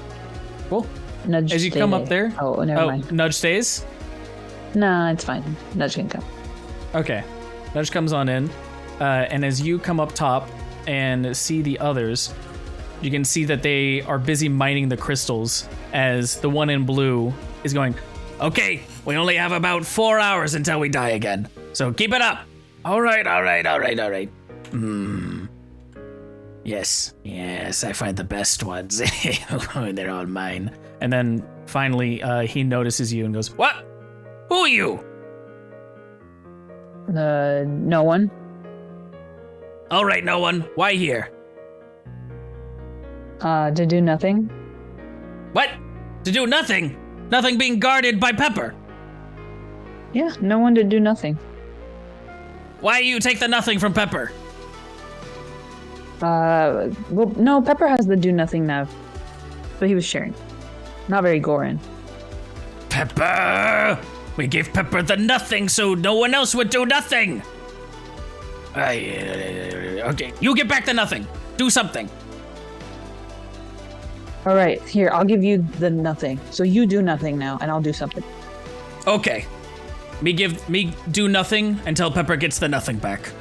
Cool. Nudge As you stay come up there. there. Oh, never mind. Nudge stays? Nah, it's fine. Nudge can come. Okay. Nudge comes on in. And as you come up top and see the others, you can see that they are busy mining the crystals as the one in blue is going, okay, we only have about 4 hours until we die again. So keep it up. All right. Yes, I find the best ones. They're all mine. And then finally, he notices you and goes, what? Who are you? No one. All right, no one. Why here? To do nothing. What? To do nothing? Nothing being guarded by Pepper. Yeah, no one to do nothing. Why you take the nothing from Pepper? Well, no, Pepper has the do nothing now. But he was sharing. Not very Goran. Pepper! We gave Pepper the nothing so no one else would do nothing. Okay, you get back the nothing. Do something. All right, here, I'll give you the nothing. So you do nothing now, and I'll do something. Okay. Me do nothing until Pepper gets the nothing back.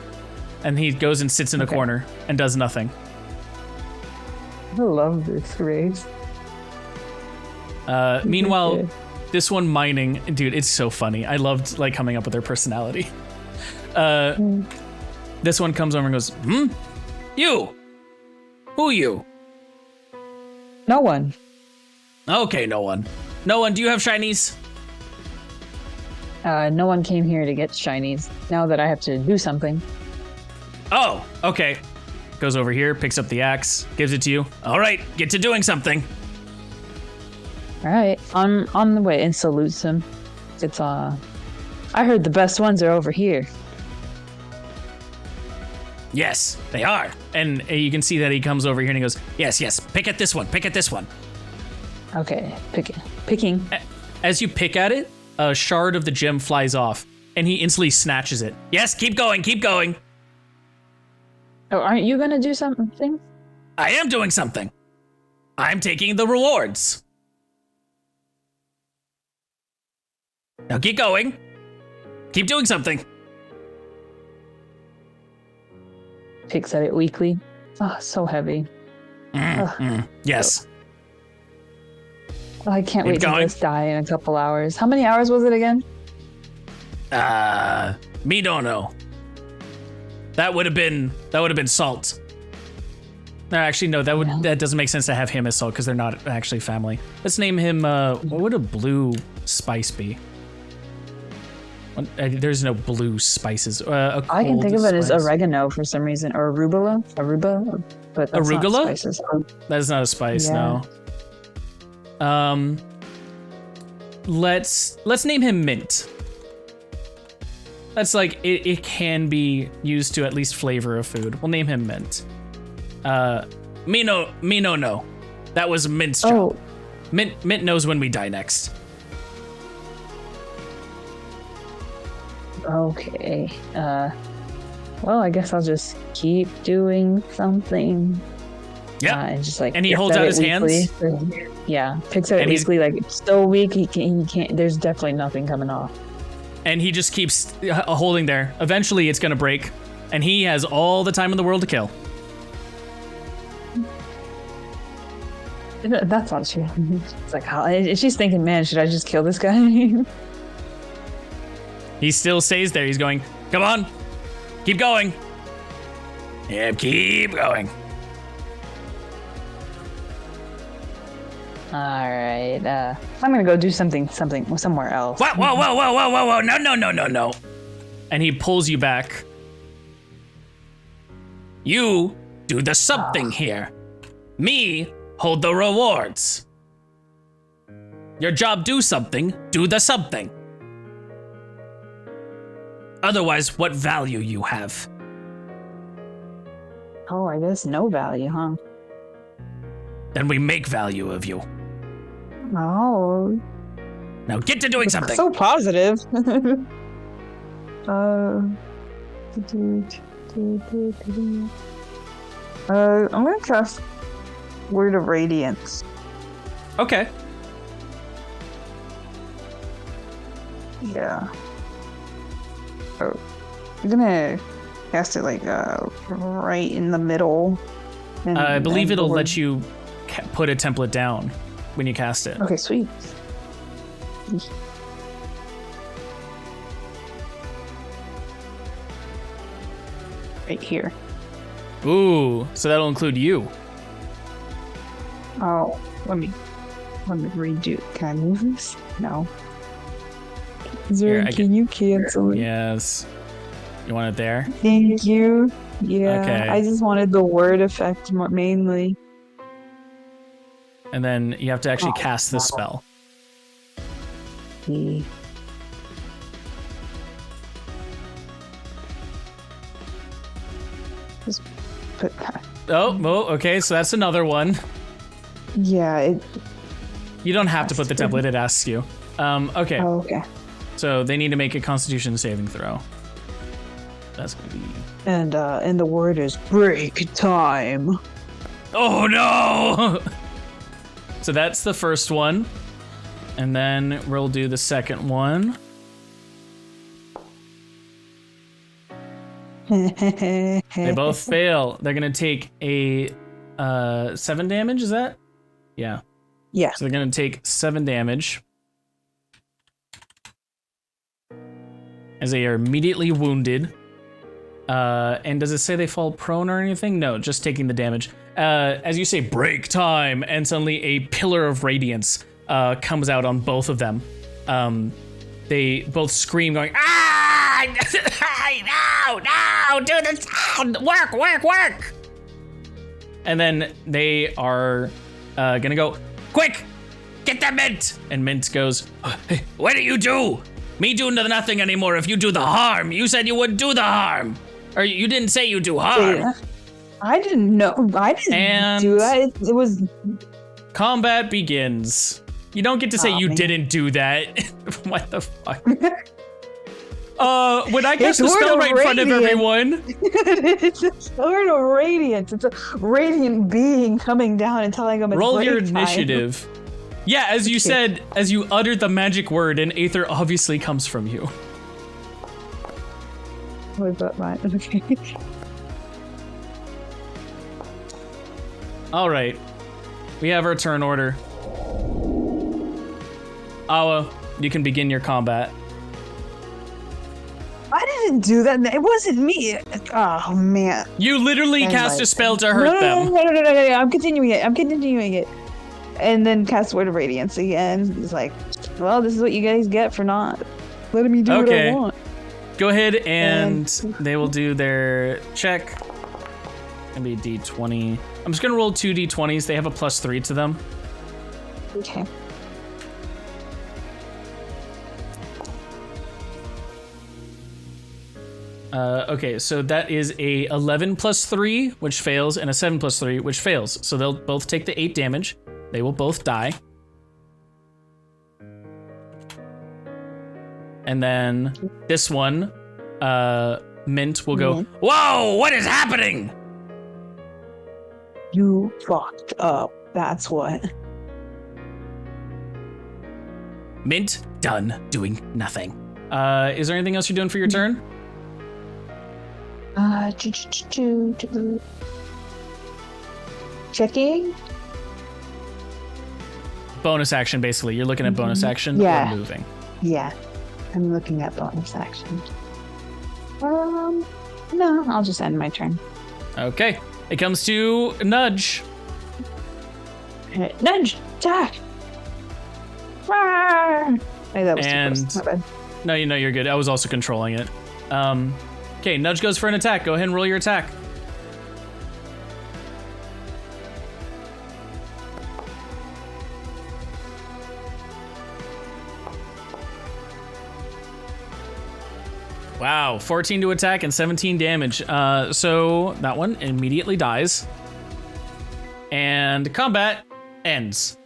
And he goes and sits in a corner and does nothing. I love this race. Meanwhile, this one mining, dude, it's so funny. I loved like coming up with their personality. This one comes over and goes, You? Who you? No one. Okay, no one. No one, do you have shinies? No one came here to get shinies. Now that I have to do something. Oh, okay. Goes over here, picks up the axe, gives it to you. All right, get to doing something. All right, on the way, and salutes him. It's I heard the best ones are over here. Yes, they are. And you can see that he comes over here and he goes, yes, pick at this one, pick at this one. Okay, picking. As you pick at it, a shard of the gem flies off, and he instantly snatches it. Yes, keep going, keep going. Oh, aren't you gonna do something? I am doing something. I'm taking the rewards. Now keep going. Keep doing something. Picks at it weakly. Oh, so heavy. Yes. Oh, I can't wait to just die in a couple hours. How many hours was it again? Me don't know. That would have been Salt. No, actually, no. That doesn't make sense to have him as Salt because they're not actually family. Let's name him. What would a blue spice be? There's no blue spices. I can think of it as oregano for some reason, or arugula. But that's arugula? not spices. That is not a spice. Yeah. No. Let's name him Mint. That's like it can be used to at least flavor a food. We'll name him Mint. Me no. That was Mint's job. Mint knows when we die next. Okay. Well, I guess I'll just keep doing something. Yeah. And just like. And he holds out his hands. Yeah. Picks at it weakly, like it's so weak he can't. There's definitely nothing coming off. And he just keeps holding there. Eventually, it's gonna break, and he has all the time in the world to kill. That's not true. It's like, she's thinking, man, should I just kill this guy? He still stays there. He's going, come on, keep going. Yeah, keep going. All right, I'm gonna go do something somewhere else. Whoa, no. And he pulls you back. You do the something here. Me hold the rewards. Your job do something, do the something. Otherwise, what value you have? Oh, I guess no value, huh? Then we make value of you. Oh. Now get to doing something. So positive. I'm gonna cast Word of Radiance. Okay. Yeah. Oh, I'm gonna cast it like right in the middle. I believe it'll the let you put a template down when you cast it. Okay, sweet. Right here. Ooh, so that'll include you. Oh, let me redo. Can I move this? No. Here, Zurg, can you cancel it? Yes. You want it there? Thank you. Yeah, Okay. I just wanted the word effect mainly. And then you have to actually Oh, cast this wow. spell. Just put that. Oh, okay, so that's another one. Yeah, You don't have to put the template, it asks you. Okay, oh, okay. so they need to make a Constitution saving throw. That's gonna be... And the word is break time. Oh no! So that's the first one. And then we'll do the second one. They both fail. They're gonna take a 7 damage, is that? Yeah. Yeah. So they're gonna take 7 damage. As they are immediately wounded. And does it say they fall prone or anything? No, just taking the damage. As you say, break time, and suddenly a pillar of radiance comes out on both of them. They both scream, going, "Ah! No! Do the sound! Work! And then they are gonna go, quick! Get that Mint! And Mint goes, hey, what do you do? Me do nothing anymore if you do the harm. You said you wouldn't do the harm. Or you didn't say you do harm. I didn't know. I didn't do that. It was... Combat begins. You don't get to say you man. didn't do that. What the fuck? When I cast the It's spell Word right of in front of Radiance. everyone. It's a sword of radiance. It's a radiant being coming down and telling them it's Roll your break time. initiative. Yeah, as you said, as you uttered the magic word, an aether obviously comes from you. Was that mine? Okay. All right, we have our turn order. Awa, you can begin your combat. I didn't do that. It wasn't me. Oh man. You literally And cast like- a spell to hurt them. No. I'm continuing it. And then cast Word of Radiance again. It's like, well, this is what you guys get for not letting me do Okay. what I want. Go ahead and they will do their check. Gonna be D20. I'm just gonna roll 2 D20s. They have a +3 to them. Okay. Okay, so that is a 11 +3, which fails, and a 7 +3, which fails. So they'll both take the 8 damage. They will both die. And then this one, Mint will go, whoa, what is happening? You fucked up. That's what. Mint, done doing nothing. Is there anything else you're doing for your turn? Checking? Bonus action, basically. You're looking at bonus action Yeah. or moving. Yeah. I'm looking at bonus action. No, I'll just end my turn. Okay, it comes to Nudge. Nudge! Attack! Hey, that was And- too close. My bad. No, you know you're good. I was also controlling it. Okay, Nudge goes for an attack. Go ahead and roll your attack. Wow, 14 to attack and 17 damage. So that one immediately dies. And combat ends.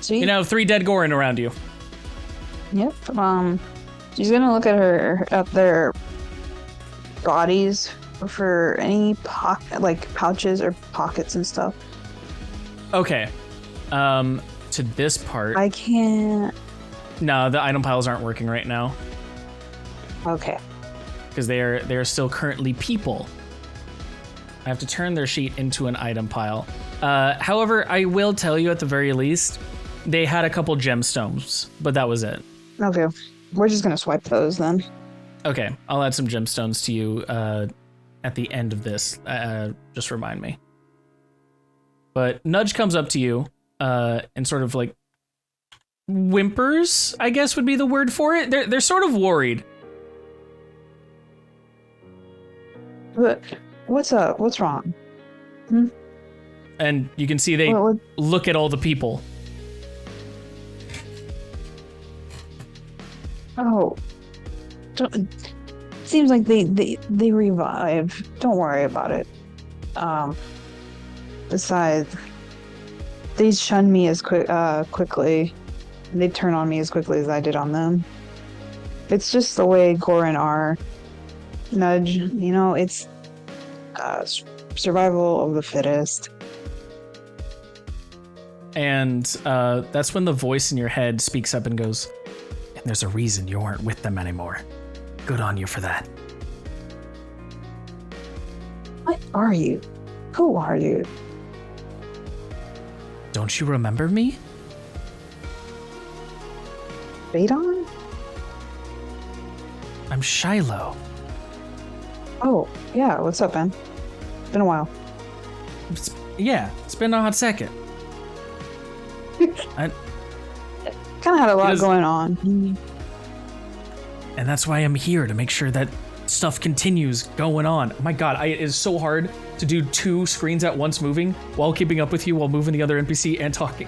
Sweet. You now have 3 dead Gorin around you. Yep. She's gonna look at their bodies for any pouches or pockets and stuff. Okay. To this part. I can't. No, the item piles aren't working right now Okay. because they are still currently people. I have to turn their sheet into an item pile. However, I will tell you at the very least, they had a couple gemstones, but that was it. Okay. We're just gonna swipe those then. Okay, I'll add some gemstones to you at the end of this. Just remind me. But Nudge comes up to you and sort of like whimpers, I guess would be the word for it. They're sort of worried. But what's up? What's wrong? And you can see they What- look at all the people. Oh. Seems like they revive. Don't worry about it. Besides, they shun me as quickly. They turn on me as quickly as I did on them. It's just the way Gorin are. Nudge, you know, it's survival of the fittest. And that's when the voice in your head speaks up and goes, and there's a reason you aren't with them anymore. Good on you for that. What are you? Who are you? Don't you remember me? Badon? I'm Shiloh. Oh, yeah. What's up, Ben? Been a while. It's been a hot second. Kind of had a lot going on. And that's why I'm here, to make sure that stuff continues going on. Oh my god, it is so hard to do 2 screens at once moving while keeping up with you while moving the other NPC and talking.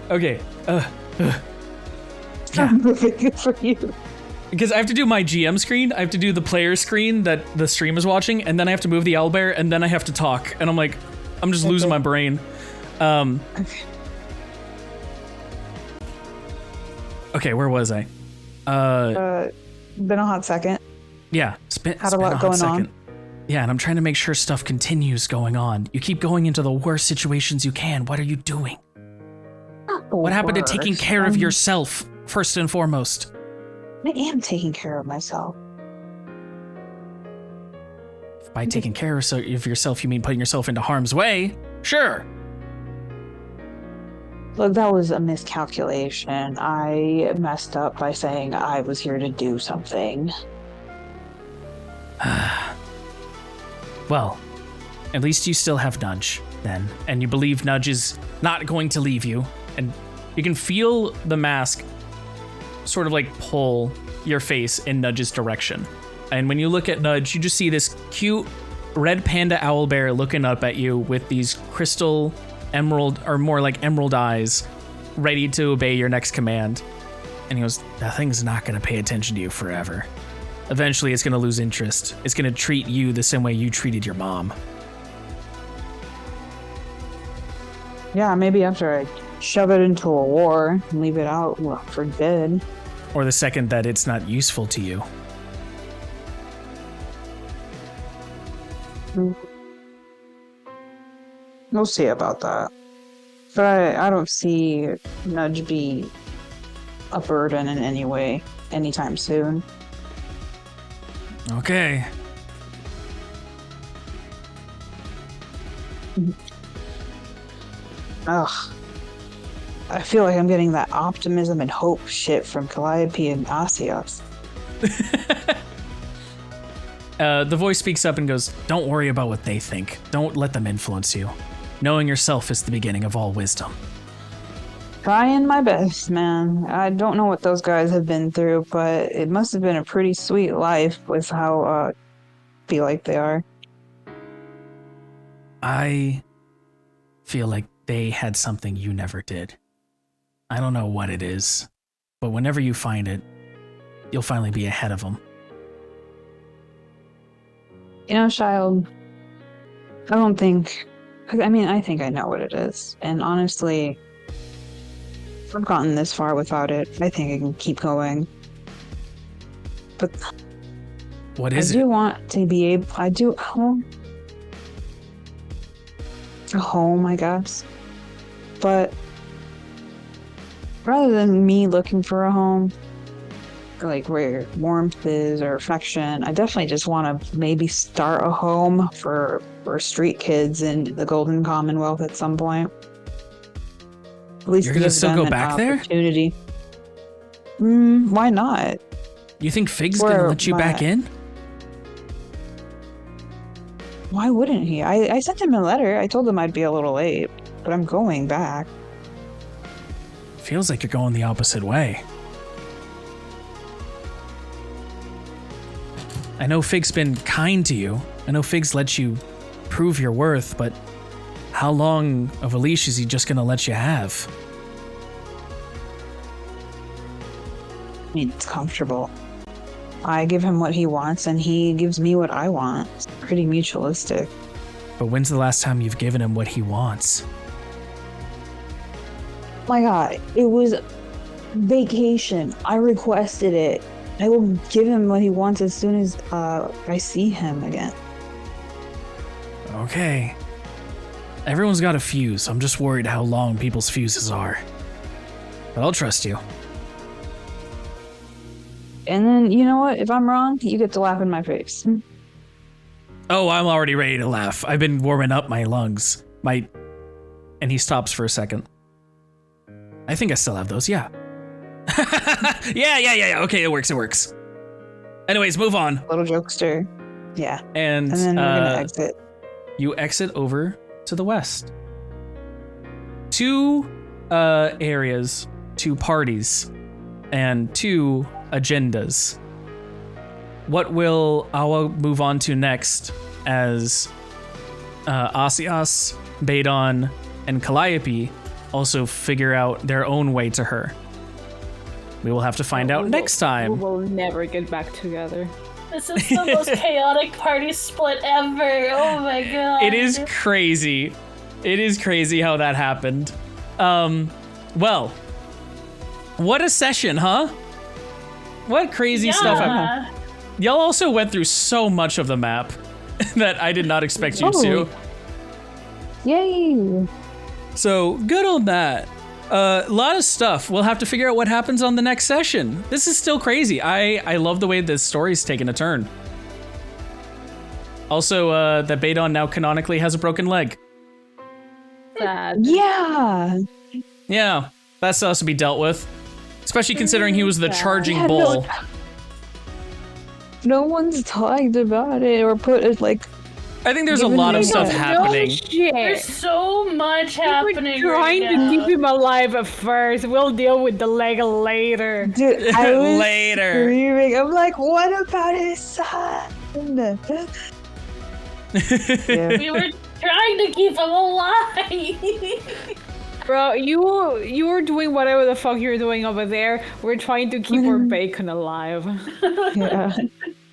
Okay, I'm moving good for you. because I have to do my GM screen, I have to do the player screen that the stream is watching, and then I have to move the owlbear, and then I have to talk. And I'm like, I'm just losing my brain. Okay, where was I? Been a hot second. Yeah, Had a lot going on. Yeah, and I'm trying to make sure stuff continues going on. You keep going into the worst situations you can. What are you doing? What happened to taking care of yourself, first and foremost? I am taking care of myself. By taking care of yourself, you mean putting yourself into harm's way? Sure. Look, that was a miscalculation. I messed up by saying I was here to do something. Well, at least you still have Nudge, then. And you believe Nudge is not going to leave you. And you can feel the mask sort of like pull your face in Nudge's direction. And when you look at Nudge, you just see this cute red panda owlbear looking up at you with these crystal emerald, or more like emerald eyes, ready to obey your next command. And he goes, that thing's not going to pay attention to you forever. Eventually it's going to lose interest. It's going to treat you the same way you treated your mom. Yeah, maybe after I shove it into a war and leave it out for dead. Or the second that it's not useful to you. We'll see about that. But I don't see Nudge be a burden in any way anytime soon. Okay. Ugh. I feel like I'm getting that optimism and hope shit from Calliope and Asios. The voice speaks up and goes, don't worry about what they think. Don't let them influence you. Knowing yourself is the beginning of all wisdom. Trying my best, man. I don't know what those guys have been through, but it must have been a pretty sweet life with how I feel like they are. I feel like they had something you never did. I don't know what it is, but whenever you find it, you'll finally be ahead of them. You know, child, I think I know what it is. And honestly, I've gotten this far without it. I think I can keep going. But What I is do it? want to be able. I do. A home, I guess. But rather than me looking for a home, like where warmth is or affection, I definitely just want to maybe start a home for street kids in the Golden Commonwealth at some point. At least You're to gonna give still them go an back there? opportunity. Why not? You think Fig's Where gonna let you back my- in? Why wouldn't he? I sent him a letter. I told him I'd be a little late, but I'm going back. Feels like you're going the opposite way. I know Fig's been kind to you. I know Fig's let you prove your worth, but how long of a leash is he just gonna let you have? I mean, it's comfortable. I give him what he wants, and he gives me what I want. It's pretty mutualistic. But when's the last time you've given him what he wants? My God, it was vacation. I requested it. I will give him what he wants as soon as I see him again. Okay. Everyone's got a fuse. I'm just worried how long people's fuses are. But I'll trust you. And then, you know what? If I'm wrong, you get to laugh in my face. Oh, I'm already ready to laugh. I've been warming up my lungs. And he stops for a second. I think I still have those, yeah. yeah. Okay, it works. Anyways, move on. Little jokester. Yeah. And And then we're gonna exit. you exit over to the west. Two areas, two parties, and two agendas. What will Awa move on to next as Asias, Badon, and Calliope also figure out their own way to her? We will have to find out next We time. will never get back together. This is the most chaotic party split ever. Oh my god. It is crazy. It is crazy how that happened. Well, what a session, huh? What crazy stuff happened. Y'all also went through so much of the map that I did not expect you to. Yay! So good on that. A lot of stuff. We'll have to figure out what happens on the next session. This is still crazy. I love the way this story's taken a turn. Also, that Badon now canonically has a broken leg. Sad. Yeah! Yeah, that still has to be dealt with. Especially considering he was the charging Yeah, bull. No one's talked about it or put it like. I think there's a Given lot of the- stuff No happening. There's so much happening We're trying right to now. keep him alive at first. We'll deal with the leg later. Dude, I was Later. screaming. I'm like, what about his son? Yeah. We were trying to keep him alive. Bro, you were doing whatever the fuck you're doing over there. We're trying to keep our bacon alive. Yeah.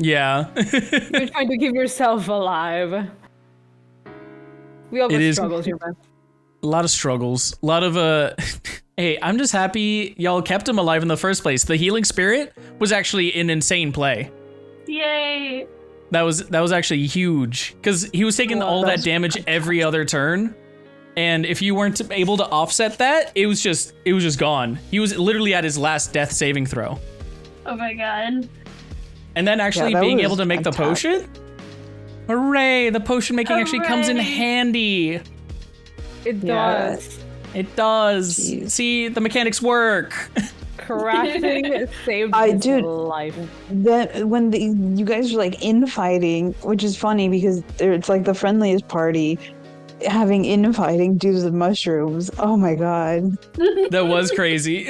Yeah. You're trying to keep yourself alive. We all got It is- struggles here, man. A lot of struggles. A lot of hey, I'm just happy y'all kept him alive in the first place. The healing spirit was actually an insane play. Yay. That was actually huge because he was taking all that damage every other turn, and if you weren't able to offset that, it was just gone. He was literally at his last death saving throw, Oh my god. and then actually that being was able to make the fantastic. potion. Hooray! The potion making actually comes in Hooray. handy. It Yeah. does. It does. Jeez. See, the mechanics work. Crafting saved his Dude. life. Then when you guys were like infighting, which is funny because it's like the friendliest party having infighting due to the mushrooms. Oh my god. That was crazy.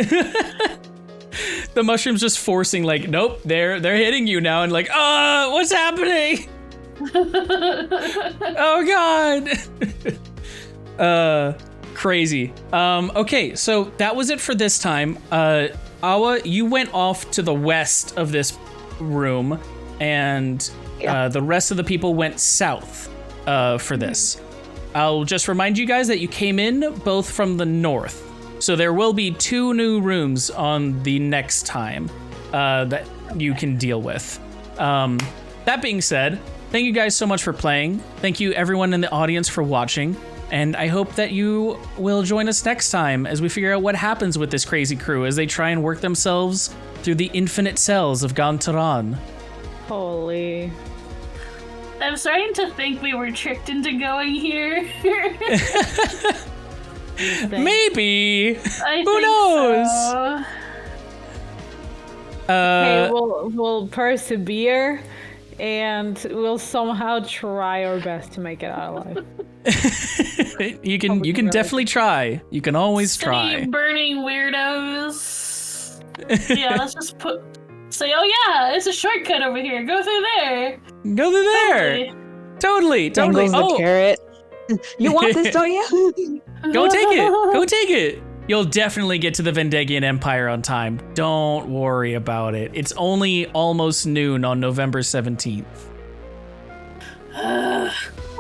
The mushrooms just forcing like, nope, they're hitting you now, and like, what's happening? Oh god. Crazy. Okay, so that was it for this time. Awa, you went off to the west of this room, and the rest of the people went south for this. I'll just remind you guys that you came in both from the north. So there will be 2 new rooms on the next time that you can deal with. That being said, thank you guys so much for playing. Thank you everyone in the audience for watching. And I hope that you will join us next time as we figure out what happens with this crazy crew as they try and work themselves through the infinite cells of Gantaran. Holy. I'm starting to think we were tricked into going here. Maybe. I Who think knows? so. Okay, we'll persevere, and we'll somehow try our best to make it out alive. you can definitely try. You can always try. City burning weirdos. Yeah, let's just say, oh yeah, it's a shortcut over here. Go through there. Go through there. Totally. Dangles the carrot. You want this, don't you? Go take it. Go take it. You'll definitely get to the Vendegian Empire on time. Don't worry about it. It's only almost noon on November 17th.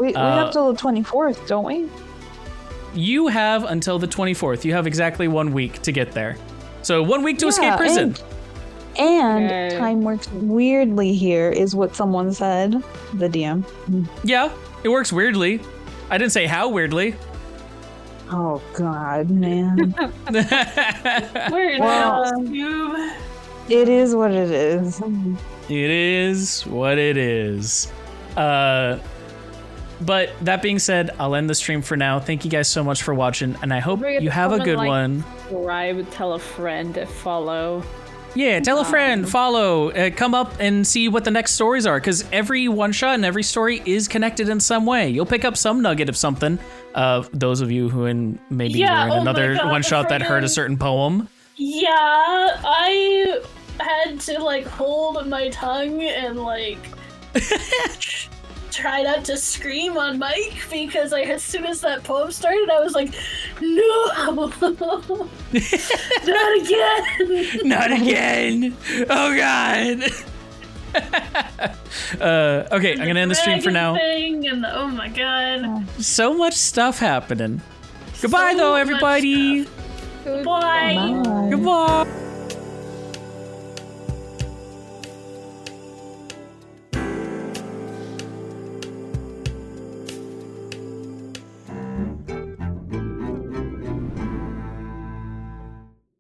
We have till the 24th, don't we? You have until the 24th. You have exactly 1 week to get there. So 1 week to escape prison. And time works weirdly here, is what someone said. The DM. Yeah, it works weirdly. I didn't say how weirdly. Oh God, man. Weird. Scoob. It is what it is. It is what it is. But that being said, I'll end the stream for now. Thank you guys so much for watching, and I hope you have a good one. Subscribe, tell a friend, follow. Yeah, tell a friend, follow, come up and see what the next stories are, because every one-shot and every story is connected in some way. You'll pick up some nugget of something. Those of you who were in another one-shot that heard a certain poem. Yeah, I had to hold my tongue and try not to scream on mic because as soon as that poem started, I was like, no, not again, not again. Oh God. Okay, I'm gonna end the stream for now. Oh my God. So much stuff happening. Goodbye, though, everybody. Goodbye. Bye. Goodbye.